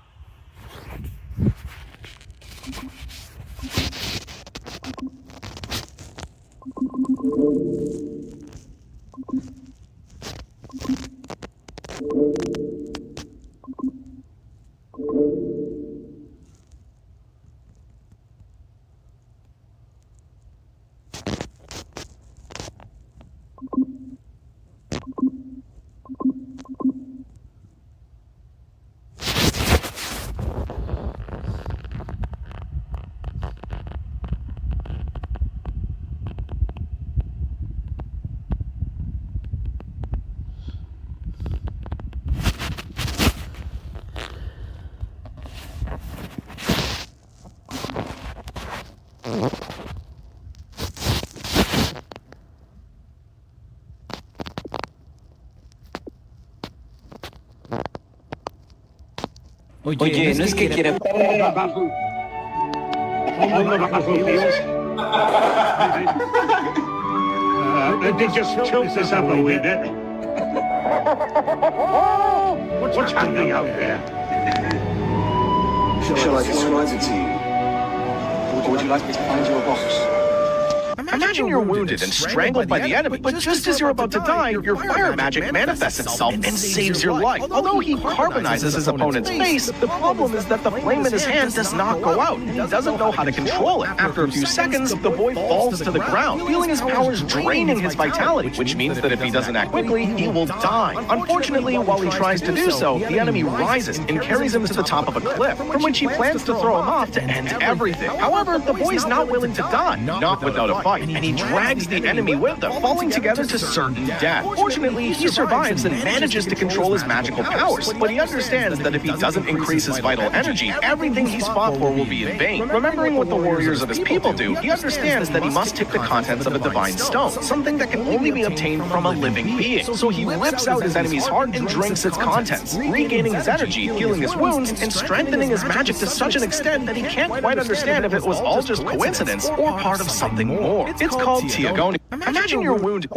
Oye, no es que quiera... Just tilt this up a wee bit. What's happening out there? Shall I describe it to you? Or would you like me to find you a box? Imagine you're wounded and strangled by the enemy, but just as you're about to die, your fire magic manifests itself and saves your life. Although he carbonizes his opponent's face, the problem is that the flame in his hand does not go out. He doesn't know how to control it. After a few seconds, the boy falls to the ground, feeling his powers draining his vitality, which means that if he doesn't act quickly, he will die. Unfortunately, while he tries to do so, the enemy rises and carries him to the top of a cliff, from which he plans to throw him off to end everything. However, the boy's not willing to die, not without a fight, and he drags the enemy with him, falling together to certain death. Fortunately, he survives and manages to control his magical powers, but he understands that if he doesn't increase his vital energy, everything he's fought for will be in vain. Remembering what the warriors of his people do, he understands that he must take the contents of a divine stone, something that can only be obtained from a living being. So he rips out his enemy's heart and drinks its contents, regaining his energy, healing his wounds, and strengthening his magic to such an extent that he can't quite understand if it was all just coincidence or part of something more. It's called Tiagoni. Imagine you're wounded.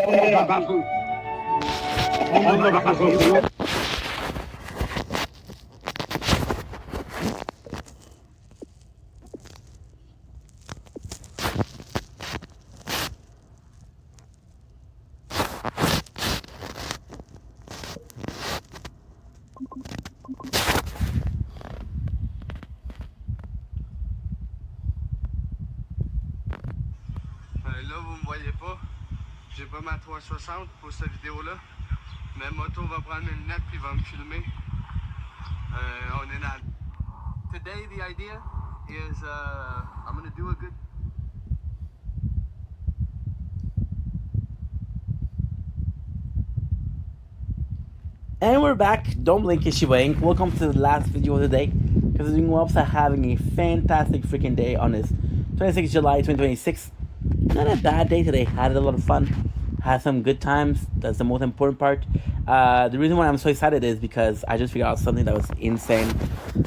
Là, vous me voyez pas. J'ai pas ma 360 pour cette vidéo-là. Mais Moto va prendre mes lunettes puis va me filmer. On est dans... Today, the idea is I'm gonna do a good... And we're back. Don't blink, Ishiba Inc. Welcome to the last video of the day. Because we're doing are having a fantastic freaking day on this 26th July 2026. Not a bad day today. Had a lot of fun. Had some good times. That's the most important part. The reason why I'm so excited is because I just figured out something that was insane.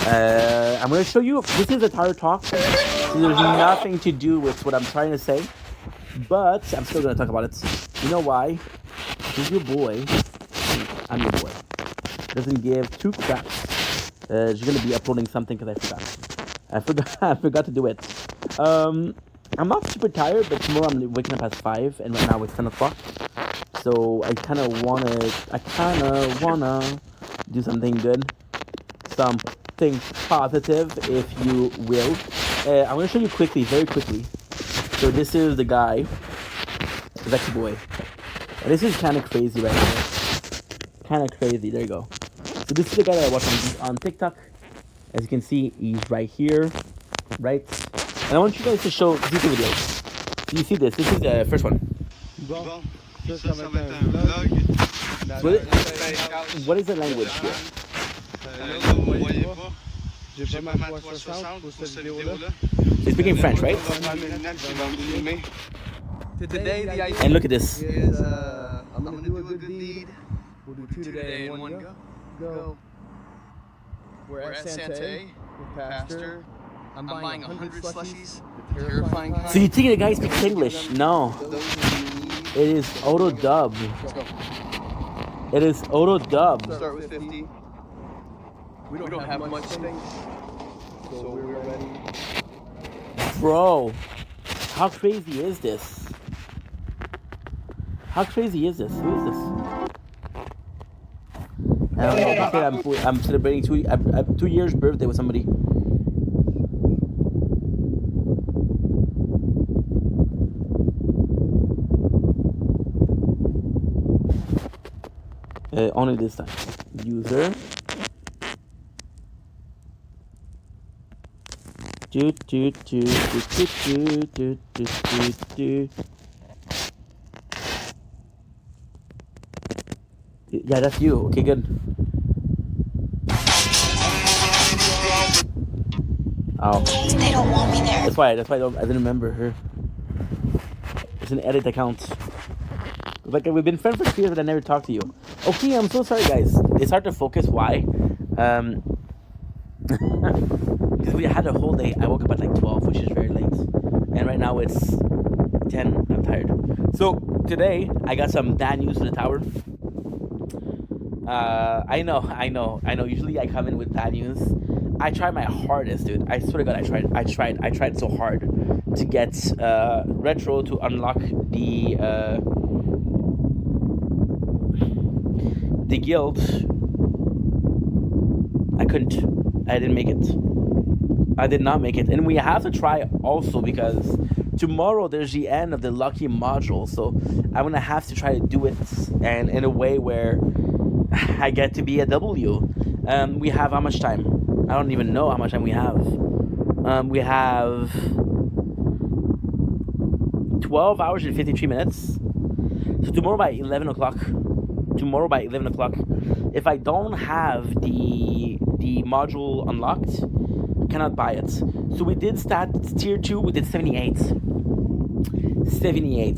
I'm going to show you. This is a tire talk. So there's nothing to do with what I'm trying to say. But I'm still going to talk about it. You know why? Because your boy, I'm your boy, doesn't give two craps. She's going to be uploading something because I forgot to do it. I'm not super tired, but tomorrow I'm waking up at 5, and right now it's 10 o'clock. So I kind of wanna do something good, something positive, if you will. I'm gonna show you quickly, very quickly. So this is the guy, Zeki Boy, and this is kind of crazy right now. Kind of crazy. There you go. So this is the guy that I watch on TikTok. As you can see, he's right here, right? And I want you guys to show these two videos. So you see this. This is the first one. Bon, ça va être un vlog. What is the language here? Là, vous me voyez pas. J'ai pas ma 360 pour cette vidéo-là. He's speaking French, right? Today, the idea And look at this. is I'm gonna do a good deed. We'll do 2 today and 1 go. We're at Sante with Pastor. I'm buying 100 slushies. The terrifying kind. So you think the guy speaks English? No. It is auto dub. It is auto dub. Start with 50. We don't have much space, so we're ready. Bro, how crazy is this? How crazy is this? Who is this? I don't know. I'm celebrating 2 years birthday with somebody. Only this time. User. Do. Yeah, that's you. Okay, good. Oh. They don't want me there. That's why I didn't remember her. It's an edit account. Like, we've been friends for 3 years, but I never talked to you. Okay, I'm so sorry, guys. It's hard to focus. Why? Because we had a whole day. I woke up at like 12, which is very late. And right now it's 10. I'm tired. So, today, I got some bad news for the tower. I know. Usually I come in with bad news. I tried my hardest, dude. I swear to God, I tried so hard to get Retro to unlock the guild. I couldn't. I didn't make it. I did not make it. And we have to try also because tomorrow there's the end of the lucky module. So I'm going to have to try to do it and in a way where I get to be a W. We have how much time? I don't even know how much time we have. We have 12 hours and 53 minutes. So tomorrow by 11 o'clock, if I don't have the module unlocked, I cannot buy it. So we did start tier 2, we did 78.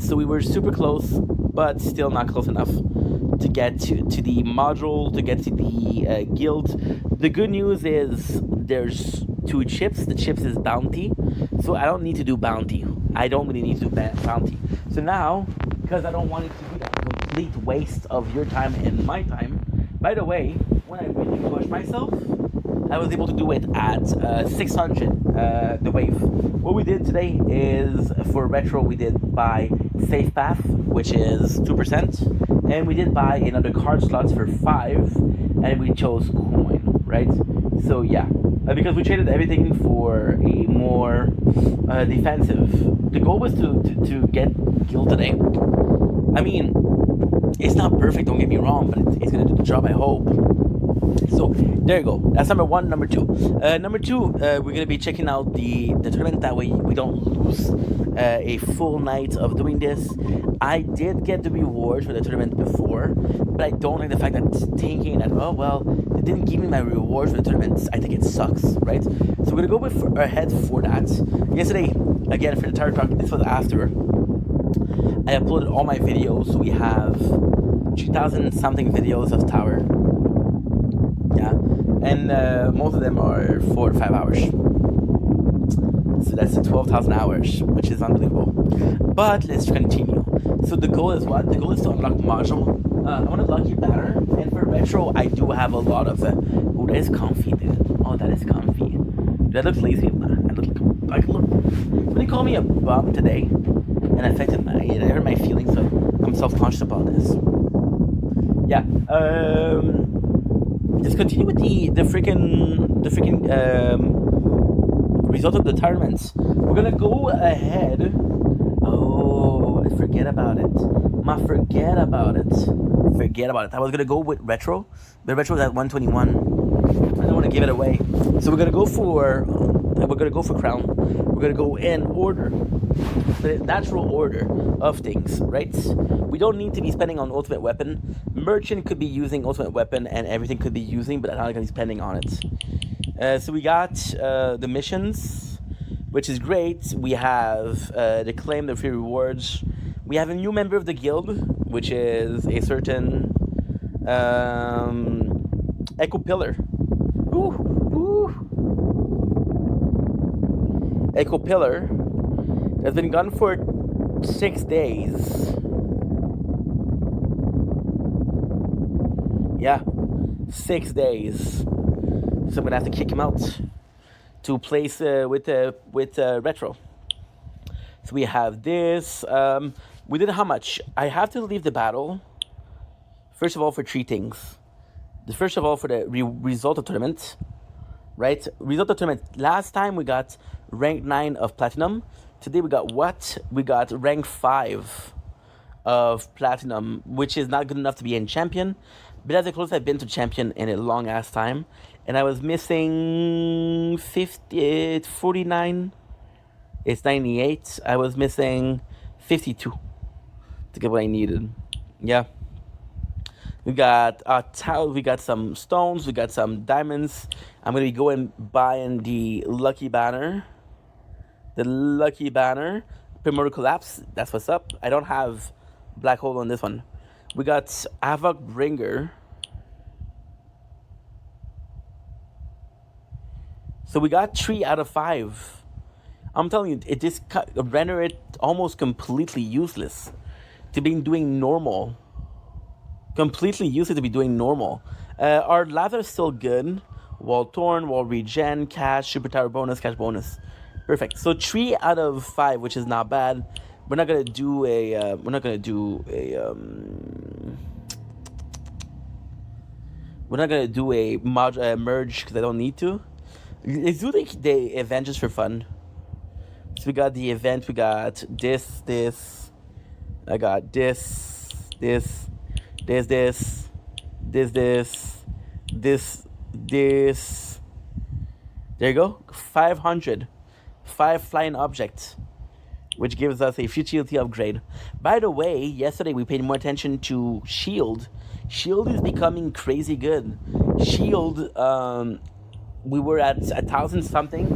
So we were super close, but still not close enough to get to the module, to get to the guild. The good news is there's 2 chips. The chips is bounty, so I don't need to do bounty. I don't really need to do bounty. So now, because I don't want it to be a complete waste of your time and my time. By the way, when I really pushed myself, I was able to do it at 600, the wave. What we did today is, for Retro, we did buy Safe Path, which is 2%, and we did buy another card slots for 5, and we chose coin, right? So yeah, because we traded everything for a more defensive. The goal was to get guild today. I mean, it's not perfect, don't get me wrong, but it's gonna do the job, I hope. So there you go. That's number 1. Number 2. Number 2, we're gonna be checking out the tournament. That way we don't lose a full night of doing this. I did get the reward for the tournament before, but I don't like the fact that thinking that, oh well, they didn't give me my reward for the tournament. I think it sucks, right? So we're gonna go ahead for that. Yesterday, again for the tower talk, this was after I uploaded all my videos. So we have 2,000 something videos of tower. Yeah, and most of them are 4 to 5 hours. So that's 12,000 hours, which is unbelievable. But let's continue. So the goal is what? The goal is to unlock module. I want to lucky banner, and for Retro, I do have a lot of. Oh, that is comfy, dude. Oh, that is comfy. That looks lazy. I look. Somebody called me a bum today, and affected it hurt my feelings. So I'm self-conscious about this. Yeah. Let's continue with the freaking result of the tournaments. We're gonna go ahead. Oh, forget about it. Forget about it. I was gonna go with Retro, but Retro was at 121. I don't want to give it away, so we're gonna go for Crown. We're gonna go in order, the natural order of things, right? We don't need to be spending on ultimate weapon. Merchant could be using ultimate weapon, and everything could be using, but I'm not gonna be spending on it. So we got the missions, which is great. We have the claim, the free rewards. We have a new member of the guild, which is a certain Echo Pillar. Echo Pillar has been gone for 6 days. Yeah, 6 days. So I'm gonna have to kick him out to place with retro. So we have this. We did how much? I have to leave the battle. First of all, for 3 things. First of all, for the result of tournament, right? Result of tournament. Last time we got rank 9 of platinum. Today we got what? We got rank 5 of platinum, which is not good enough to be in champion. But that's the closest I've been to champion in a long ass time. And I was missing 49. It's 98. I was missing 52 to get what I needed. Yeah. We got we got some stones, we got some diamonds. I'm gonna be going buying the lucky banner. The lucky banner. Primordial Collapse, that's what's up. I don't have black hole on this one. We got Avok Bringer. So we got 3 out of 5. I'm telling you, it just rendered it almost completely useless to be doing normal. Completely useless to be doing normal. Our lather is still good. Wall Torn, Wall Regen, Cash, Super Tower bonus, Cash bonus. Perfect. So 3 out of 5, which is not bad. We're not gonna do a. We're not gonna do a merge because I don't need to. Let's do the event just for fun. So we got the event. We got this. I got this. This. There you go. 500. 5 flying objects, which gives us a futility upgrade. By the way, yesterday we paid more attention to Shield. Shield is becoming crazy good. Shield, we were at 1,000 something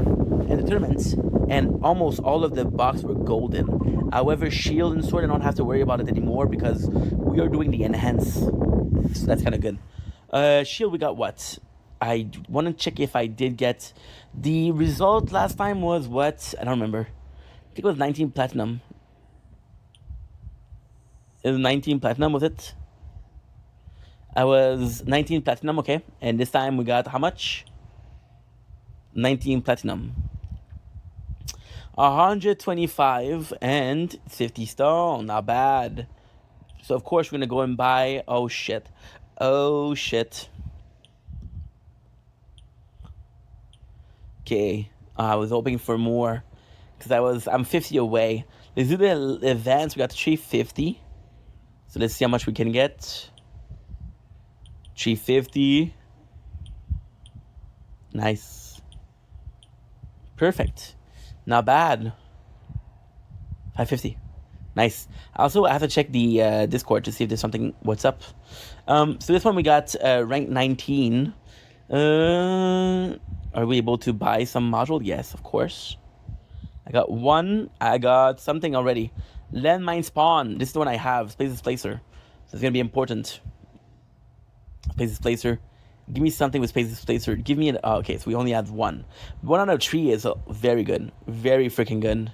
in the tournaments, and almost all of the boxes were golden. However, Shield and Sword, I don't have to worry about it anymore because we are doing the enhance. So that's kind of good. Shield, we got what? I want to check if I did get the result last time was what? I don't remember. I think it was 19 platinum. It was 19 platinum, was it? I was 19 platinum, okay. And this time we got how much? 19 platinum. 125 and 50 stone. Not bad. So of course we're gonna go and buy. Oh shit. Okay. I was hoping for more because I'm 50 away. Let's do the events. We got 350. So let's see how much we can get. 350. Nice. Perfect. Not bad. 550. Nice. Also, I have to check the Discord to see if there's something. What's up? So this one we got rank 19. Are we able to buy some module? Yes, of course. I got one. I got something already. Landmine Spawn. This is the one I have. Space Displacer. So it's going to be important. Space Displacer. Give me something with Space Displacer. Give me an... Oh, okay, so we only have one. 1 out of 3 is very good. Very freaking good.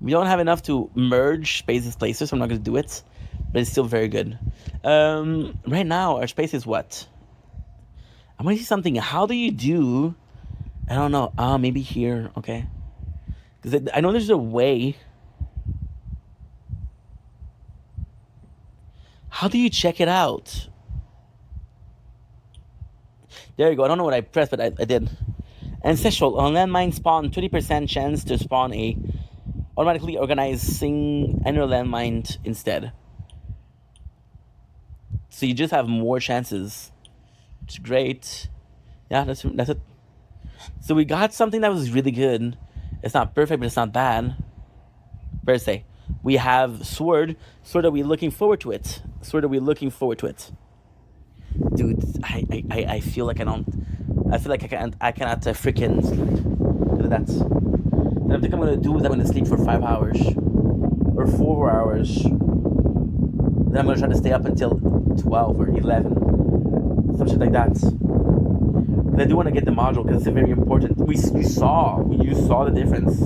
We don't have enough to merge Space Displacer, so I'm not going to do it. But it's still very good. Right now, our space is what? I want to see something. How do you do... I don't know. Maybe here. Okay. Because I know there's a way. How do you check it out? There you go. I don't know what I pressed, but I did. Ancestral. On landmine spawn, 20% chance to spawn a automatically organizing annual landmine instead. So you just have more chances. Which is great. Yeah, that's it. So we got something that was really good. It's not perfect, but it's not bad. Per se. We have Sword. Sword, are we looking forward to it? Sword, are we looking forward to it? Dude, I feel like I cannot freaking sleep. Look at that. And I think I'm gonna do is I'm gonna sleep for 5 hours. Or 4 hours. Then I'm gonna try to stay up until 12 or 11. Some shit like that. I do want to get the module because it's very important. You saw the difference.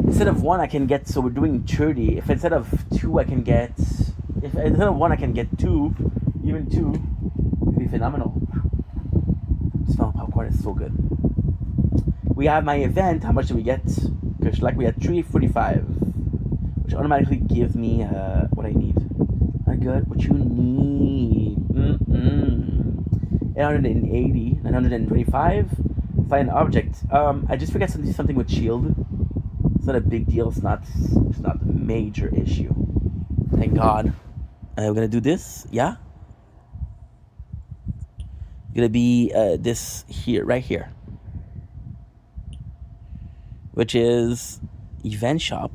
Instead of 1, I can get, so we're doing 30. If instead of 2, I can get, if instead of 1, I can get 2, even 2, it'd be phenomenal. Smell popcorn is so good. We have my event. How much do we get? Because like we had 345, which automatically gives me what I need. I got what you need. 880, 925. Find an object. I just forgot something with shield. It's not a big deal. It's not a major issue. Thank God. We're gonna do this. Yeah. Gonna be this here, right here, which is event shop.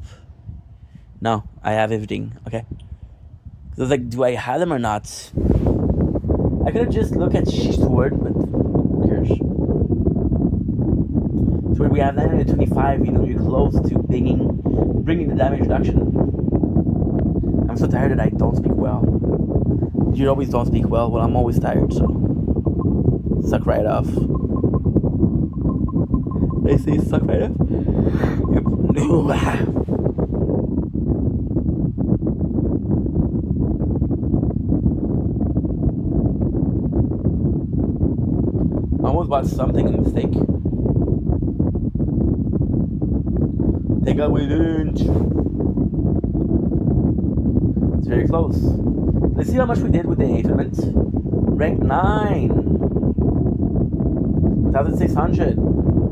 No, I have everything. Okay. So it's like, do I have them or not? I could have just looked at Sword, but who cares? So we have 925. You know, you're close to bringing the damage reduction. I'm so tired that I don't speak well. You always don't speak well. Well, I'm always tired, so suck right off. They say suck right off. Yep. No. I almost bought something in mistake. Think I wouldn't. It's very close. Let's see how much we did with the tournament. Rank 9. 1,600.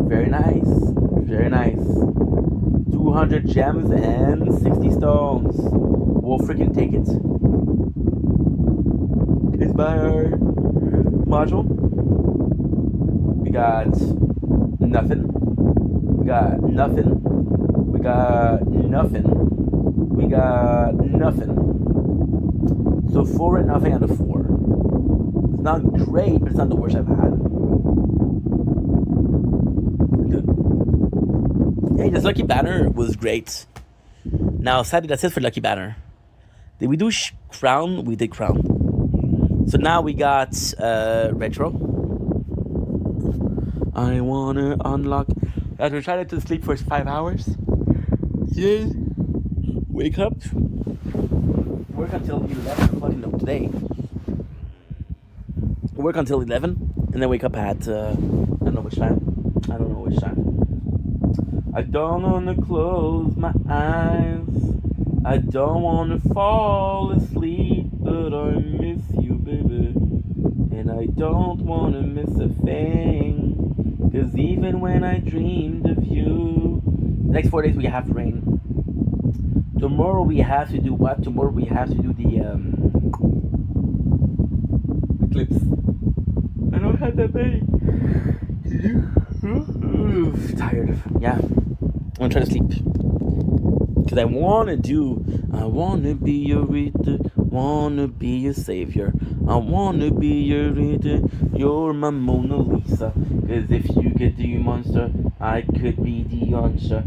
Very nice. Very nice. 200 gems and 60 stones. We'll freaking take it. Let's buy our module. We got nothing. We got nothing. We got nothing. We got nothing. So 4 and nothing out of 4. It's not great, but it's not the worst I've had. Good. Hey, this lucky banner was great. Now, sadly, that's it for lucky banner. Did we do crown? We did crown. So now we got retro. I wanna unlock. As we're trying to sleep for 5 hours. Yeah. Wake up. Work until 11 o'clock today. Work until 11, and then wake up at I don't know which time. I don't wanna close my eyes. I don't wanna fall asleep, but I miss you, baby. And I don't wanna miss a thing. 'Cause even when I dreamed of you. The next 4 days we have rain. Tomorrow we have to do what? Tomorrow we have to do the eclipse. I don't have that many. Tired. Yeah. I'm gonna try to sleep. Because I wanna be your Rita, wanna be your savior. I wanna be your Rita, you're my Mona Lisa. Cause if you get the monster, I could be the answer.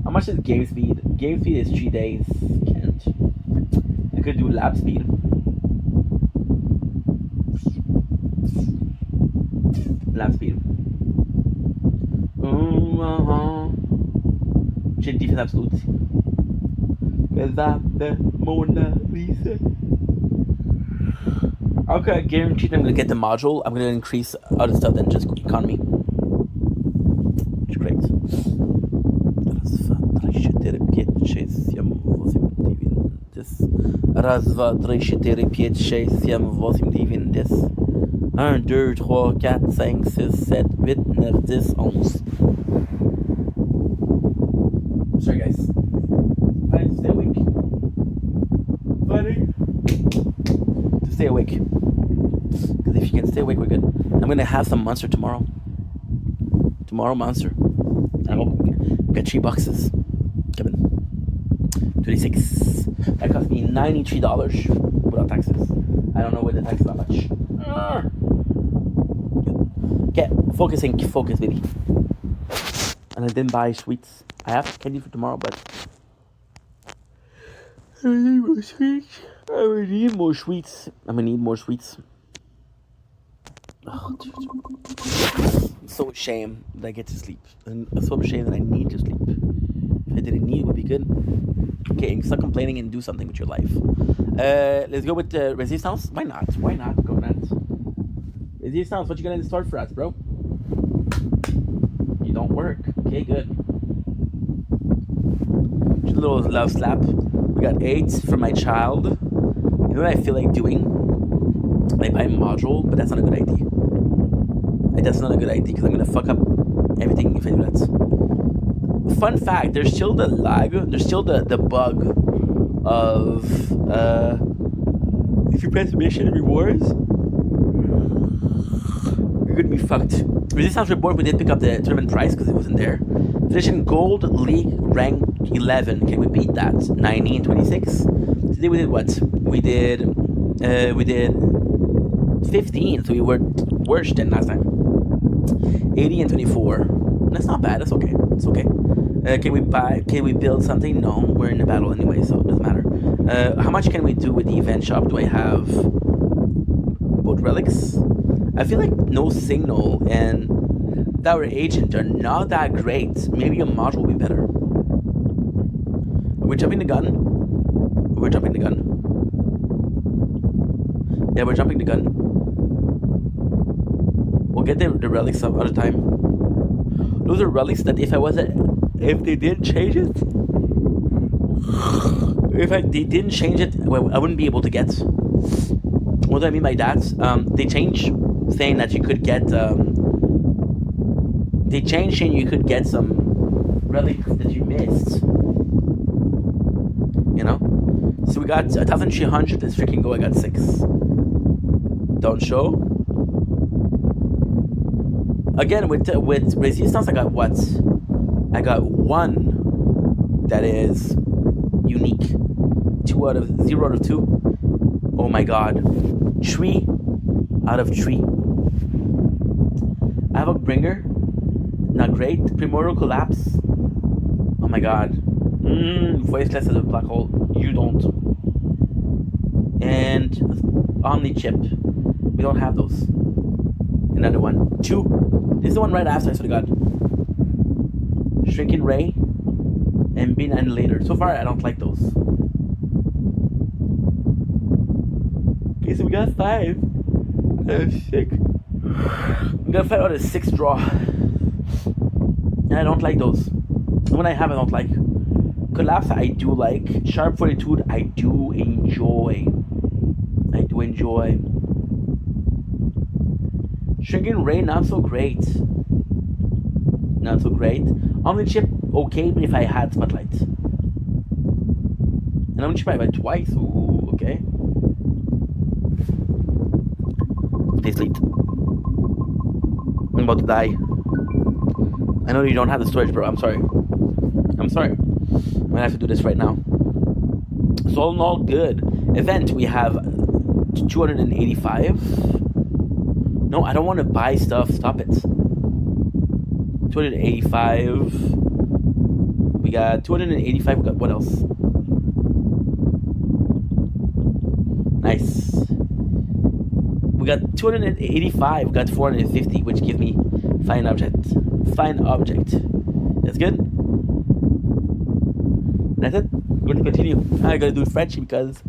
How much is game speed? Game speed is 3 days. Can't. I could do lap speed. Lap speed. Check defense absolute. Cause I'm the Mona Lisa. Okay, I guarantee I'm gonna get the module. I'm gonna increase other stuff than just economy. Which is great. Raz, 2, 3, 4, 5, 6, 7, 8, 9, 10. 1, 2, 3, 4, 5, 6, 7, 8, 9, 10, 11. Sorry guys. Fighting to stay awake. Fighting to stay awake. Because if you can stay awake, we're good. I'm gonna have some monster tomorrow. Tomorrow monster. I hope we got 3 boxes. Coming. 26. That cost me $93 without taxes. I don't know what the tax is that much. Okay, focus, baby. And I didn't buy sweets. I have candy for tomorrow, but I need more sweets. I need more sweets. I'm gonna need more sweets. Oh, dude. I'm so ashamed that I get to sleep. And I'm so ashamed that I need to sleep. If I didn't need it, would be good. Okay, stop complaining and do something with your life. Let's go with Resistance. Why not? Why not? Go nuts. Resistance, what you gonna start for us, bro? You don't work. Okay, good. Just a little love slap. We got 8 for my child. You know what I feel like doing? I buy a module, but that's not a good idea. That's not a good idea because I'm gonna fuck up everything if I do that. Fun fact: there's still the lag. There's still the bug of if you press mission rewards, you're gonna be fucked. Resistance Report, we did pick up the tournament prize because it wasn't there. Division Gold League rank 11. Can we beat that? 90 and 26. Today we did what? We did 15, so we were worse than last time. 80 and 24. That's not bad. That's okay. It's okay. Can we build something? No, we're in a battle anyway, so it doesn't matter. How much can we do with the event shop? Do I have both relics? I feel like no signal and our agent are not that great. Maybe a module will be better. Are we jumping the gun? We're jumping the gun. Yeah, we're jumping the gun. We'll get the relics some other time. Those are relics that if they didn't change it, they didn't change it, well, I wouldn't be able to get. What do I mean by that? They changed saying that you could get. They changed saying you could get some relics that you missed. You know. So we got 1,300. Let's freaking go. I got 6. Don't show. Again, with Resistance, I got what? I got 1 that is unique. 0 out of 2. Oh my god. 3 out of 3. I have a bringer. Not great. Primordial Collapse. Oh my god. Voiceless as a black hole. You don't. And Omni Chip. We don't have those. Another one. 2. This is the one right after, I swear to god. Shrinking Ray and Bean Annihilator. So far, I don't like those. Okay, so we got 5 out of 6. We got 5 out of 6 draw. And I don't like those. The one I have, I don't like. Collapse, I do like. Sharp Fortitude, I do enjoy. Shrinking Ray, not so great. Not so great. Omni Chip, okay, but if I had Spotlight. And Omni Chip I had twice. Ooh, okay. Stay asleep. I'm about to die. I know you don't have the storage, bro. I'm sorry. I'm gonna have to do this right now. So all in all, good. Event, we have 285. No, I don't want to buy stuff. Stop it. 285. We got 285. We got what else? Nice. We got 285. We got 450, which gives me fine object. Fine object. That's good. That's it. I'm going to continue. I gotta do Frenchie because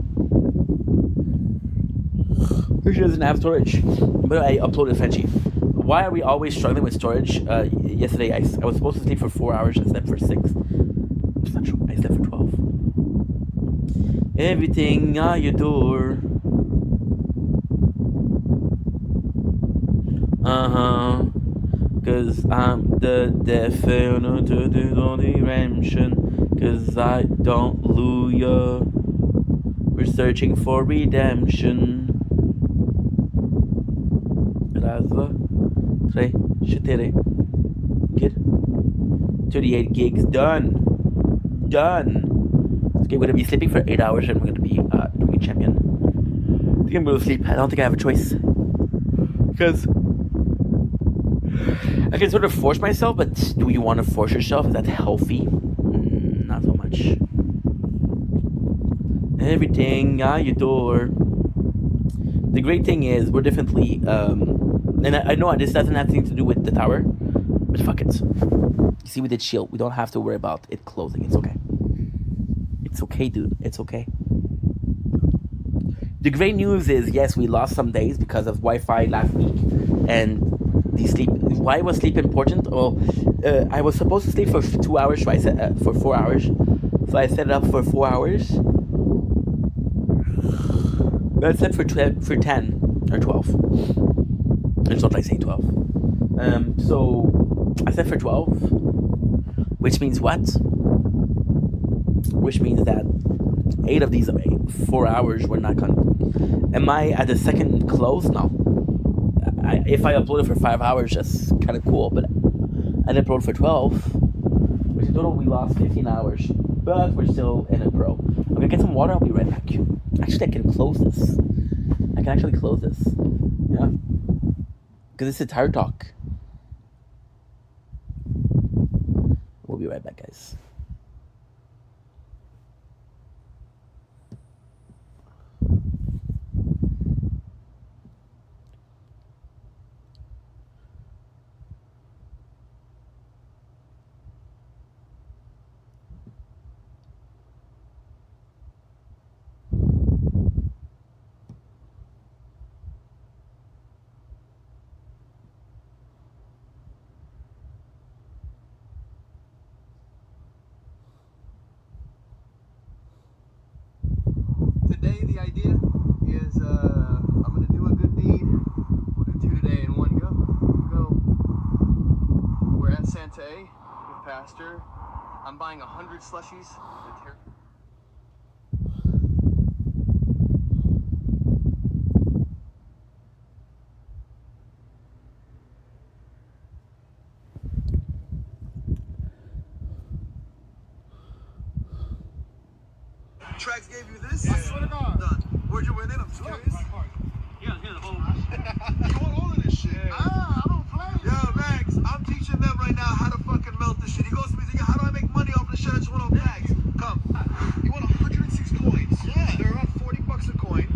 she doesn't have storage. But I uploaded Frenchie. Why are we always struggling with storage? Yesterday I was supposed to sleep for 4 hours. I slept for 6. It's not true. I slept for 12. Everything I adore. Cause I'm the definitive redemption. Cause I don't lose ya. We're searching for redemption. Raz, 2, 3, 4. Good. 38 gigs done. Okay, we're gonna be sleeping for 8 hours and we're gonna be doing a champion. I think I'm gonna sleep. I don't think I have a choice. Because I can sort of force myself, but do you want to force yourself? Is that healthy? Not so much. Everything out your door. The great thing is, we're definitely, and I know this doesn't have anything to do with the tower, but fuck it. You see, we did shield. We don't have to worry about it closing. It's okay. It's okay, dude. It's okay. The great news is, yes, we lost some days because of Wi-Fi last week, and the sleep. Why was sleep important? Well, I was supposed to sleep for 2 hours, so I set for 4 hours. So I set it up for 4 hours. But I slept for 10 or 12. It's not like saying 12. So I slept for 12, which means what? Which means that 8 of these 4 hours were not gone. Am I at the second close? No. If I uploaded for 5 hours, that's kind of cool, but I uploaded for 12, which in total we lost 15 hours, but we're still in a pro. I'm gonna get some water, I'll be right back. Actually, I can close this. I can actually close this. Yeah. Because it's a tire talk. We'll be right back, guys. Today, the idea is I'm going to do a good deed. We'll do 2 today in one go. We're at Santa A with Pastor. I'm buying 100 slushies. Trax gave you this? I swear to God. Done. Where'd you win it? I'm just curious. Yeah, here's the whole. You want all of this shit? I don't play. Yo, Max, I'm teaching them right now how to fucking melt this shit. He goes to me, how do I make money off this shit? I just want all bags. Come. You want 106 coins? Yeah. They're around $40 a coin.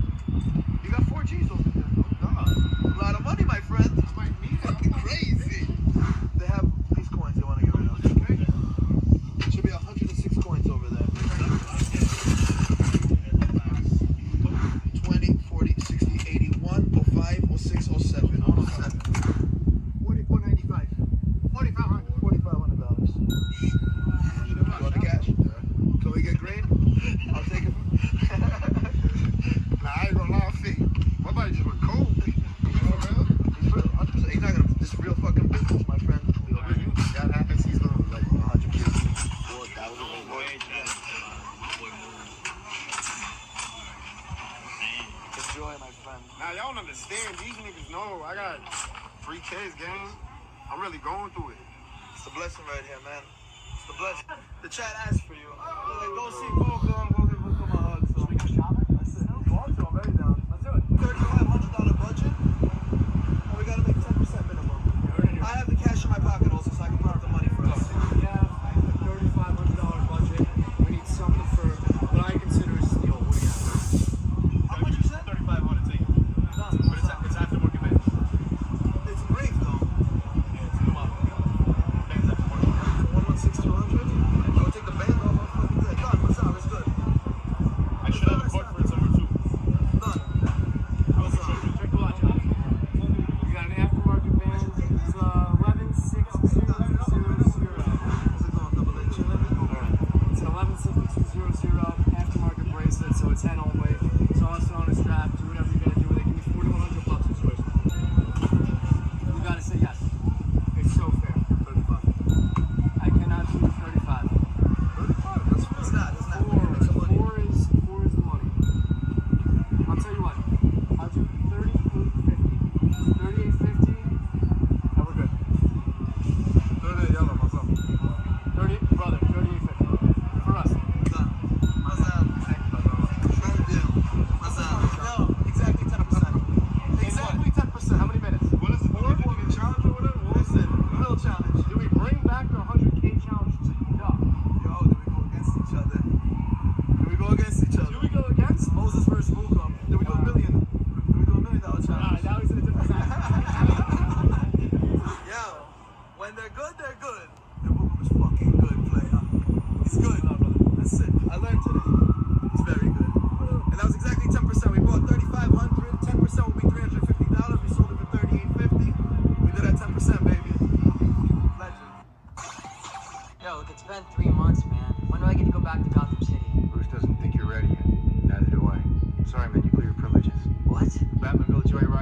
You got 4 G's over there. A lot of money, my friend. I might need it. Fucking crazy. They have these coins they want to get rid of. Okay. Should be 106 coins over there. 20, 40, 60, 81, 05, 06, 07, 107. 44.95. $4,500. You want the cash? Can we get green? I'll take it. Nah, I ain't gonna lie, see. My body just went cold. You know, man? He's real, 100%. He's not gonna. This is real fucking business, my friend. That happens, he's gonna like 100 kids. 4,000. Enjoy, my friend. Now, y'all don't understand. These niggas know I got 3 kids, gang. I'm really going through it. It's a blessing right here, man. It's the blessing. The chat asked for you. Like, go see Volcom, go give Volcom a hug. So we can shop it? That's it. You want to, I'm very down. Let's do it. $3,500 budget. And we gotta make 10% minimum. I have the cash in my pocket also, so I can put up the money for us. We have a $3,500 budget. We need something for what I consider a steal. What do you have? How much you said? 3,500 take. But it's after working man. It's great though. Yeah, it's a new model. Bands after working. 116, 200. I'll take the band off. I'm fucking good. Done. What's up? It's good.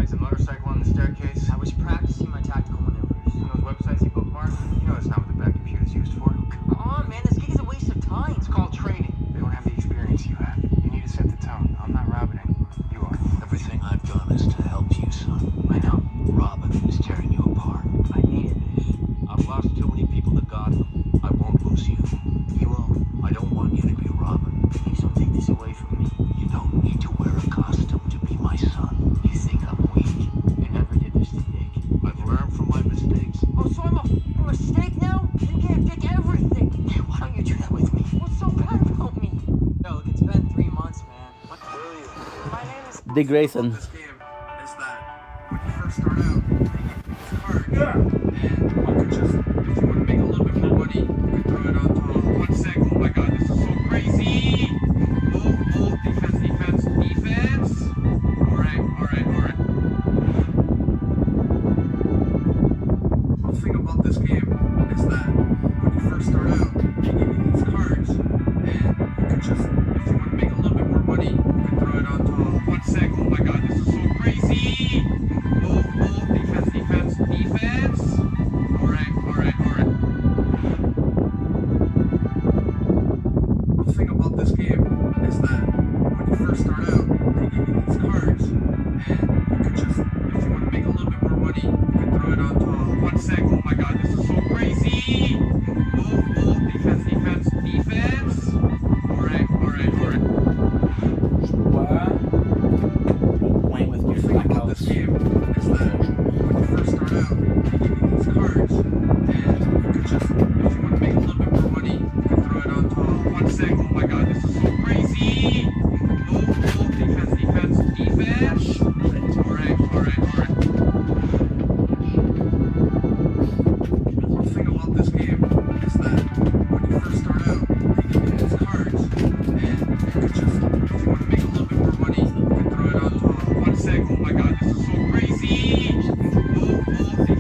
rides a motorcycle on the staircase. I was practicing my tactical maneuvers. And those websites you bookmark, you know that's not what the back computer's used for. Come on, man, this gig is a waste of time. It's called training. They don't have the experience you have. You need to set the tone. I'm not Robin anymore. You are. Everything I've done is to help you, son. I know. Robin is tearing you apart. I needed this. I've lost too many people to Gotham. I won't lose you. You won't. I don't want you to be Robin. Please don't take this away from me. You don't need to wear a costume to be my son. You think I'm weak? You never did this to Dick. I've learned from my mistakes. Oh, so I'm a mistake now? You gave Dick everything. Why don't you do that with me? What's so bad about me? Yo, look, it's been 3 months, man. What are you? My name is Dick Grayson. This game is that when you first start out, they give you these cards, and you could just, if you want to make a little bit more money, you could throw it on top. 1 sec, oh my god, this is so crazy! Oh, defense. Alright. The thing about this game is that when you first start out, they give you these cards, and you could just, if you want to make a little bit more money, you could throw it on top. 1 sec, oh my god, this is so crazy! Oh, defense. Alright. The thing about this game is that when you first start out, they give you these cards, and you could just, if you want to make a little bit more money, you could throw it on top. 1 sec, oh my god, this is so crazy! Oh, defense. Alright. Playing with The thing about this game is that when you first start out, they give you these cards, and you could just, if you want to make a little bit more money, you could throw it on top. 1 sec, oh my god, this is so crazy! Oh, defense. Alright. The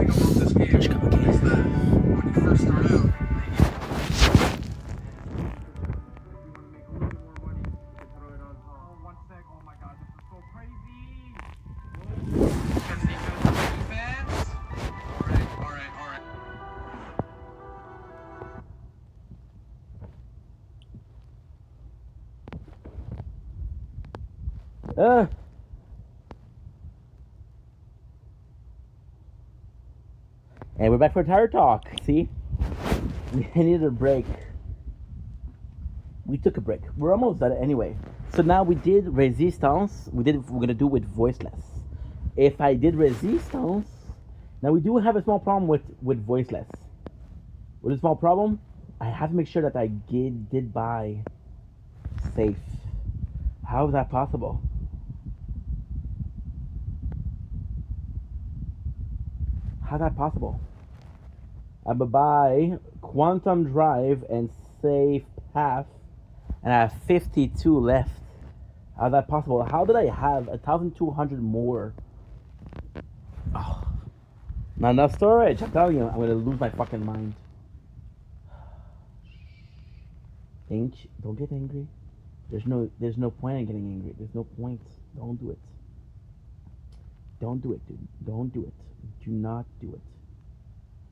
thing about this game is that when you first start out, they give you these cards, and you could just, if you want to make a little bit more money, you could throw it on top. 1 sec, oh my god, this is so crazy! Oh, defense. Alright. The thing about this game is that when you first start out, they give you And we're back for Tire Talk. See? We needed a break. We took a break. We're almost done anyway. So now we did Resistance. We're gonna do with Voiceless. If I did Resistance, now we do have a small problem with Voiceless. What is a small problem? I have to make sure that I did buy safe. How is that possible? How's that possible? I would buy Quantum Drive and Safe Path, and I have 52 left. How's that possible? How did I have 1,200 more? Oh, not enough storage. I'm telling you, I'm gonna lose my fucking mind. Don't get angry. There's no point in getting angry. There's no point. Don't do it. Don't do it, dude. Don't do it. Do not do it.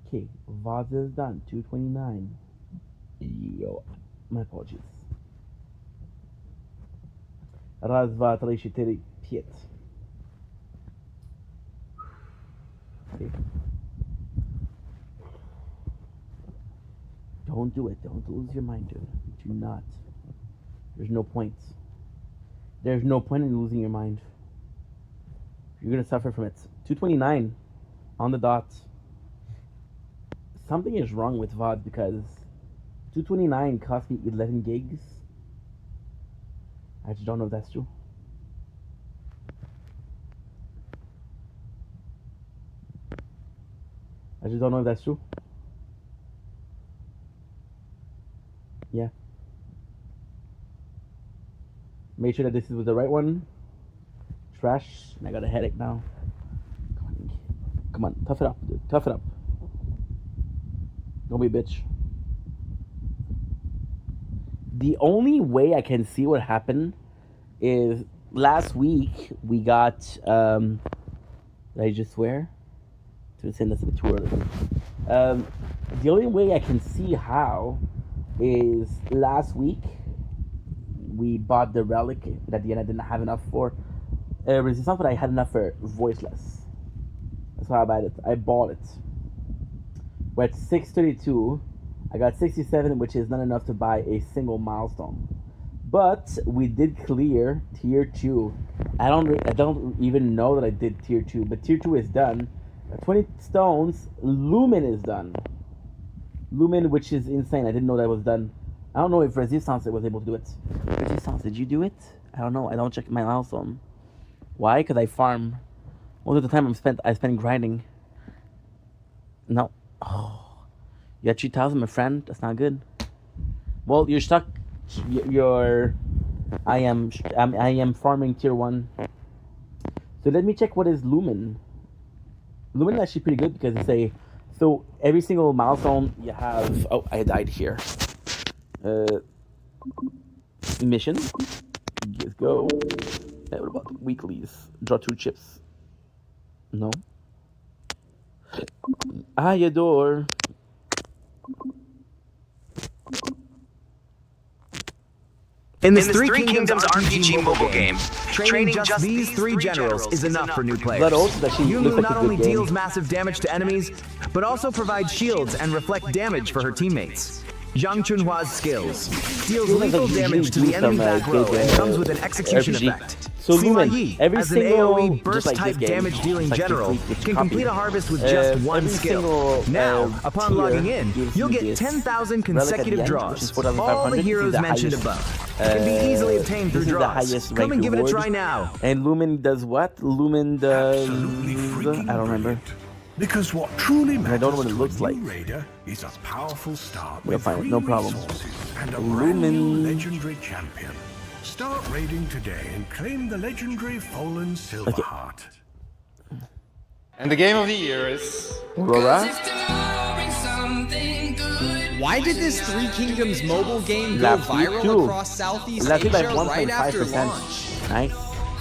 Okay, VOD is done. 229. Yo, my apologies. Raz, 2, 3, 4, 5. Okay. Don't do it. Don't lose your mind, dude. Do not. There's no point. There's no point in losing your mind. You're gonna suffer from it. 229 on the dot. Something is wrong with VOD because 229 cost me 11 gigs. I just don't know if that's true. I just don't know if that's true. Yeah. Make sure that this is the right one. Trash. And I got a headache now. Come on. Tough it up, dude. Tough it up. Don't be a bitch. the only way I can see what happened is last week we got. Did I just swear? To send us a bit too early. The only way I can see how is last week we bought the relic. At the end, I didn't have enough for resistance, but I had enough for voiceless. That's why I bought it. We're at 632. I got 67, which is not enough to buy a single milestone. But we did clear tier 2. I don't even know that I did tier 2, but tier 2 is done. 20 stones. Lumen is done. Lumen, which is insane. I didn't know that was done. I don't know if Resistance was able to do it. Resistance, did you do it? I don't know. I don't check my milestone. Why? Because I farm. Most of the time I spend grinding. No. Oh. You got 3,000, my friend. That's not good. Well, you're stuck. I am farming tier 1. So let me check what is Lumen. Lumen is actually pretty good because it's so every single milestone you have. Oh, I died here. Mission. Let's go. What about weeklies? Draw 2 chips. No. Ayador. In this Three Kingdoms RPG mobile game, training just these 3 generals is enough for new players. Yulu not only deals massive damage to enemies, but also provides shields and reflect damage for her teammates. Zhang Chunhua's skills deals lethal damage to the enemy back row and comes with an execution effect. So Lumen, every as an single AoE burst-type damage-dealing general, can complete a harvest with just 1 skill. Now, upon logging in, you'll get 10,000 consecutive draws. All the heroes mentioned above can be easily obtained through draws. Come and give it a try now. And Lumen does what? Lumen does... I don't remember. Because what truly matters I don't know what it looks like. Raider is a powerful start We'll with find it, no problem. and a brand new legendary champion. Start raiding today and claim the legendary Fallen Silverheart. And the game of the year is... Aurora? Why did this Three Kingdoms mobile game go viral across Southeast Asia right after launch? Nice.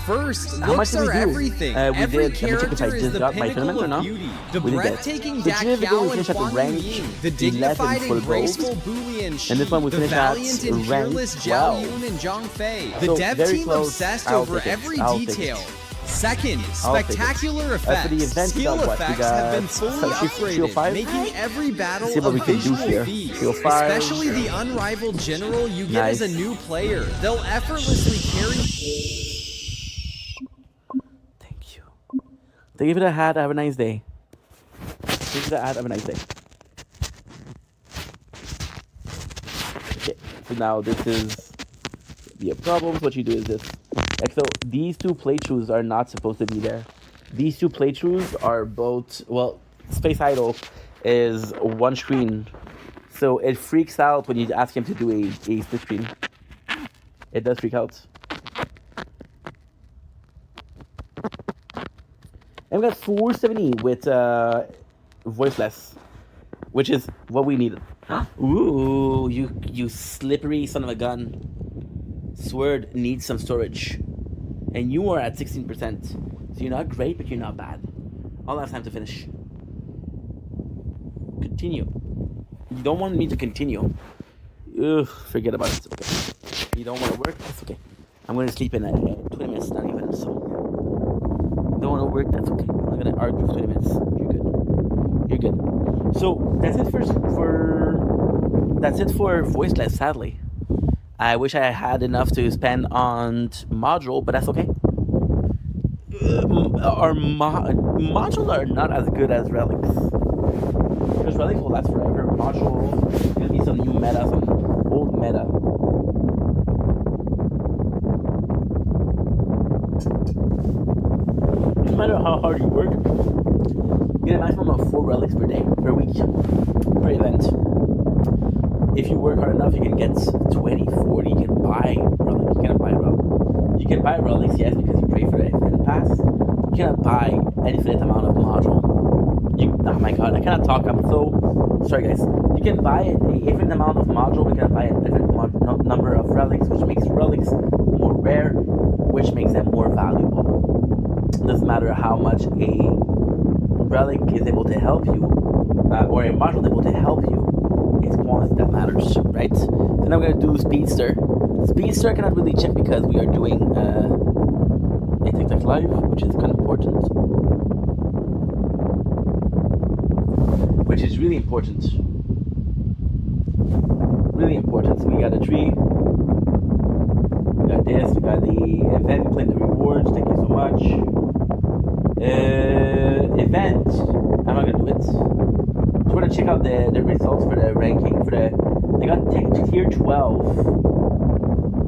First, How much looks did we are do? everything. We Every did. Let me check if I character is just the got my pinnacle tournament or of not. beauty. The We did that. breathtaking The Dak Geneva Yao we and finished at the Quan rank Yin, the 11 dignified for and gold. graceful Boolean Shi, And this one we the finished at valiant and rank fearless Zhao 12. Yun and Zhang Fei. The So, dev very team close. obsessed I'll over take it. every I'll take it. detail. Second, I'll take it. spectacular For effects. the event, we Skill got what? We effects have been got fully Shield upgraded, 5? making every battle See what a we can do visual here. feast. Shield 5. Especially the unrivaled general you get Nice. as a new player. They'll effortlessly carry... They give it a hat. Have a nice day. Give it a hat. Have a nice day. Okay. So now this is the problems. What you do is this. Like so, these 2 playthroughs are not supposed to be there. These 2 playthroughs are both. Well, Space Idol is 1 screen, so it freaks out when you ask him to do a split screen. It does freak out. And we got 470 with voiceless, which is what we needed. Ooh, you slippery son of a gun. Sword needs some storage. And you are at 16%. So you're not great, but you're not bad. I'll have time to finish. Continue. You don't want me to continue. Ugh, forget about it. Okay. You don't want to work? That's okay. I'm going to sleep in 20 minutes, not even, so... Don't want to work, that's okay. I'm not gonna argue for 20 minutes. You're good. So that's it for voiceless, sadly. I wish I had enough to spend on module, but that's okay. Our modules are not as good as relics. Because relics will last forever. Modules, there's gonna be some new meta, some old meta. No matter how hard you work, you get a maximum of 4 relics per day, per week, per event. If you work hard enough, you can get 20, 40, you can buy relics. You cannot buy relics. You can buy relics, yes, because you pay for the event pass. You cannot buy an infinite amount of module. Oh my god, I cannot talk, I'm so sorry guys, you can buy a different amount of module, we can buy a different number of relics, which makes relics more rare, which makes them more valuable. It doesn't matter how much a relic is able to help you, or a module is able to help you, it's quantity that matters, right? Then I'm going to do Speedster. Speedster I cannot really check because we are doing a TikTok live, which is kind of important. Which is really important. Really important. So we got a tree. We got this. We got the event. Claim the rewards. Thank you so much. Event. I'm not gonna do it. Just want to check out the results for the ranking. For the they got tier 12.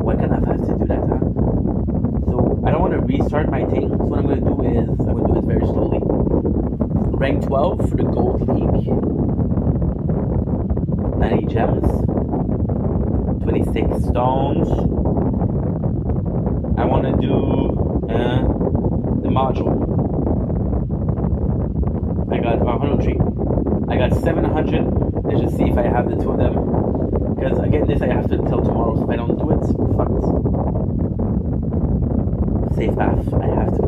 Why can't I have to do that, huh? So I don't want to restart my thing. So what I'm gonna do is I'm gonna do it very slowly. Rank 12 for the Gold League. 90 gems. 26 stones. I want to do the module. I got 103. I got 700. Let's just see if I have the two of them. Because again, this I have to till tomorrow. So if I don't do it, fucked. Safe path. I have to.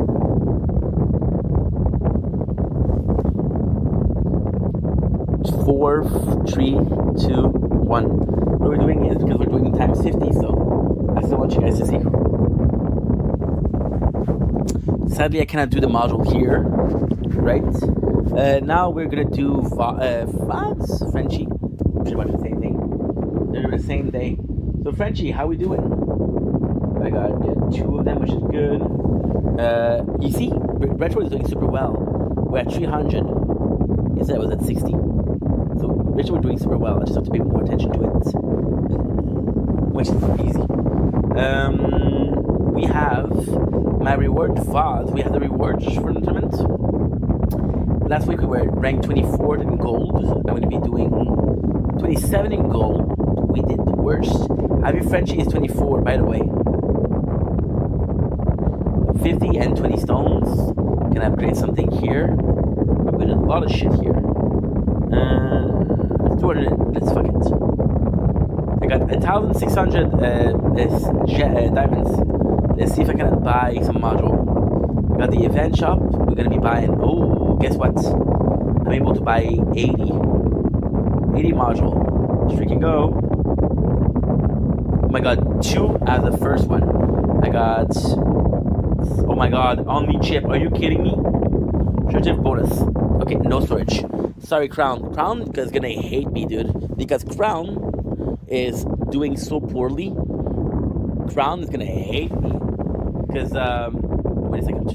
Four, 3, 2, 1. What we're doing is because we're doing times 50, so I still want you guys to see. Sadly, I cannot do the module here, right? Now we're gonna do Vaz, Frenchie, pretty much the same thing. They're the same day. So Frenchie, how we doing? I got 2 of them, which is good. You see, Retro is doing super well. We're at 300. Instead, I was at 60. So Retro, we're doing super well. I just have to pay more attention to it, which is easy. We have my reward VOD. We have the rewards for the tournament. Last week we were ranked 24th in gold. I'm going to be doing 27 in gold. We did the worst. Ivy Frenchie is 24, by the way. 50 and 20 stones. Can I upgrade something here? We did a lot of shit here. 200. Let's fuck it. I got 1,600 diamonds. Let's see if I can buy some module. I got the event shop. We're gonna be buying. Oh, guess what? I'm able to buy 80 module. Streak and go. Oh my god, 2 as the first one. I got. Oh my god, only chip. Are you kidding me? Strategic bonus. Okay, no storage. Sorry, Crown. Crown is gonna hate me, dude. Because Crown is doing so poorly. Crown is gonna hate me. Because, wait a second.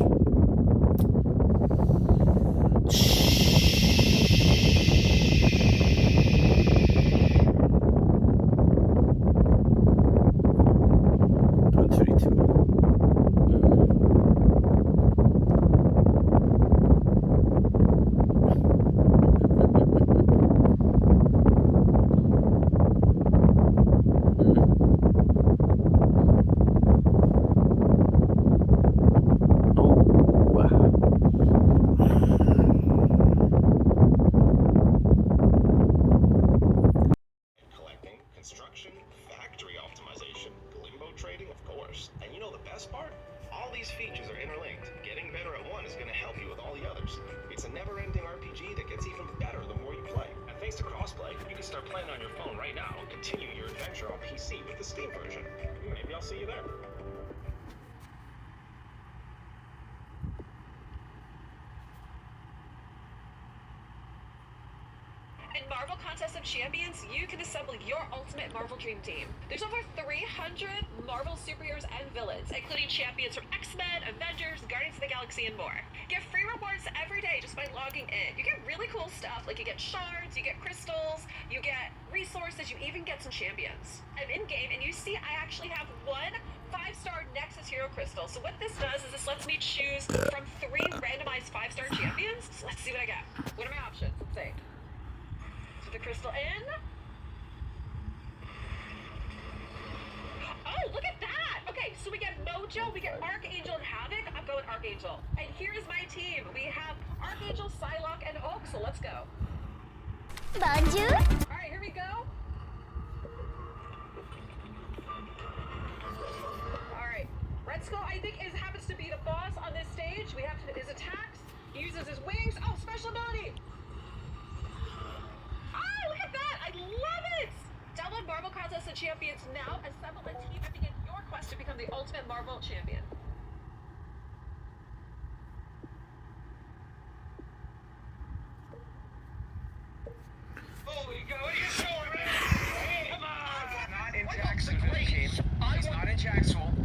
In Marvel Contest of Champions, you can assemble your ultimate Marvel Dream Team. There's over 300 Marvel superheroes and villains, including champions from X-Men, Avengers, Guardians of the Galaxy, and more. Get free rewards every day just by logging in. You get really cool stuff, like you get shards, you get crystals, you get resources, you even get some champions. I'm in-game, and you see I actually have one 5-star Nexus Hero Crystal. So what this does is this lets me choose from 3 randomized 5-star champions. So let's see what I get. What are my options? Let's see. The crystal in. Oh, look at that! Okay, so we get Mojo, we get Archangel and Havoc. I'm going Archangel. And here is my team. We have Archangel, Psylocke, and Oak, so let's go. Bonjour. Alright, here we go. Alright. Red Skull, I think, happens to be the boss on this stage. We have his attacks. He uses his wings. Oh, special ability! Ah, look at that! I love it! Download Marvel Contest of Champions now. Assemble a team and begin your quest to become the ultimate Marvel champion. Not in Jacksonville, Kate. He's not in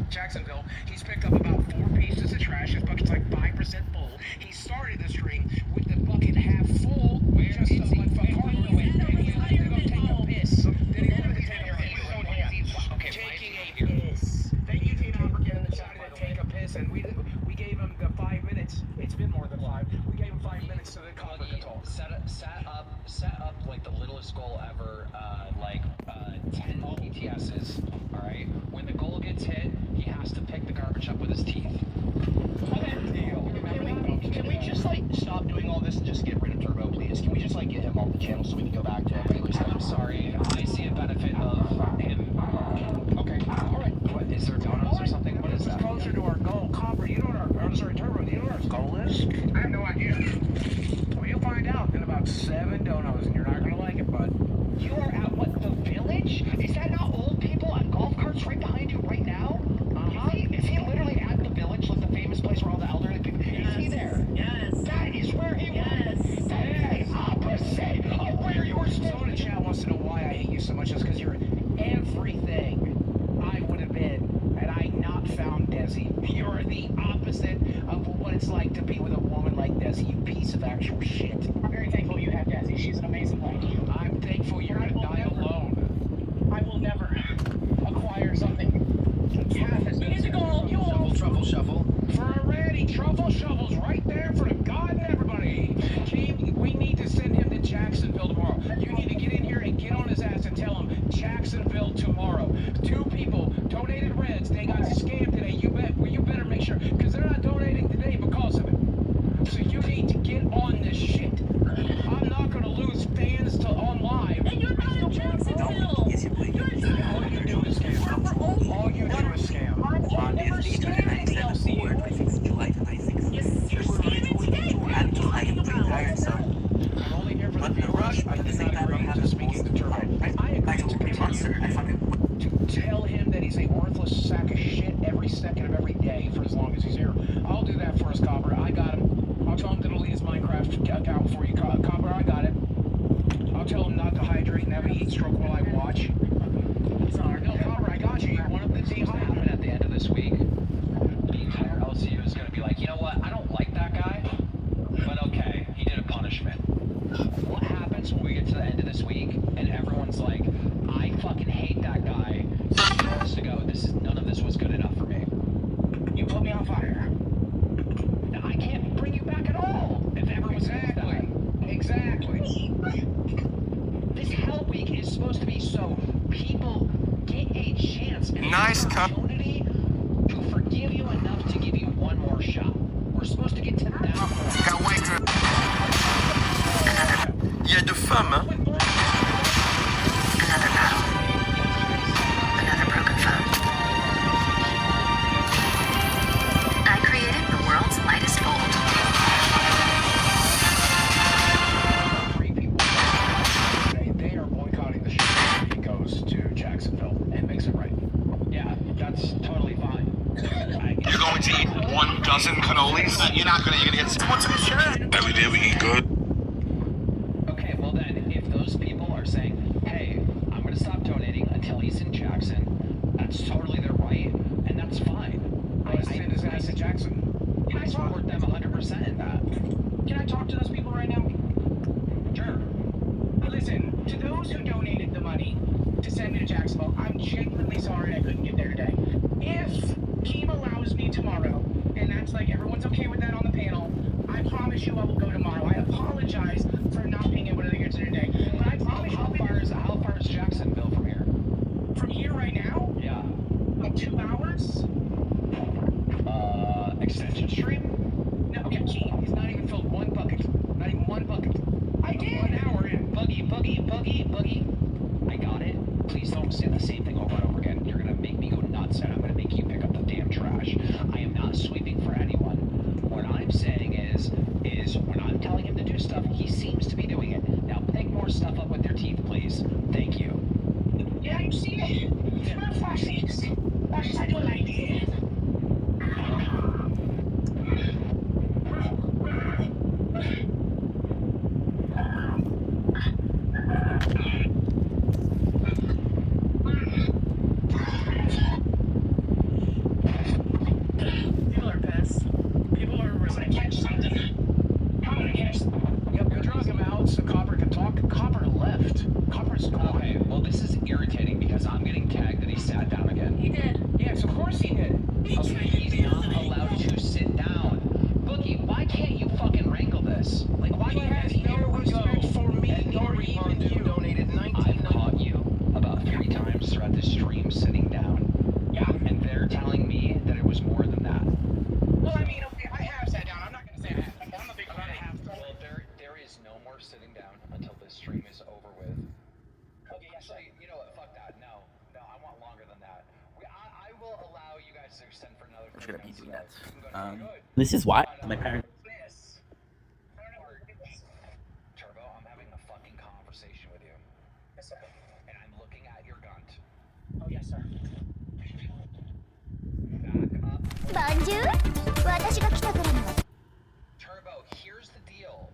Jacksonville. He's picked up about 4 pieces of trash. His bucket's like 5% full. He started the string with the bucket half full. Just like for Carver went. Then he had to go take a piss. Then he wanted to take a piss. Okay, taking a piss. Thank you, Tina, for getting the shot to take a piss, and we gave him the 5 minutes. It's been more than 5. We gave him 5 minutes so that Carver could talk. Set up like the littlest goal ever, 10 PTSs, alright? When the goal gets hit, he has to pick the garbage up with his teeth. Okay. Can we just stop doing all this and just get rid of Turbo, please? Can we just get him off the channel so we can go back to regular stuff? I'm sorry, I see a benefit of him. Okay, alright. What, is there donuts or something? What is that? Closer to our goal. Copper, you know what Turbo, do you know what our goal is? I have no idea. Well, you'll find out in about 7 donuts, and you're not gonna like it, bud. You are at the village? Is that not old people on golf carts right behind you right now? Is he literally at the village, like the famous place where all the elderly people? Yes. Is he there? Yes. That is where he was. That is the opposite of where you were standing. Someone in chat wants to know why I hate you so much. It's because you're everything I would have been had I not found Desi. You're the opposite of what it's like to be with a woman like Desi, you piece of actual shit. I'm very thankful you have Desi. She's an amazing lady. I'm thankful you're gonna die alone. I will never acquire something half as good as Truffle Shuffle. For already, Truffle Shuffle's right there for the God and everybody. We need to send him to Jacksonville tomorrow. You need to get in here and get on his ass and tell him Jacksonville tomorrow. 2 people donated reds. They got scammed today. You better make sure, because they're not donating today because of it. So you need to get on this shit. I'm not gonna lose fans on live. And you're not in Jacksonville. Yes, you will. All you do is scam. All you do is scam. On is the 97 forward, I think it's July 26th. Yes, you're scamming today. What are you talking about? I'm only here for the rush. I did not agree to speaking to Turbo. I agree to continue to tell him that he's a worthless sack of shit every second of every day for as long as he's here. I'll do that for us, Copper. I got him. I'll tell him to delete his Minecraft account for you, Copper. I got it. I'll tell him not to hydrate and have a heat stroke while I watch. Sorry. No, Copper, I got you. You're one of the teams that happened at the end of this week. The entire LCU is going to be like, you know what, I don't like that guy, but okay, he did a punishment. What happens when we get to the end of this week and everyone's like, I fucking hate that guy. 6 months ago, none of this was good enough for me. You put me on fire. Now, I can't bring you back at all if everyone's Exactly. This Hell Week is supposed to be so people get a chance and nice opportunity to forgive you enough to give you one more shot. We're supposed to get to that point. Il y a 2 femmes, hein? Another pal. Another broken phone. I created the world's lightest fold. 3 people. They are boycotting the show. He goes to Jacksonville and makes it right. Yeah, that's totally fine. You're going to eat 1 dozen cannolis? You're gonna get what's in the shirt? Every day we eat good. Okay, well then, if those people are saying, hey, I'm gonna stop donating until he's in Jackson, that's totally their right, and that's fine. I send his ass to Jackson. I support them 100% in that. Can I talk to those people right now? Sure. Listen, to those who donated the money to send me to Jacksonville, I'm genuinely sorry I couldn't get there today. If Keem allows me tomorrow, and that's everyone's okay with that on the panel, I promise you I will go tomorrow. I apologize for not being able to get here today. But I promise how far is Jacksonville from here? From here right now? Yeah. Like 2 hours? Extension stream? No, yeah, Keem, he's not even filled 1 bucket. Not even 1 bucket. I did! 1 hour in. Buggy Boogie, I got it. Please don't say the same thing over and over again. You're gonna make me go nuts, and I'm gonna make you pick up the damn trash. I am not sweeping for anyone. What I'm saying is when I'm telling him to do stuff, he seems to be doing it. Now pick more stuff up with your teeth, please. Thank you. Yeah, you see it? Smell fascists. Fascists, I don't like it. People are pissed. People are really gonna catch something. I'm gonna catch something. Yep, we drug him out so Copper could talk. Copper left. Copper's gone. Okay, well this is irritating because I'm getting tagged that he sat down again. He did. Yes, of course he did. Okay, he's not allowed to sit down. Boogie, why can't you fucking wrangle this? Like, why do you have no respect for me or even you? Donated I've caught you about 3 times throughout this stream sitting down. Yeah. And they're telling me that it was more than that. Well, I mean, okay, I have sat down. I'm not gonna say I haven't. I'm a big fan of half. Well, there is no more sitting down until this stream is over with. Okay, yeah, so you know what? Fuck that. No, I want longer than that. I will allow you guys to extend for another. I'm just gonna be doing that. This is why my parents. Turbo, I'm having a fucking conversation with you. Yes, sir. And I'm looking at your gun. Oh, yes, sir. Turbo, here's the deal.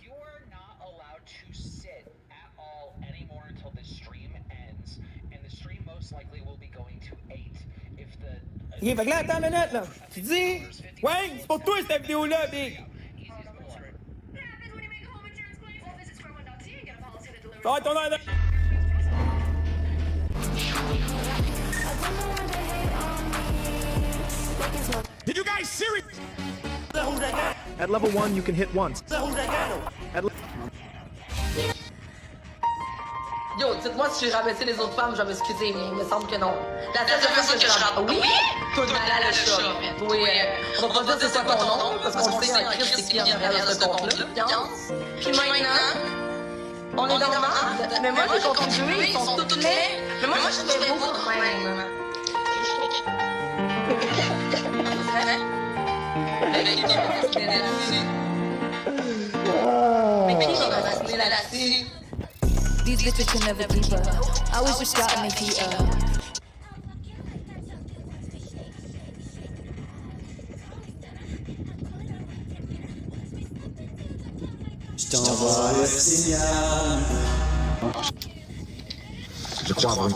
You are not allowed to sit at all anymore until this stream ends, and the stream most likely will be going to 8 if the... Ok, fait que là, attends une minute, là. Tu dis, ouais, c'est pour toi cette vidéo-là, Big. Ça va, ton aide. Did you guys serious? At level 1, you can hit once. Yo, dites-moi si j'ai rabaissé les autres femmes, je vais m'excuser, mais il me semble que non. La seule personne que je rabaisse. Oui? Toi, le chat. Oui, on va pas dire c'est ça ton nom, parce qu'on sait en Christ c'est qui en derrière ce compte-là. Puis maintenant, on est dans le marde, mais moi, les contribués, ils sont tous laits. Mais moi, je fais beau quand même. Mais qui va rester là-dessus? These bitches can never keep up. I was just shouting they keep up. Je t'envoie le signal. Je crois avoir une...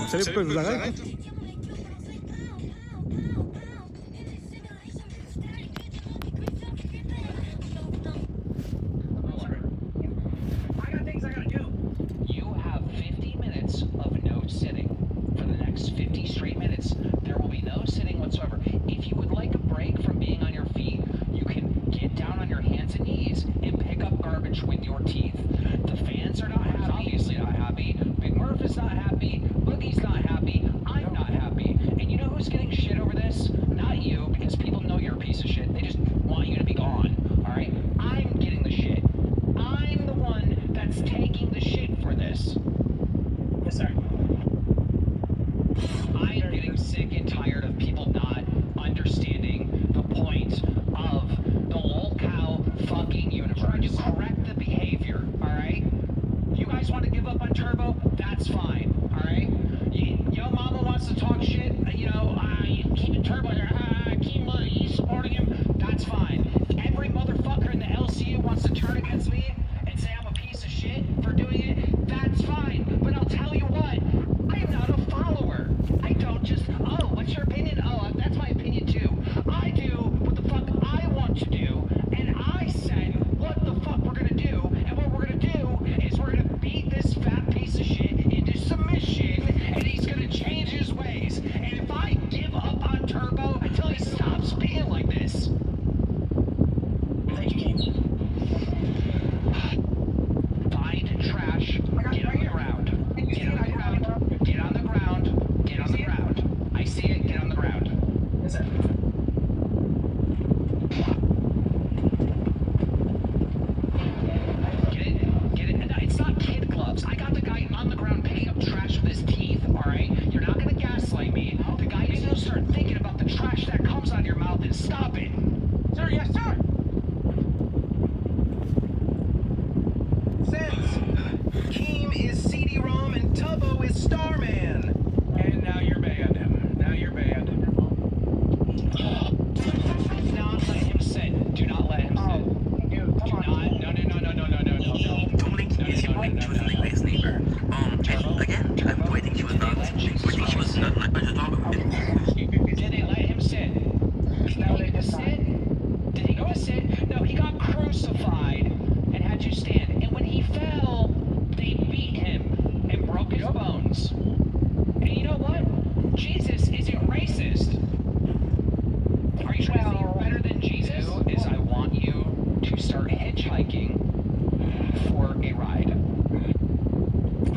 Vous savez pourquoi je vous arrête? You have 50 minutes of no sitting. For the next 50 straight minutes, there will be no sitting whatsoever. If you would like a break from being on your feet, you can get down on your hands and knees and pick up garbage with your teeth. The fans are not happy, obviously not happy. Big Murph is not happy. Boogie's not happy. I'm not happy. And you know who's getting shit over this? Not you, because people know you're a piece of shit. They just want you to be gone. Alright? I'm getting the shit. I'm the one that's taking the shit for this. Yes, sir. I am getting sick and tired of people not understanding the point of the lolcow fucking universe. Trying to correct the behavior, alright? You guys want to give up on Turbo? That's fine, alright? Yo mama wants to talk shit, you know, keep Turbo there, keep supporting him, that's fine. Every motherfucker in the LCU wants to turn against me and say I'm a piece of shit for doing it, that's fine. But I'll tell you what, I'm not a follower. I don't just, oh, what's your opinion? Oh, that's my opinion too. I do what the fuck I want to do, and I said what the fuck we're gonna do, and what we're gonna do is we're gonna beat this fat piece of shit into submission, and he's gonna change his ways. And if I give up on Turbo until he stops being like this, Thank you, King. Tubbo is Starman. And now you're banned. Now you're banned. Do not let him sit. Do not let him sit. Dude, come on. No. Don't link is your link to the next neighbor. And again, I'm waiting. She was not. She was not like to talk about it. Did they let him sit? No, they did sit. Did he go to sit? No, he got crucified and had to stand. And when he fell, they beat him and broke his bones. And you know what? Jesus isn't racist. Are you trying to say you're better than Jesus? Is I want you to start hitchhiking for a ride.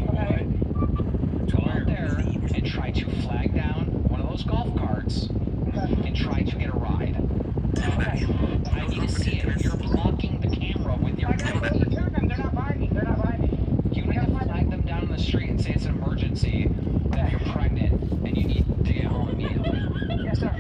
Alright. Go out there and try to flag down one of those golf carts and try to get a ride. I need to see it. You're blocking the camera with your camera. They're not biting. You need to flag them down in the street and say it's an emergency, that you're pregnant, and you need to get home immediately. Yes, sir.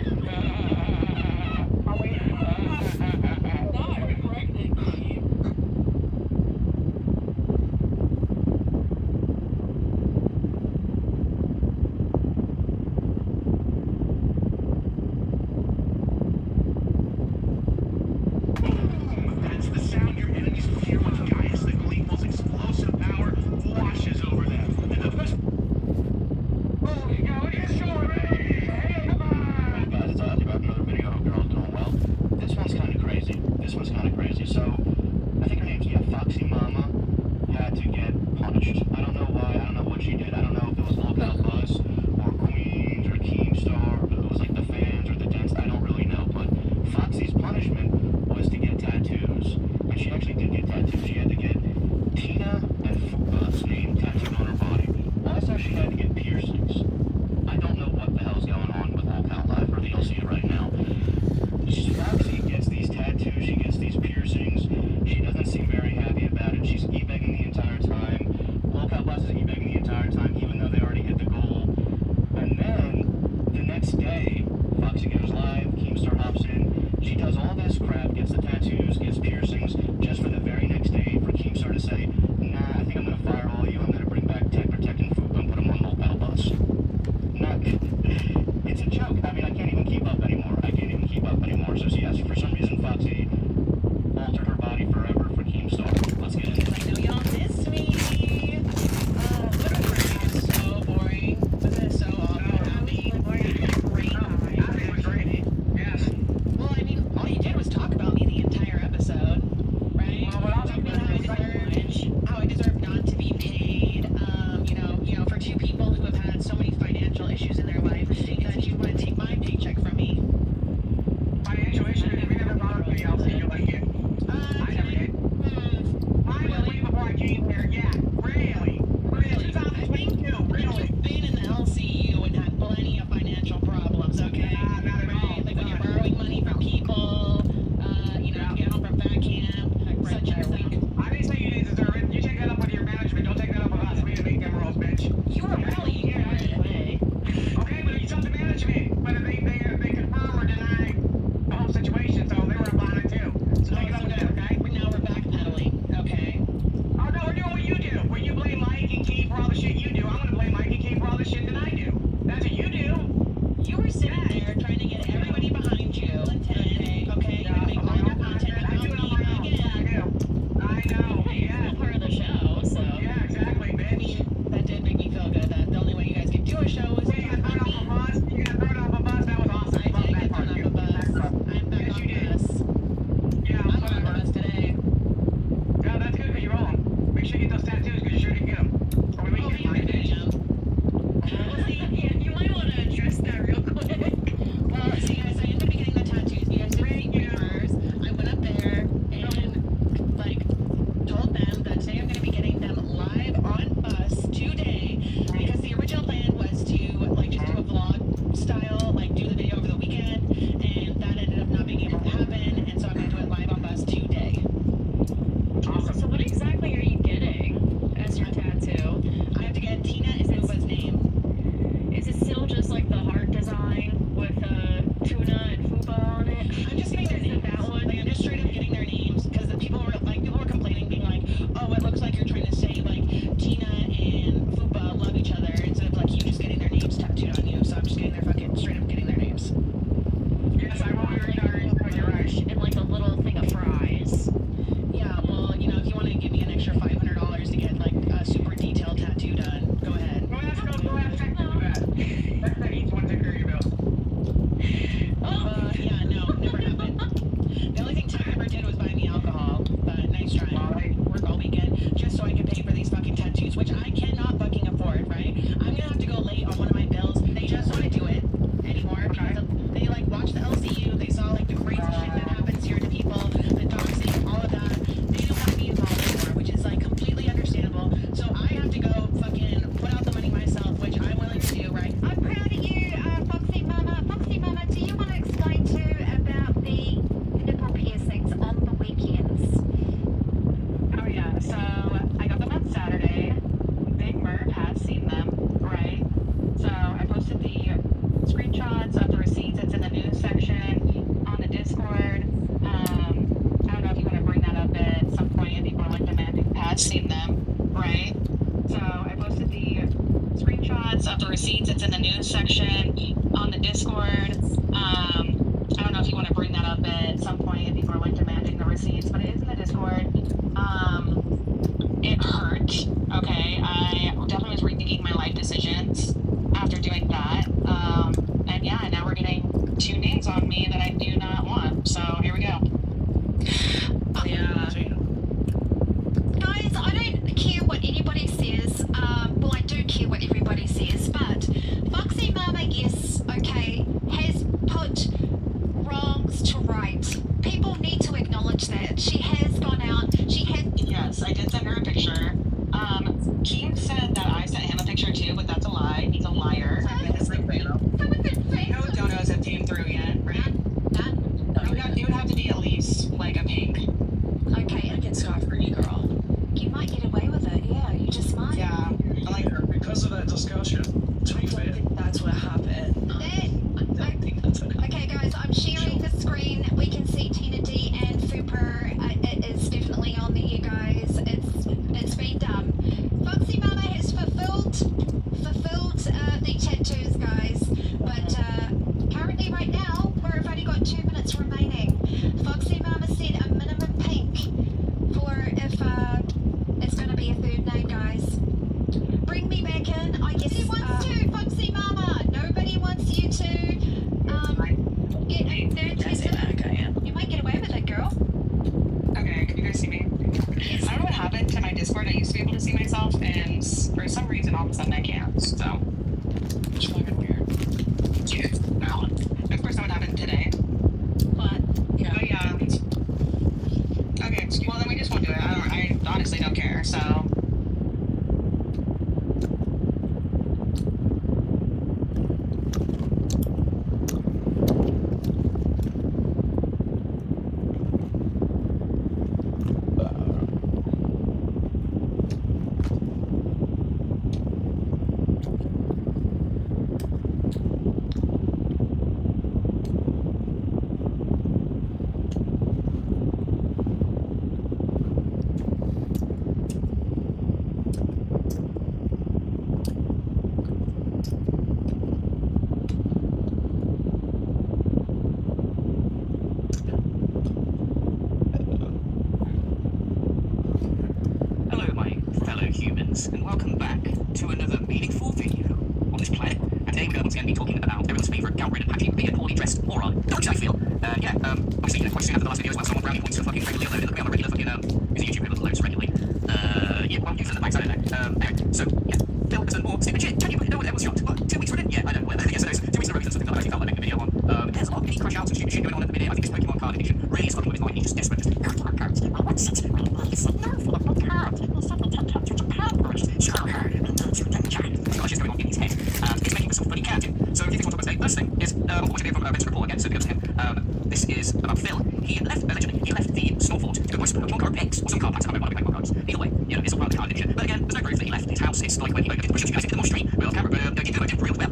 That's the sound your enemies will hear when Gaius the Gleeful's explosive power washes over them. And the best... Oh, you go, it's sorry! Hey, come on! Hey guys, it's Ozzy back with another video. Hope you're all doing well. This one's kind of crazy. So, I think her name's, Foxy Mama had to get punished. I don't know why, I don't know what she did. I don't know if it was Lookout Bus, or Queens, or Keemstar, or if it was like the fans, or the dents, I don't really know. But Foxy's punishment was to get tattoos. And she actually did get tattoos. She had to get Tina and Fuka's name tattooed on her body. Also, she had to get piercings. I don't know what the hell's going on with Lookout Live, or you'll see it right now. Foxy gets these tattoos, she gets these piercings. She doesn't seem very happy about it. She's e-begging the entire time. Lookout Bus is e-begging the entire time, even though they already hit the goal. And then, the next day, Foxy goes live, Keemstar hops in. She does all this crap, gets the tattoos, gets piercings, just for the very next day for Keemstar to say, nah, I think I'm going to fire all you. I'm going to bring back Tech Protect and Fuka and put them on Lookout Bus. It's a joke. I mean, I can't even keep up anymore. So yes, for some reason, Foxy altered her body forever for Keemstar. Let's get into it. I know y'all missed me. Literally, so boring. This is so awful. Great. Yes. Well, I mean, all you did was talk about me the entire episode, right? Well, but also, how I deserve not to be paid. For two people who have had so many financial issues in their life, that you want to take my paycheck from me. Financial issues, we never brought up anybody else in like it. I never did. I was way before I came here, yeah. Really? 2022, really? You've been in the LCU and had plenty of financial problems, okay? Not at all. Like when you're borrowing money from people, get home from back camp, such and such. I didn't say you didn't deserve it. You take that up with your management. Don't take that up with us. We didn't make them rules, bitch. You were really here anyway. Okay, but it's up to management. Whether they confirm or deny the whole situation, so they were up on it too. So take it up with them, okay? Now we're backpedaling, okay? Oh no, we're doing what you do. When you blame Mike and Keith for all the shit you do, I'm gonna blame Mike and Keith for all the shit that I do. That's what you do. You were sitting there trying to get everybody behind you, and okay, you're gonna make all your content about me again. I know, Hey, yeah. you're still part of the show, so. Yeah, exactly, bitch. That did make me feel good. That the only way you guys could do a show was You got thrown off a bus. You got thrown off a bus. That was awesome. I did get thrown off a bus. I'm back Yes, on you the did. bus. Yeah, I'm on the whatever. bus today. Yeah, that's good because you're on. Make sure you get those tattoos because you sure didn't get them. Or we Oh, can you're find right, it. You might want to address that real quick. Well, see, guys, I ended up getting the tattoos. You guys didn't see papers. I went up there and, told them that today I'm going to be getting them live on bus today because the original plan was to, just do a vlog style, do the video over the weekend, and that ended up not being able to happen, and so I'm going to do it live on bus today. Awesome. So what exactly are you getting as your tattoo? seen them, right? So I posted the screenshots of the receipts. It's in the news section on the Discord. I don't know if you want to bring that up at some point if people are like demanding the receipts, but it is in the Discord. It hurt. Okay, I definitely was rethinking my life decisions after doing that. And yeah, now we're getting 2 names on me that I do not want. So here we go. Yeah. Guys, I don't care what anybody says. Well, I do care what everybody says, but Foxy Mom, I guess, okay, has put wrongs to right. People need to acknowledge that. She has gone out, she had... Yes, I did send her a picture. Keem said that I sent him a picture too, but that's a lie. He's a liar. No donuts have came through yet, right? It would have to be at least like a pink. Okay, I can start for you, girl. You might get away with it, yeah, you just might. Yeah, I like her. Because of that discussion, to be fair. That's what happened. Okay, guys, I'm sharing the screen. We can see Tina D and Fuper. It is definitely on there, you guys. It's been done. Foxy Mama has fulfilled the tattoos, guys. But currently, right now, we've only got 2 minutes remaining. Foxy Mama said a minimum pink for if it's going to be a third name, guys. Bring me back in. I guess he wants to, Foxy Mama. Nobody wants you to get a third tattoo. You might get away with it, girl. Okay, can you guys see me? Yes. I don't know what happened to my Discord. I used to be able to see myself, and for some reason, all of a sudden, I can't. So, it's fucking weird. Dude, no. Of course, that would happen today. What? Yeah. But yeah. Okay, well, then we just won't do it. I honestly don't care, so. And welcome back to another meaningful video on this planet. And today we're once again be talking about everyone's favourite downgrade and patchy, being a poorly dressed moron. Not which I feel. Obviously, quite soon after the last video as well, someone brownie points to a fucking regularly uploaded, we have a regular fucking, is a YouTuber that loads regularly. Well, you fill the banks, I don't know. Anyway, so, yeah, Phil has done more stupid shit. Can you know what everyone's shocked? What, 2 weeks for it? Yeah, I know, well, yeah, so 2 weeks in a row, something that I actually felt like making a video on. There's a lot of mini crash outs and stupid shit going on at the minute. I think this Pokemon card edition really is fucking with his mind. He's just desperate. Just, what's it? What's it? It's no for the card. It's not the card first. So hard. It's just going on in his head. It's making for some funny character. So, if you want to talk about today, first thing is, watching a video from Ben's report again, so it goes to him. This is about Phil. He left the small fort to go buy some Pokemon card packs, or some card packs, I don't know what Pokemon cards. Either way, you know, it's all part of the card edition. But again, there's no proof that he left his house. It's like when he pushed you guys into the mosh street, real camera, but he did real well.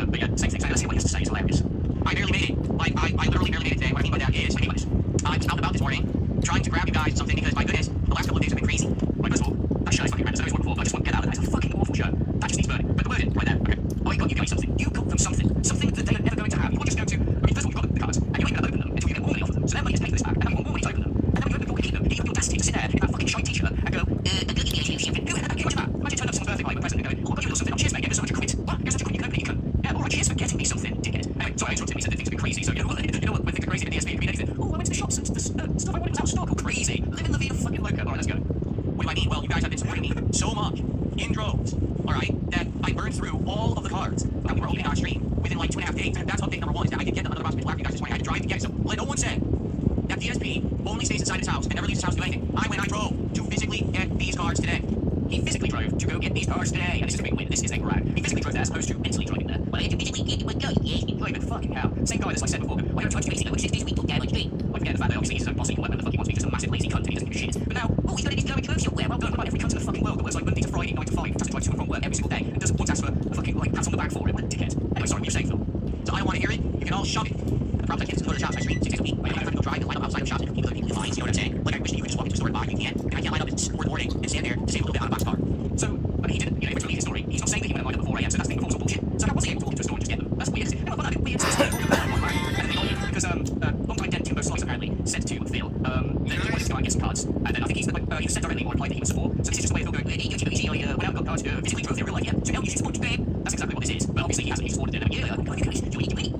But yeah, same thing. So let's see what he has to say. It's hilarious. I nearly made it. I literally nearly made it today. What I mean by that is, anyways, I was out and about this morning, trying to grab you guys something because, my goodness, the last couple of days have been crazy. Like, first of all, that shirt is fucking random. So I was before, but I just want to get out of that. It's a fucking awful shirt. That just needs burning. But the word in, right there. Okay. I got you guys something. You got them something. Something that they are never going to have. You want just go to, first of all, you've got the cards, and you ain't going to open them until you get more money off of them. So then money is paid for this back, and then you want more money to open them. And then when you open them, you keep them. You have the audacity to sit there in that fucking shite t-shirt and go, I'm going to give you something. Who the heck? Imagine that. Imagine turning up someone's birthday party with a present and going, oh, I got you a little something. Oh, cheers, mate. You're such a quid. What? You're such a quid. You can open it. You can. Yeah, alright, cheers for getting me something, dickhead. Anyway, sorry, I interrupted him. He said that things have been crazy. So, you know what, when things are crazy at DSP, it could mean anything. Oh, I went to the shops and the stuff I wanted was out of stock. Oh, crazy. Living La Vida fucking loca. Alright, let's go. What do I mean? Well, you guys have been supporting me so much, in droves, alright, that I burned through all of the cards that we were opening on our stream within like 2.5 days. And that's update number 1 is that I did get another box after you guys this morning. I had to drive to get it. So let no one say that DSP only stays inside his house and never leaves his house to do anything. I drove to physically get these cards today. He physically drove to go get these cards today. And this is a big win. This is a brag. He physically drove there as opposed to mentally driving there. Well, I had to physically get it. Go, yes, but fucking hell. Same guy that's like said before. Why don't you have to basically 6 days a week? Okay, like me. I forget the fact that obviously he's his own boss and he can work when the fuck he wants to. He's just a massive lazy cunt and he doesn't give a shit. But now, oh, he's got these glowing clothes. Well, go about every cunt in the fucking world that works like Monday to Friday, 9 to 5, has to drive to and from work every single day and doesn't want to ask for a fucking like pat on the back for it. What a dickhead. Anyway, sorry, what you're saying, Phil. So I don't want to hear it. You can all shove it. And the problem is to go to the shops I stream 6 days a week. I don't have to go drive and line up outside of shops and people are fines, you know what I'm saying? Like I wish you could just walk into the store and buy, you can't. And I can't line up in this morning and stand there to say a little bit out of box car. So, I mean, he didn't, you know, every time he his story, he's not saying that he went online at 4 a.m., so that's the thing before was all bullshit. So how was he able to walk into a store and just get them? That's weird. Weird. And then because long time Timbo Slice apparently said to Phil that he wanted to go out and get some cards, and then I think he's either said directly or implied that he was support. So this is just a way of Phil going, hey, easy, I went out and got cards, physically drove there real life, yeah. So now you should support your game. That's exactly what this is. But obviously he hasn't supported it. And yeah, you guys, anyway,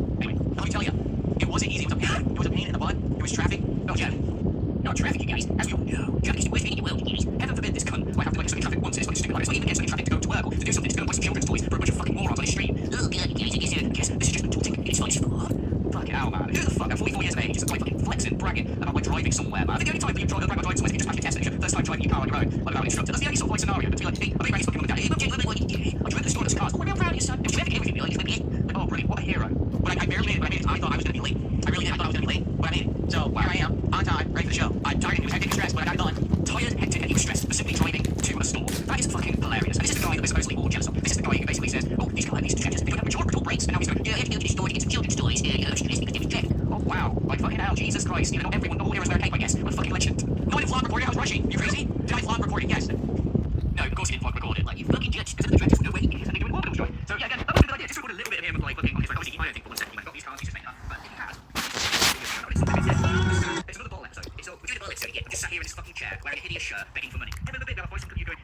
let me tell you, it wasn't easy. It was a pain in the butt. It was traffic. Oh yeah. Not traffic, you guys. As we all know, traffic is the worst thing in the world, you guys. Heaven forbid this cunt might have to wait stuck in traffic once and it's fucking stupid like this. Not even get stuck in traffic to go to work or to do something, to go and buy some children's toys for a bunch of fucking morons on the street. Oh god, you guys, this is just adulting. It's fine stuff. Fuck hell, man. Who the fuck at 44 years of age is like fucking flexing, bragging about like driving somewhere, man? I think the only time that you brag about driving somewhere is if you just smash your test and it's your first time driving your car on your own, like without an instructor. That's the only sort of like scenario. To be like, hey, I think Ray's fucking mum and dad. Hey, mum, I drove to the store in this car. Oh, I'm real proud of you, son. If you ever get everything, like, oh, brilliant, what a hero. But I barely made it. I thought I was gonna be late. I really did. I thought I was gonna be late, but I made it. So here I am, on time, ready for the show. I'm tired and he was hectic and stressed, but I got it done. Tired, hectic, and he was stressed for simply driving to a store. That is fucking hilarious. And this is the guy that we're supposedly all jealous of. This is the guy who basically says, oh, these guys, these treasures, they don't have mature breaks. And now he's going, yeah, I have to go to the store to get some children's toys. Oh, wow. Like, fucking hell, Jesus Christ. You know, not all heroes wear a cape, I guess. What a fucking legend. No, I didn't vlog record it, I was rushing. You crazy? Did I vlog record it? Yes. No, of course he didn't vlog record it. Like, you fucking judge. Because of the trenches, no way he is. And they do it walk joy. So, yeah, again, that was a good idea. Just record a little bit of him, like, looking on his, like, obviously, I don't think for 1 second he went, got these cards, he's just made up. But if he has, it's another bottle episode. So, we're doing a bottle episode, yeah. We're just sat here in this fucking chair, wearing a hideous shirt, begging for money. Every little bit, we have a voice from you going,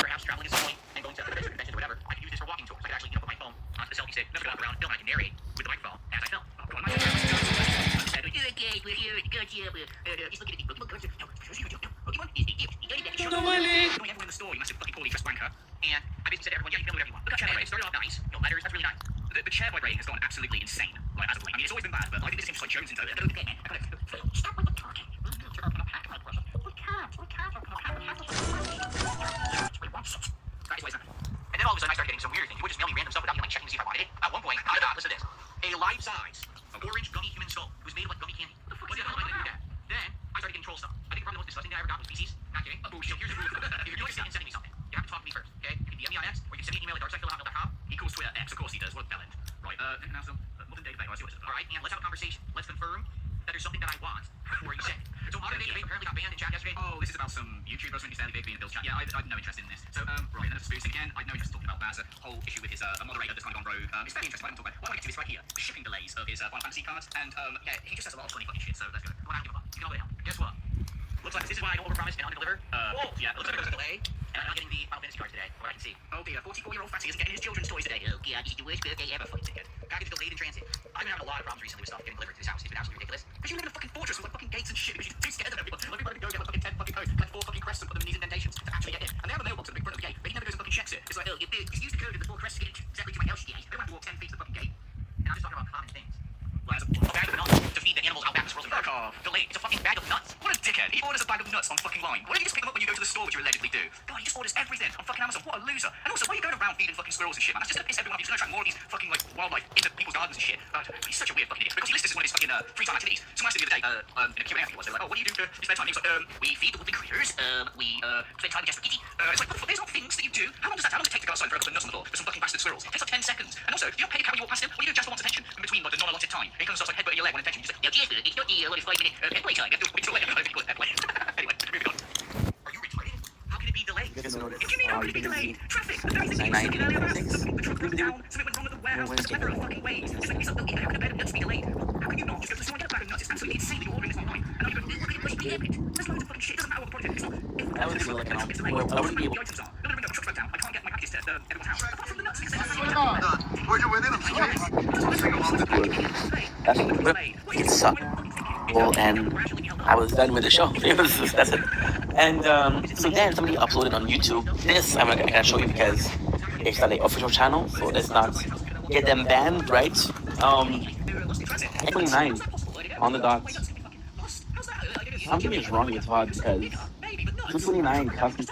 perhaps traveling at some point and going to other conventions or whatever. I can use this for walking tours. I can actually, you know, put my phone onto the selfie stick, never go around, film, and I can narrate with the microphone as I film. Oh, go on, my phone. Okay, we're here, he's looking at the Pokemon cards. No, Pokemon is the gift. You gotta get it. Going everywhere in the store, you massive fucking poorly dressed wanker. And I basically said to everyone, yeah, you can build whatever you want. Look at chair vibrating. It started off nice. No letters, that's really nice. The chair vibrating has gone absolutely insane. Like, as of late. I mean, it's always been bad, but I think this seems just like Jones into it. Stop with the talking. And then all of a sudden I started getting some weird things. You would just mail me random stuff without even like checking to see if I wanted it. At one point, I got, listen to this, a life-size orange gummy human skull. It was made of like gummy candy. What the hell am I gonna do that? Then I started getting troll stuff. I think probably the most disgusting thing I ever got was feces. Not kidding. Oh, so here's the rule. If you're doing something and sending me something, you have to talk to me first, okay? You can DM me on X, or you can send me an email at darksidefil@hotmail.com. He calls Twitter X, of course he does. What a bellend. Right, and now some modern day debate. Alright, and let's have a conversation. Let's confirm that there's something that I want before you send it. So modern day debate apparently got banned in chat yesterday. Oh, this is about some YouTubers when you stand big being Bill's chat. Yeah, I have no interest in this. So, right, and that's Spoosing again. I have no interest in talking about that. A whole issue with his a moderator that's kind of gone rogue. It's very interesting. I can talk about. What I want to get to is right here. The shipping delays of his Final Fantasy cards. And yeah, he just says a lot of funny fucking shit. So let's go. Well, I don't give a fuck. You can all help. Guess what? Looks like this is why I don't overpromise and underdeliver. Yeah, it looks like there's a delay. And I'm not getting the Final Fantasy cards today. What I can see. Oh dear, 44-year-old Fancy isn't getting his children's toys today. Oh god, this is the worst birthday ever. Fucking ticket. Package delayed in transit. I've been having a lot of problems recently with stuff getting delivered to this house. It's been absolutely ridiculous. Because you live in a fucking fortress with like fucking gates and shit. Because you're too scared of everyone. Like people are gonna go get like fucking 10 fucking codes, like 4 fucking crests and put them in these indentations to actually get in. And they have a mailbox at the big front of the gate, but he never goes and fucking checks it. It's like, oh, just use the code of the 4 crests to get it exactly to my house, guys. I don't have to walk 10 feet to the fucking gate. And I'm just talking about common things. Like, a bag of nuts to feed the animals out back in squirrels and fuck off. Delayed. It's a fucking bag of nuts. What a dickhead. He orders a bag of nuts on fucking line. Why don't you just pick them up when you go to the store, which you allegedly do? God, he just orders everything on fucking Amazon. What a loser. And also, why are you going around feeding fucking squirrels and shit, man? That's just gonna piss everyone off. He's gonna attract more of these fucking, like, wildlife into people's gardens and shit. God, he's such a weird fucking idiot. Because he lists this as one of his fucking free time activities. Someone asked him the other day, in a Q&A I think it was, they were like, oh, what do you do for your spare time? He was like, we feed the woodland critters, we spend time with Jasper Kitty. It's like, what the fuck? There's not things that you do. How long does it take to go outside and throw a couple of nuts on the floor for some fucking bastard squirrels? It takes like 10 seconds. And also, you don't pay a cat when you walk past him. What do you do? Jasper wants attention in between like the non-allotted time. And he comes and starts like headbutting your leg when attention. He's like, no, Jasper, it's not the 5-minute headplay time. You have to wait till later. Anyway, moving on. Are you retarded? How can it be delayed? What do you mean, how can it be delayed? Traffic. The very thing he was speaking earlier about. The truck broke down, something went wrong with the warehouse. There's a plethora of fucking ways. It's like, how can a bag of nuts be delayed? How can you not just go to the store and get a bag of nuts? It's absolutely insane that you're ordering this online. And now you're going, look at it, push the edit. There's loads of fucking shit. It doesn't matter what the project is. I would feel like it's delayed. I wouldn't be able to. No, the truck's broke down. I can't get my packages to everyone's house. Apart from the nuts, because Where'd you win it? It sucked. Well, and I was done with the show. That's it. And so then somebody uploaded on YouTube. This I'm gonna show you because it's not an official channel, so let's not get them banned, right? 29 on the dot. Something is wrong with VOD because 229 comes.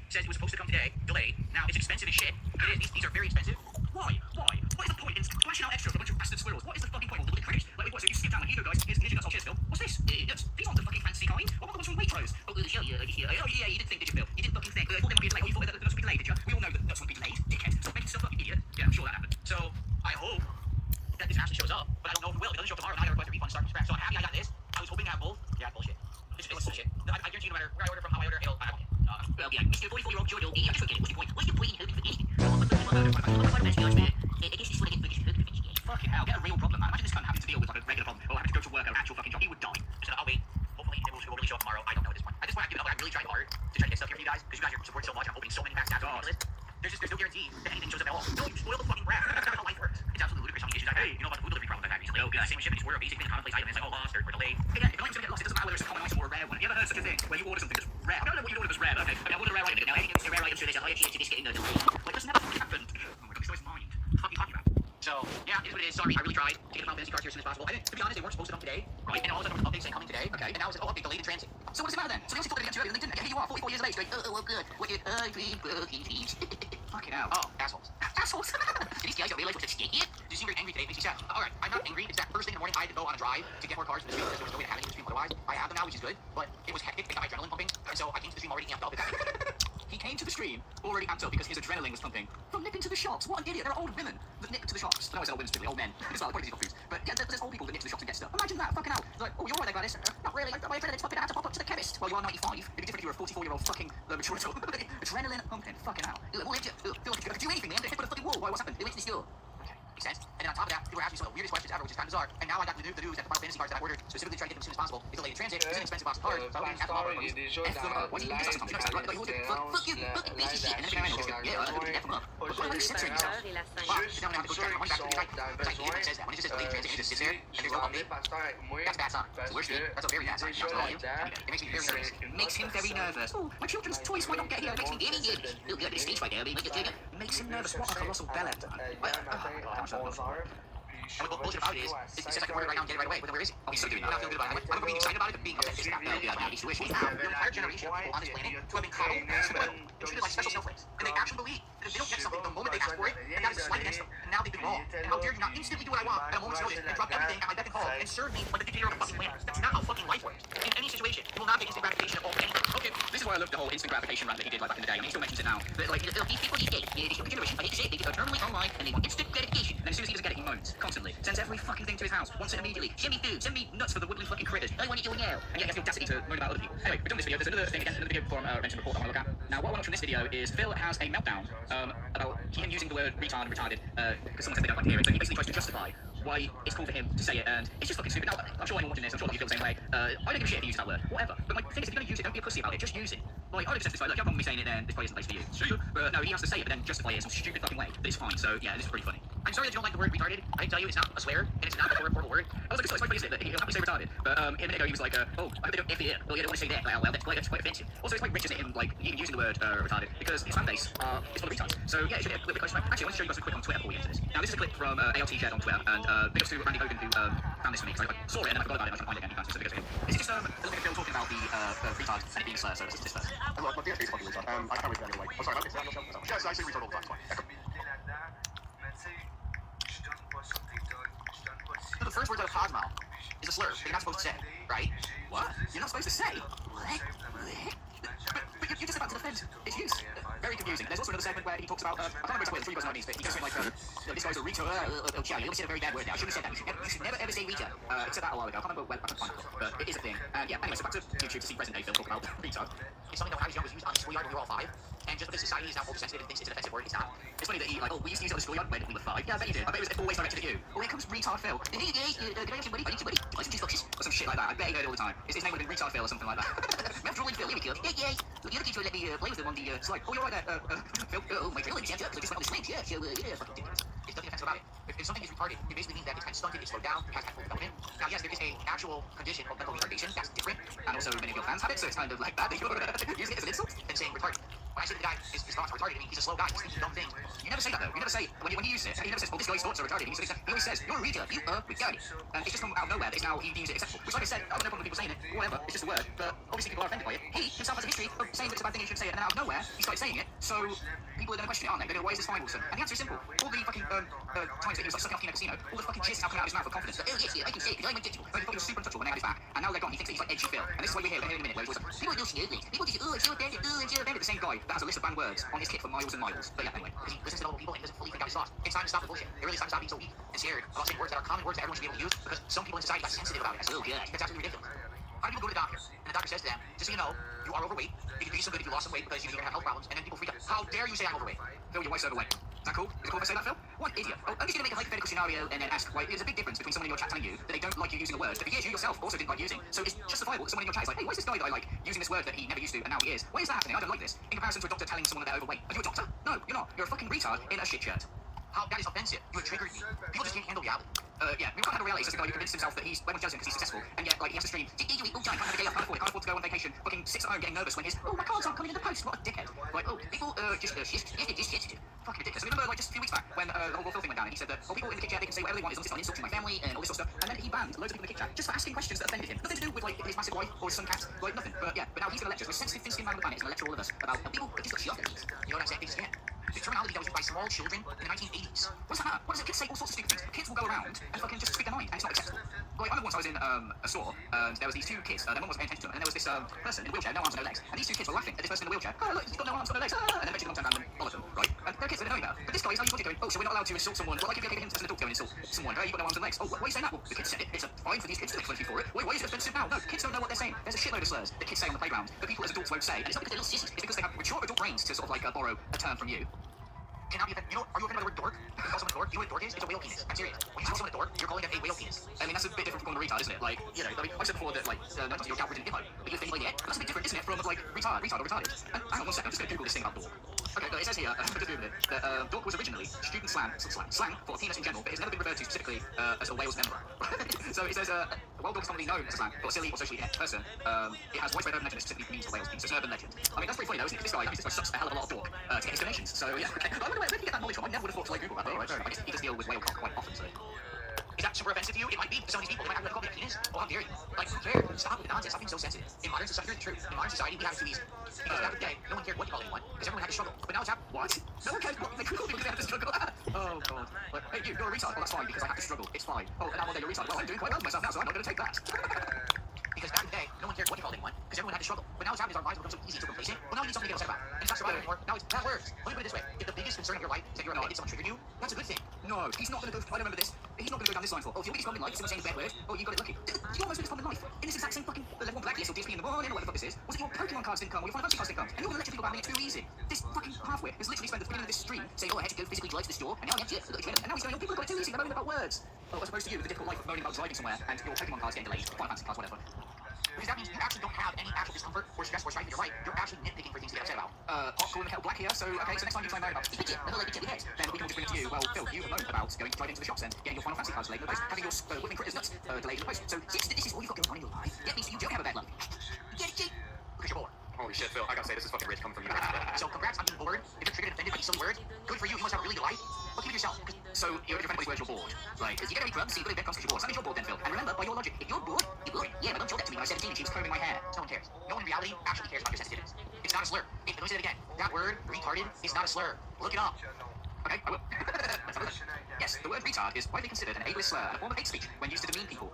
Says it was supposed to come today, delayed. Now it's expensive as shit. It is. These are very expensive. Why? What is the point in splashing out extra for a bunch of bastard squirrels? What is the fucking point of the critters? Like, what? So you skip down like, here you go, guys. Here's nuts. Oh, cheers, Phil. What's this? Nuts. These aren't the fucking fancy kind. What about the ones from Waitrose? Oh, yeah. Oh, yeah. You didn't think, did you, Phil? You didn't fucking think. I thought they might be delayed. Oh, you thought that the nuts would be delayed, did you? We all know that nuts won't be delayed. Fucking hell, get a real problem, man. Imagine this cunt having to deal with like a regular problem, or having to go to work at an actual fucking job. He would die. So, oh wait, hopefully it will really show up tomorrow. I don't know at this point. At this point, I give it up. I really tried hard to try to get stuff here for you guys, because you guys are supporting so much. I'm opening so many packs after the list. There's no guarantee that anything shows up at all. No, you spoil the fucking brat. That's not how life works. It's absolutely ludicrous how many issues I've had. You know about the food delivery problem I've had recently? Oh, God. Same shit, but just order a basic commonplace item. It's like, oh, lost or delayed. Again, if an item's gonna get lost, it doesn't matter whether it's a common item or a rare one. Have you ever heard such a thing where you order something that's rare? I don't know what you ordered that's rare, but okay. I ordered a rare item. Now, anything that's a rare item, sure, they say, oh, yeah, it's getting delayed. Like, that's never fucking happened. Oh my God, this guy's mind. What the fuck are you talking about? So, yeah, it is what it is. Sorry, I really tried to get them out fantasy cards here as soon as possible. I didn't, to be honest, they weren't supposed to come today, right? And all of a sudden, update saying coming today, okay? And now it says, oh, update delayed in transit. So what does it matter then? So they also told me to get to it, and they didn't. Here you are, 44 years of age, going, oh, well, good. Look at ugly, broken teeth. Fucking hell. Oh, assholes. Assholes. These guys don't realize what's at stake here. You seem very angry today. Makes you sad. Alright, I'm not angry. It's that first thing in the morning I had to go on a drive to get more cards from the stream because there was no way to have any in the stream otherwise. I have them now, which is good, but it was hectic. It got my adrenaline pumping, and so I came to the stream already amped up. He came to the stream already amped up because his adrenaline was pumping from nipping to the shops. What an idiot. There are old women that nip to the shops. No, I said old women, specifically old men. As well, quite easy confused. But yeah, there's old people that nip to the shops and get stuff. Imagine that. Fucking hell. Like, oh, you're right, Gladys. Not really. My adrenaline's pumping. I had to pop up to the chemist. Well, you are 95. It'd be different if you were a 44-year-old fucking mature adult. Adrenaline pumping. Fucking hell. Feel like I could do anything, man. They hit with a fucking wall. What's happened? They went to the store. Makes sense. And then on top of that, people were asking me some of the weirdest questions ever, which is kind of bizarre. And now I got the news that the Final Fantasy cards that I ordered specifically try to get them as soon as possible. It's delayed in transit. It's an expensive box of cards. So I wouldn't have to offer money. What's he doing this something? Fuck you, fucking piece of shit. And then I know, yeah, I'm gonna get them up. But what am I censoring myself? Wow, now I have to go check my money back to the because I hear when it says that. When it just says delayed in transit, it just sits there and there's no update. That's a bad sign. It's the worst thing. That's a very bad sign. Not to lie to you. It makes me very nervous. It makes him very nervous. Oh, my children's toys might not get here. It makes me very nervous. Look at this stage right there. It makes him nervous. What a colossal bellend. And what bullshit about it is, it says I can order it right now and get it right away, but then where is it? I'll be so doing it. I'm not feeling good about it. I'm being excited about it, but being upset is not good. Now, these tuition. The entire generation of people on this planet who have been coddled and spoiled and treated like special snowflakes. And they actually believe that if they don't get something the moment they ask for it, then that is a slight against them. And now they've been wrong. And how dare you not instantly do what I want at a moment's notice and drop everything at my beck and call and serve me like the dictator of a fucking planet. That's not how fucking life works. In any situation, you will not get instant gratification of all anything. Okay, this is why I love the whole instant gratification rant that he did like back in the day. I mean, he still mentions it now. But like, these people these days, the stupid generation, I hate to say it, they get eternally online and they want instant gratification. And as soon as he doesn't get it, he moans constantly. Sends every fucking thing to his house, wants it immediately. Send me food, send me nuts for the woodland fucking critters. I want it now. And yet he has the audacity to learn about other people. Anyway, we're done this video. There's another thing again, another video before I mentioned report I want to look at. Now, what I want from this video is Phil has a meltdown about him using the word retard and retarded because someone said they don't like to hear it. So he basically tries to justify why it's cool for him to say it, and it's just fucking stupid. Now, I'm sure anyone watching this, I'm sure you feel the same way. I don't give a shit if you use that word, whatever. But my thing is, if you're gonna use it, don't be a pussy about it. Just use it. Like, I would accept this. Like, you have a problem with me saying it, then this probably isn't the place for you. See you. But no, he has to say it, but then justify it in some stupid fucking way. That is fine. So yeah, this is pretty funny. I'm sorry that you don't like the word retarded. I can tell you, it's not a swear, and it's not a horrible word. I was like, it's quite funny, isn't it? He'll have to say retarded. But a minute ago he was like, oh, I hope they don't F it. Well, you don't want to say that. Well, that's quite offensive. Also, it's quite rich, isn't it, in like even using the word retarded, because his fan base is full of retards. So yeah, it should be a little bit close to my. Actually, I want to show you guys a quick on Twitter before we get into this. Now, this is a clip from ALT Shed on Twitter, and big ups to Randy Hogan who found this for me. So I saw it and then I forgot about it. I'm trying to find it again. So big ups to him. This is just a little bit of Phil talking about the retard and it being a slur. So let's listen to this first. My favorite is fucking retard. I can't wait to get away. I'm sorry, I'm not going to yes, I say retard all the time. So the first word out of Cosmo is a slur that you're not supposed to say, right? What? You're not supposed to say? What? But you just about to defend its use. Very confusing. There's also another segment where he talks about, I can't remember which way, I'm sure you guys know what it means, but he goes something like, this guy's a retard, you always said a very bad word now, I shouldn't have said that. You should never ever say retard. He said that a while ago, I can't remember when, I can't find it, but it is a thing. And yeah, anyway, so back to YouTube to see present day Phil talk about retard. It's something that when I was young was used on the schoolyard when we were all 5, and just because society is now oversensitive and thinks it's an offensive word, it's not. It's funny that he, like, oh, we used to use it on the schoolyard when we were 5. Yeah, I bet you did. I bet it was always directed at you. Well, here comes retard Phil. Hey guys, can I have some money? I need some money. I some cheese boxes. Or some shit like that. I bet he heard it all the time. His name would have been retard Phil or something like that. Mouth rolling Phil, here we go. Hey guys, the other teacher let me play with them on the slide. Oh, you're right there, Phil. Oh, my drill is jammed up because I just went on the swings. Yeah, so, yeah, fucking ridiculous. There's nothing offensive about it. If something is retarded, it basically means that it's kind of stunted, it's slowed down, it has had full development. Now, yes, there is an actual condition of mental retardation that's different, and also many of your fans have it, so it's kind of like that. You're using it as an insult and saying retarded. When I say the guy, his thoughts are retarded, I mean, he's a slow guy, he's thinking dumb things. You never say that though. You never say, when you use it, he never says, oh, this guy's thoughts are retarded. He always says, you're a retard, you are retarded. And it's just come out of nowhere that it's now, he deems it acceptable. Which, like I said, I have no problem with people saying it, or whatever, it's just a word, but obviously people are offended by it. He himself has a history of saying that it's a bad thing, he shouldn't say it, and then out of nowhere, he started saying it, so people are going to question it, aren't they? They're going to go, why is this fine, Wilson? And the answer is simple. All the fucking times that he was like sucking off in a casino, all the fucking jizz is now coming out of his mouth with confidence. That, oh yes, yeah, I can say it, because I'm untouchable. He was super untouchable when they had his back, and now they're gone. He thinks that he's like edgy Phil. And this is what you hear in a minute, where he's like, people are no snuggling. People just, oh, I'm so offended, oh, I'm so offended. The same guy that has a list of banned words on his kit for miles and miles. But yeah, anyway, because he listens to other people and he doesn't fully think out his thoughts. It's time to stop the bullshit. It really is time to stop being so weak and scared about saying words that are common words that everyone should be able to use, because some people in society are sensitive about it. That's, oh, God, that's absolutely ridiculous. How do people go to the doctor, and the doctor says to them, just so you know, you are overweight, you can do you some good if you lost some weight because you're going to have health problems, and then people freak out. How dare you say I'm overweight? Phil, your wife's overweight. that cool? Is it cool if I say that, Phil? What an idiot. Oh, I'm just going to make a hypothetical scenario and then ask, right, there's a big difference between someone in your chat telling you that they don't like you using a word that for years you yourself also didn't like using. So it's justifiable that someone in your chat is like, hey, why is this guy that I like using this word that he never used to and now he is? Why is that happening? I don't like this. In comparison to a doctor telling someone that they're overweight. Are you a doctor? No, you're not. You're a fucking retard in a shit shirt. How that is offensive. You have triggered me. People just can't handle reality. Yeah, we can't handle reality. It's just a guy who convinced himself that everyone's jealous because he's successful, and yet, like, he has to stream. Oh, John, I can't have a day off, can't afford to go on vacation. Fucking sits at home getting nervous when my cards aren't coming in the post. What a dickhead. Like, people, just fucking ridiculous. I remember, like, just a few weeks back when the whole Phil thing went down, and he said that, people in the Kit Chat, they can say whatever they want as long as it's not insulting my family and all this sort of stuff. And then he banned loads of people in the Kit Chat just for asking questions that offended him. Nothing to do with, like, his massive wife or his son cat. Like, nothing. But yeah, but now he's going to lecture. So a sensitive, thin-skinned man on the planet is going to lecture all of us about people who just got shit off their knees. You know what I'm saying? They just can't. The terminology that was used by small children in the 1980s. What's that? What does it? Kids say all sorts of stupid things. Kids will go around and fucking just speak their mind, and it's not acceptable. Like, I remember once I was in a store, and there was these two kids, their mum wasn't paying attention to them, and there was this person in a wheelchair, no arms and no legs, and these two kids were laughing at this person in the wheelchair. Oh, look, he's got no arms, got no legs, and then eventually the mum turned around and bollocks them, right? And they're kids, they don't know about. But this guy is now you're going, oh, so we're not allowed to insult someone. Well, like, if you're getting him as an adult to go and insult someone, you've got no arms and legs. Oh, why are you saying that? Well, the kids said it. It's a fine for these kids to explain for it. Why is it offensive now? No, kids don't know what they're saying. There's a shitload of slurs that kids say on the playground that people as adults won't say, and it's not because they're little sissies, it's because they have mature adult brains to sort of like borrow a term from you. Cannot be offended. You know, are you offended by the word dork? You call someone a dork? You know what a dork is? It's a whale penis. I'm serious. When you call someone a dork, you're calling them a whale penis. I mean, that's a bit different from calling a retard, isn't it? Like, you know, I mean, I said before that, like, not you're gout-ridden hippo, but you're thinking, yeah, that's a bit different, isn't it, from, like, retard or retarded. And hang on one second, I'm just going to Google this thing about dork. Okay, it says here, I'm just Googling it, that dork was originally student slang for a penis in general, but it's never been referred to specifically as a whale's member. So it says, while dork is commonly known as a slang for a silly or socially inept person, it has widespread urban legend that specifically means a whale's penis. So it's an urban legend. I mean, that's pretty funny though, isn't it? This guy sucks a hell of a lot of dork to get his donations. So yeah, okay. I wonder where did he get that knowledge from? I never would have thought to like Google that, but alright, I guess he does deal with whale cock quite often, so. Is that super offensive to you? It might be to some of these people. They might have to call me a penis. Oh, how dare you? Like, who cares? Stop with the nonsense. Stop being so sensitive. In modern society, here's the truth. In modern society, we have it too easy. Because back in the day, no one cared what you called anyone, because everyone had to struggle. But now it's happening. What? No one cares what they call people because they have to struggle. Oh, God. Like, hey, you're a retard. Well, that's fine, because I have to struggle. It's fine. Oh, and now one day you're a retard. Well, I'm doing quite well for myself now, so I'm not going to take that. Because back in the day, no one cared what you called anyone, because everyone had to struggle. But now it's happening, our lives become so easy to replace it. Well, now we need something to get upset about. And it's not surviving anymore. Now it's that works. Let me put it this way. If the biggest concern in your life is that you're offended, someone triggered you, that's a good thing. No, he's not going to go, I remember this, he's not going to go down this line for, oh, if your biggest problem in life is someone saying a bad word, oh, you got it lucky. You almost biggest problem in life. In this exact same fucking level 1 blacklist or DSP in the morning, or whatever the fuck this is, was it your Pokemon cards didn't come, or your Final Fantasy cards didn't come, and you're going to lecture people about it too easy. This fucking halfwit has literally spent the beginning of this stream saying, oh, I had to go physically drive to the store, and now I have to, and now he's going, oh, people have got it too easy, they're moaning about words. Oh, as opposed to you, with the difficult life of moaning about driving somewhere, and your Pokemon cards getting delayed, Final Fantasy cards, whatever. Because that means you actually don't have any actual discomfort or stress or strife in your life. You're actually nitpicking for things to get upset about. Hot, cool, and kettle black here, so, okay, so next time you try and moan about legit, another legit head, then we can just bring it to you, well, Phil, you have moaned about going to drive into the shops and getting your Final Fantasy cards delayed in the post, having your whipping critters nuts delayed in the post. So, yes, this is all you've got going on in your life. That means that you don't have a bad luck. Get it, because you're bored. Holy shit, Phil, I gotta say, this is fucking rich coming from you. So, congrats on being bored. If you're triggered and offended by these silly words, good for you, you must have a really good life. But keep it yourself. So, you're offended by these words, you're bored. Like, you gotta be clubs, so you gotta be because you're bored. So that means you're bored then, Phil. And remember, by your logic, if you're bored, you're bored. Yeah, but don't show that to me when I was 17 and she was combing my hair. No one cares. No one in reality actually cares about your sensitivities. It's not a slur. Let me say that again. That word, retarded, is not a slur. Look it up. Okay, I will. Yes, the word retard is widely considered an ableist slur and a form of hate speech when used to demean people.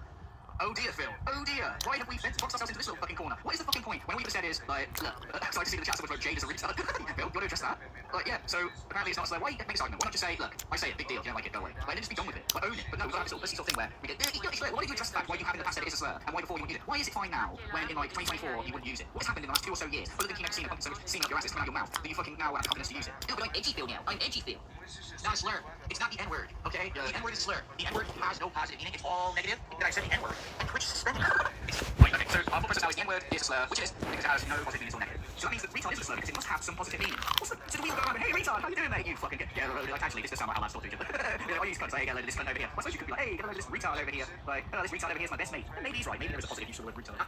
Oh dear, Phil. Oh dear. Why have we boxed ourselves into this little fucking corner? What is the fucking point? When all you've said is, like, so I can see the chat someone wrote Jade as a retard. Phil, you want to address that? Like, yeah, so apparently it's not a slur. Why make this argument? Why not just say, look, I say it, big deal, if you don't like it, go away. Like, then just be done with it. Like, own it. But no, we've got this sort of thing where we get, it's slur. Why don't you address the fact why you have in the past said it is a slur, and why before you wouldn't use it? Why is it fine now, when in, like, 2024, you wouldn't use it? What has happened in the last 2 or so years? Other than you never seen up your asses coming out your mouth, that you fucking now have confidence to use it. It'll be like edgy Phil now. I'm edgy Phil. It's not a slur. It's not the N-word, okay? The N-word is a slur. The N-word has no positive meaning. It's all negative. That I said the N-word. And Twitch suspended. Right, okay, so our thought process now is the N-word is a slur, which it is, because it has no positive meaning or negative. So that means that retard is a slur because it must have some positive meaning. So do we all go around and, hey retard, how you doing mate? You fucking get a load of, like, actually, this does sound like how lads talk to each other. I use cunts, hey, get a load of this cunt over here. I suppose you could be like, hey, get a load of this retard over here. Like, oh, this retard over here is my best mate. Maybe he's right, maybe there is a positive use of the word retard.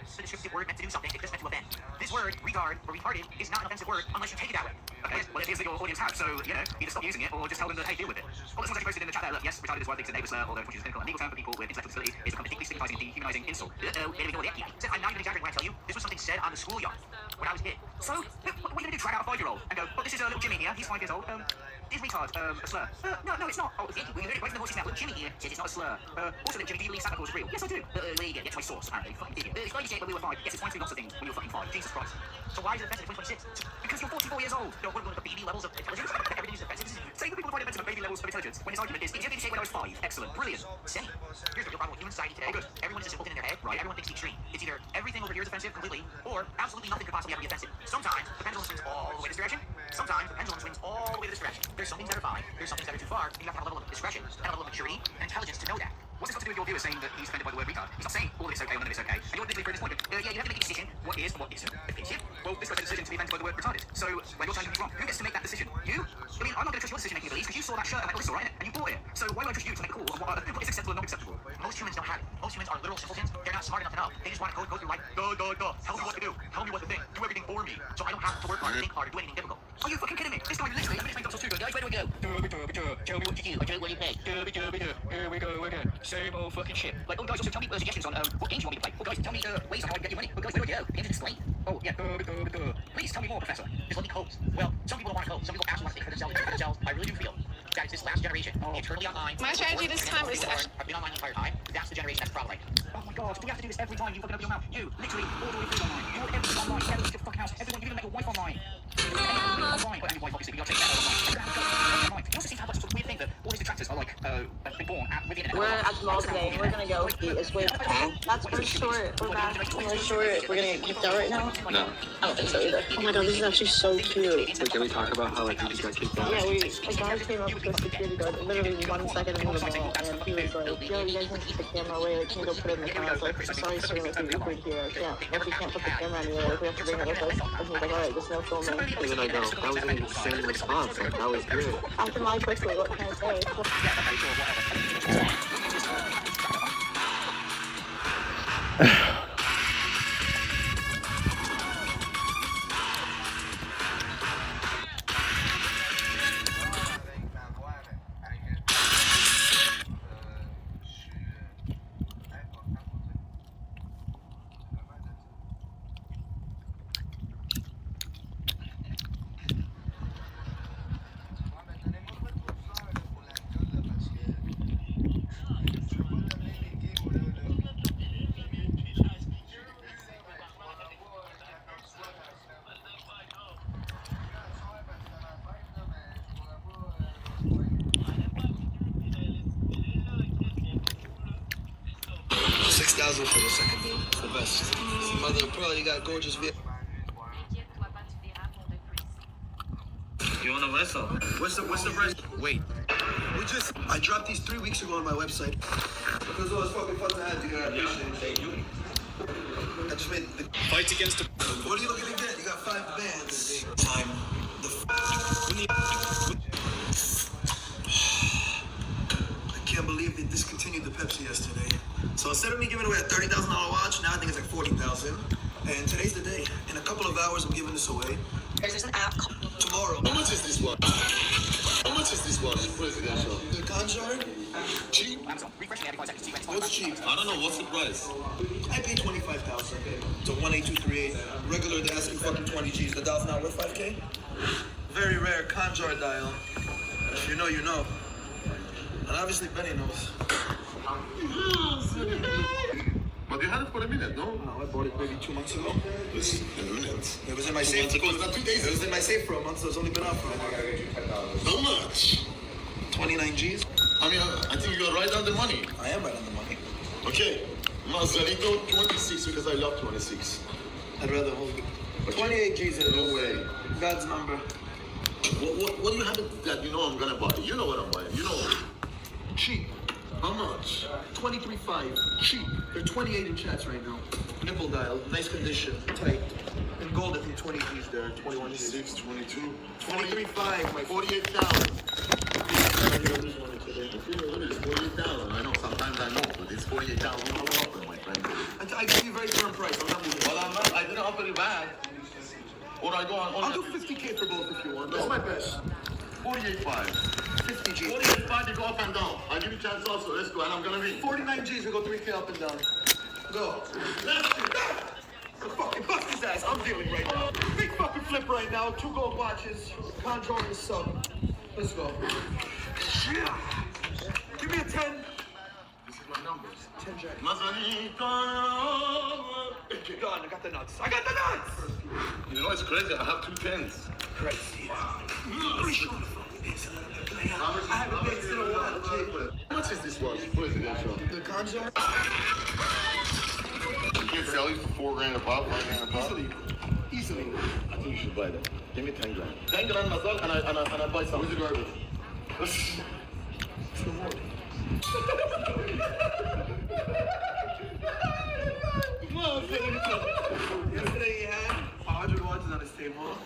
It's a descriptive word meant to do something, it's just meant to offend. This word, retard, or retarded, is not an offensive word unless you take it that way. Okay, well it is that your audience have, so, you know, either stop using it or just tell them that, hey, deal with it. Well, this one's actually posted in the chat there, look, yes, retarded is widely considered a slur, although which is a clinical and legal term for people with intellectual disabilities, is become a deeply stigmatizing, dehumanizing insult. I'm not even exaggerating when I tell you, this was something said on the schoolyard when I was a kid. So, what are you going to do, drag out a 5-year-old and go, well, this is little Jimmy here, he's 5 years old, is retard a slur? No, it's not. Oh, we heard it right from the horse's mouth. Look, Jimmy here says it's not a slur. Also then, Jimmy, do you believe Santa Claus is real? Yes, I do. There you go, get to my source, apparently. You fucking idiot. It's like you said when we were 5. Yes, it's fine to do lots of things when you were fucking 5. Jesus Christ. So why is it offensive at 2026? Because you're 44 years old. What are the baby levels of intelligence? Everything is offensive. Saying that people find offensive at baby levels of intelligence when his argument is, exactly the same when I was 5. Excellent. Brilliant. Same. Here's the real problem with human society today. Good. Everyone is a simpleton in their head. Right. Everyone thinks the extreme. It's either everything over here is offensive completely, or absolutely nothing could possibly ever be offensive. Sometimes the pendulum swings all the way this direction, sometimes the pendulum swings all the way to the stretch. There's some things that are fine, there's some things that are too far, and you have to have a level of discretion, and a level of maturity, and intelligence to know that. What's this got to do with your viewer saying that he's offended by the word retard? He's not saying all of it's okay, none of it's okay. And you're literally proving this point. Yeah, you have to make a decision. What is and what isn't offensive? Well, this guy's a decision to be offended by the word retarded. So, when you're saying he's wrong, who gets to make that decision? You? I mean, I'm not going to trust your decision-making abilities because you saw that shirt and went, oh, this is alright, and you bought it. So, why would I trust you to make a call on what is acceptable and not acceptable? Most humans don't have it. Most humans are literal simpletons. They're not smart enough to know. They just want to go through life. Tell me what to do. Tell me what to think. Do everything for me. So I don't have to work hard, think hard, or do anything difficult. Are you fucking kidding me? This guy literally, I'm going to make so guys, where do we go? Tell me what to do. Okay, what do you pay? Here we go again. Same old fucking shit. Like, oh guys, also tell me suggestions on what games you want me to play. Oh guys, tell me ways on how I can get your money. Oh guys, where do I go? Games explain. Oh yeah. Please tell me more, Professor. Just let me code. Well, some people don't want to code. Some people actually want to think for themselves. I really do feel that it's this last generation, eternally online. My strategy this time is I've been online the entire time. That's the generation that's the problem. Like, oh my god, do we have to do this every time you fucking open your mouth? You literally all the way through online. You're everything online. You gotta leave your fucking house. Everyone, you're gonna make your wife online. Online, but your wife obviously, but you're taking that online. You also seem to have like some weird thing that all these detractors are like been born with the internet. We're at the mall today. We're gonna go eat a sweet potato. That's for short. We're back. We're short. We're gonna get kicked out right now? No. I don't think so either. Oh my god, this is actually so cute. Wait, can we talk about how like you just got kicked out? Yeah, a guy came up to a security guard literally 1 second into the mall, and he was like, yo, you guys need to put the camera away. Like, can you go put it in the car? I was like, sorry, sir, like, we Ubered here. I can't. We can't put the camera anywhere. Like, we have to bring it with us. And he was like, alright, just no filming. And then I go, that was an insane response. Like, that was good. I can lie quickly. What can I say? $6,000 for the second bill. The best. Mother of pearl, you got gorgeous vehicle. You want a vessel? What's the price? Wait. I dropped these 3 weeks ago on my website. Because it was fucking fun to have you guys. Thank you. I just made the Fight against the... What are you looking to get? You got 5 bands. Time. I can't believe they discontinued the Pepsi yesterday. So instead of me giving away a $30,000 watch, now I think it's like $40,000. And today's the day. In a couple of hours, I'm giving this away. There's an app called... Tomorrow. How much is this watch? How much is this watch? Presidential. The Conjure? Cheap? What's cheap? I don't know. What's the price? I paid $25,000. So 18238. Regular, they're asking fucking 20 G's. The dial's not worth 5K? Very rare Conjure dial. If you know, you know. And obviously Benny knows. But you had it for a minute, no? No, I bought it maybe 2 months ago. A minute. It was in my safe. It was about 2 days. It was in my safe for a month, so it's only been out for a month. How much? 29 G's. I mean, I think you're right on the money. I am right on the money. Okay. Mazalito 26 because I love 26. I'd rather hold it. 28 G's in No way. God's number. What do you have that you know I'm gonna buy? You know what I'm buying. You know. Cheap. How much? 23.5. Cheap. They're 28 in chats right now. Nipple dial. Nice condition. Tight. In gold, I think 20 G's there. 21 G's. 26, 22. 23.5. My 48,000. It's 48,000. I know. Sometimes I know, but it's 48,000. I'm not offering, my friend. I give you a very firm price. I'm not moving. Well, I'm not. I didn't offer you bad. Or I go on. I'll do 50K for both if you want. That's my best. 48.5. 50 G's. 48.5, you go up and down. I'll give you a chance also. Let's go, and I'm gonna read. 49 G's, we go 3K up and down. Go. Fucking bust his ass. I'm dealing right now. Big fucking flip right now. 2 gold watches. Control the sub. Let's go. Yeah. Give me a 10. This is my numbers. 10 jack. Mazalito. Go on, I got the nuts. I got the nuts! You know, it's crazy. I have 2 tens. Crazy. I haven't paid in a while. How much is this watch? Presidential. The Conjure? You can't sell it for $4 grand a pop, $5 grand a pop? Easily. I think you should buy that. Give me 10 grand. 10 grand myself and I buy something. Where's the garbage? It's the water. Yesterday he had 100 watches on his table.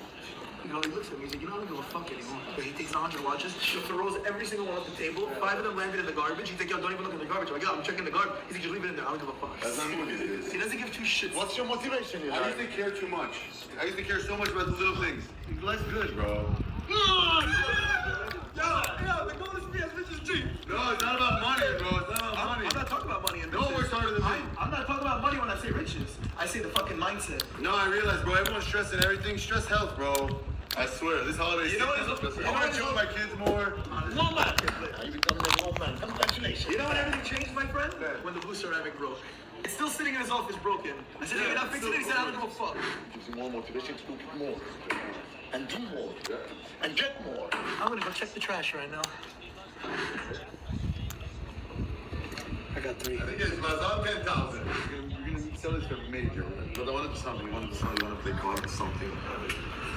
You know, he looks at me, he's like, you know, I don't give a fuck anymore. But he takes 100 watches, she throws every single one off the table, 5 of them landed in the garbage. He's like, yo, don't even look in the garbage. I'm like, yo, I'm checking the garbage. He's like, just leave it in there, I don't give a fuck. That's not what it is. He doesn't give two shits. What's your motivation? I used to care too much. I used to care so much about the little things. Life's good, bro. Yo, the goal is to be as rich as G. No, it's not about money, bro. It's not about money. I'm not talking about money and no one works harder than me. I'm not talking about money when I say riches. I say the fucking mindset. No, I realize, bro. Everyone's stressing everything. Stress health, bro. I swear, this holiday season, I want to chill with my kids more. Woman! You become the woman. Congratulations. You know when everything changed, my friend? When the blue ceramic broke. It's still sitting in his office broken. I said, you're not fixing it? He said, I don't give a fuck. Gives you more motivation to do more. And do more. And get more. I'm gonna go check the trash right now. I got 3. I think it's about 10,000. We're gonna sell this for major. But I want to do something. I want to play cards or something.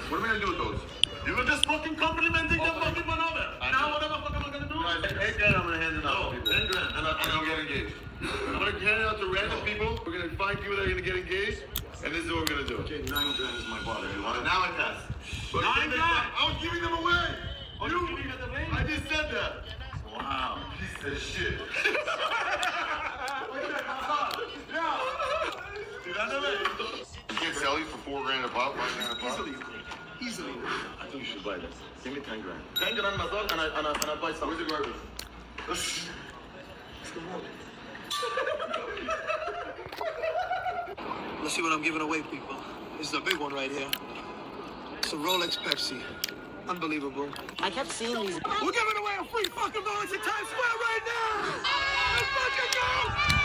What am I gonna do with those? You were just fucking complimenting them fucking one over. Now what the fuck am I gonna do? No, 8 grand I'm gonna hand it out to people. 10 grand. And I'll get engaged. I'm gonna hand it out to random people. We're gonna find people that are gonna get engaged. And this is what we're gonna do. Okay, 9 grand is my bother. You want it? Now I pass. 9 grand? I was giving them away. Oh, you giving them away? I just said that. Wow. Piece of shit. You can't sell these for 4 grand a pop, 5 grand a pop? Easily. I think you should buy this. Give me 10 grand. 10 grand myself and I buy something. Where's the garbage? It's the water. Let's see what I'm giving away, people. This is a big one right here. It's a Rolex Pepsi. Unbelievable. I kept seeing these. We're giving away a free fucking Rolex in Times Square right now! Let's fucking go!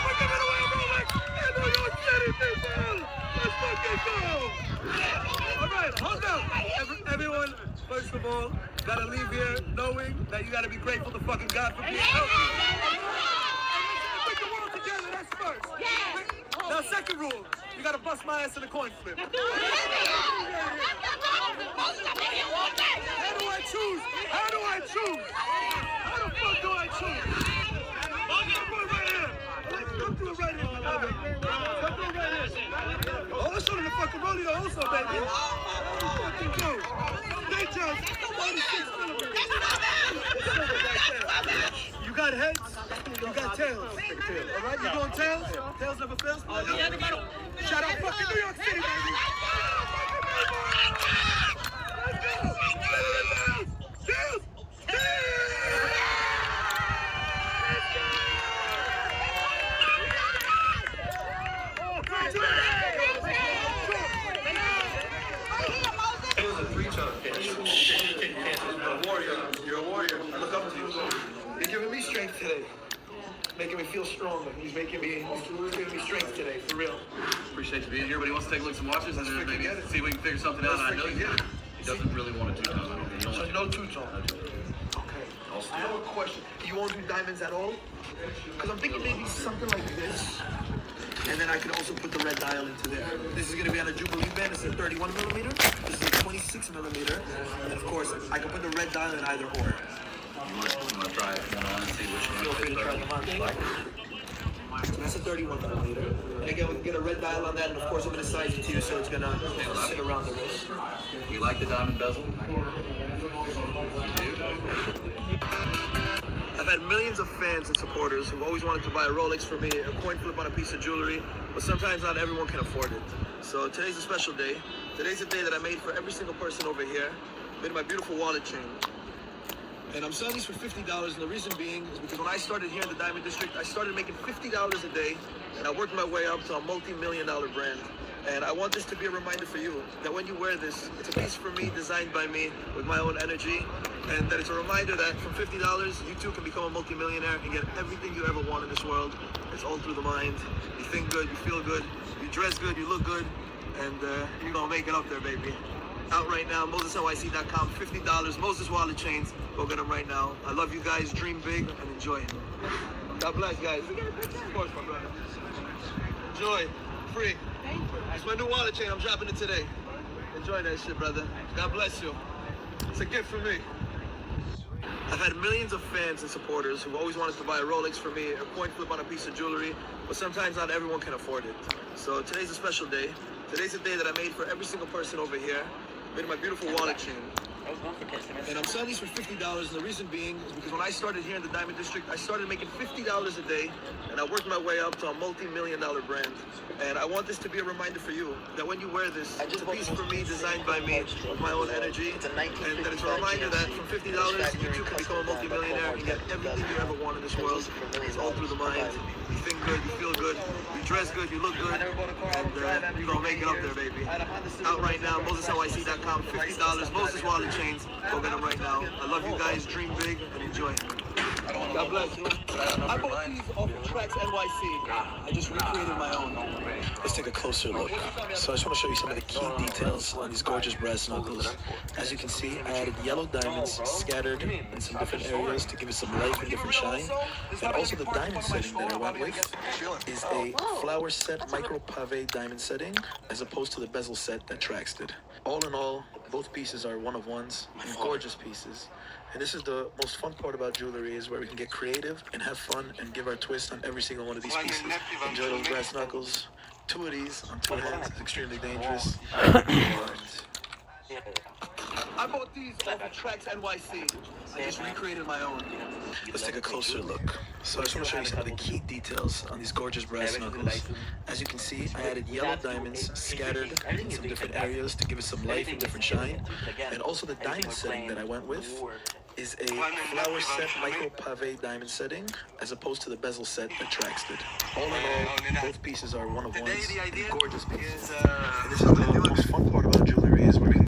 We're giving away a Rolex in New York City, people! Let's fucking go! All right, hold up. Everyone, first of all, gotta leave here knowing that you gotta be grateful to fucking God for being healthy. Put the world together, that's first. Now, second rule, you gotta bust my ass in a coin flip. How do I choose? How do I choose? How the fuck do I choose? I'm gonna put it right here. Come through it right here. Come through it right here. Oh, let's show them the fucking rodeo also, baby. Fucking go. They just 46 millimeters. You got heads, you got tails. All right, you going tails? Tails never fails. Shout out fucking New York City, baby. Let's go. Tails. You're a warrior. I look up to you. You're giving me strength today. Making me feel stronger. He's giving me strength today, for real. Appreciate you being here. Everybody wants to take a look at some watches and then maybe see if we can figure something out. I know he doesn't really want a two-tone. So no two-tone. Okay. I have a question. You won't do diamonds at all? Because I'm thinking maybe something like this. And then I can also put the red dial into there. This is going to be on a Jubilee band. It's a 31 millimeter. This is a 26 millimeter. And of course, I can put the red dial in either or. You want to try it on and see which one? Feel free to try them on. That's a 31 millimeter. And again, we can get a red dial on that. And of course, I'm going to size it to you so it's going to sit around the wrist. You like the diamond bezel? I've had millions of fans and supporters who've always wanted to buy a Rolex for me, a coin flip on a piece of jewelry, but sometimes not everyone can afford it. So today's a special day. Today's a day that I made for every single person over here. Made my beautiful wallet chain. And I'm selling these for $50, and the reason being is because when I started here in the Diamond District, I started making $50 a day, and I worked my way up to a multi-million-dollar brand. And I want this to be a reminder for you that when you wear this, it's a piece for me, designed by me, with my own energy, and that it's a reminder that from $50, you too can become a multi-millionaire and get everything you ever want in this world. It's all through the mind. You think good, you feel good, you dress good, you look good, and you're gonna make it up there, baby. Out right now, MosesNYC.com, $50, Moses wallet chains. Go get them right now. I love you guys, dream big, and enjoy it. God bless, guys. Of course, my brother. Enjoy. Free. It's my new wallet chain. I'm dropping it today. Enjoy that shit, brother. God bless you. It's a gift for me. I've had millions of fans and supporters who've always wanted to buy a Rolex for me, a coin flip on a piece of jewelry, but sometimes not everyone can afford it. So today's a special day. Today's a day that I made for every single person over here. Made my beautiful wallet chain. And I'm selling these for $50, and the reason being is because when I started here in the Diamond District, I started making $50 a day, and I worked my way up to a multi-million-dollar brand. And I want this to be a reminder for you that when you wear this, it's a piece for me, designed by me, with my own energy, and that it's a reminder that from $50, you too can become a multi-millionaire and get everything you ever want in this world. It's all through the mind. You think good, you feel good, you dress good, you look good, and you're gonna make it up there, baby. Out right now, MosesNYC.com, $50, Moses Wallet Chains. Go get them right now. I love you guys. Dream big and enjoy. God bless you. I bought these off of Tracks NYC. I just recreated my own. Let's take a closer look. So I just want to show you some of the key details on these gorgeous brass knuckles. As you can see, I added yellow diamonds scattered in some different areas to give it some life and different shine. And also the diamond setting that I went with is a flower set micro pave diamond setting as opposed to the bezel set that Tracks did. All in all, both pieces are one-of-ones and gorgeous pieces. And this is the most fun part about jewelry, is where we can get creative and have fun and give our twist on every single one of these pieces. Enjoy those brass knuckles. 2 of these on 2 hands is extremely dangerous. I bought these off of Tracks NYC. I just recreated my own. Let's take a closer look. So I just want to show you some of the key details on these gorgeous brass knuckles. As you can see, I added yellow diamonds scattered in some different areas to give it some life and different shine. And also the diamond setting that I went with is a flower set micro pave diamond setting as opposed to the bezel set that Tracks did. All in all, both pieces are one-of-ones and gorgeous pieces. And this is the most fun part about jewelry, is where we can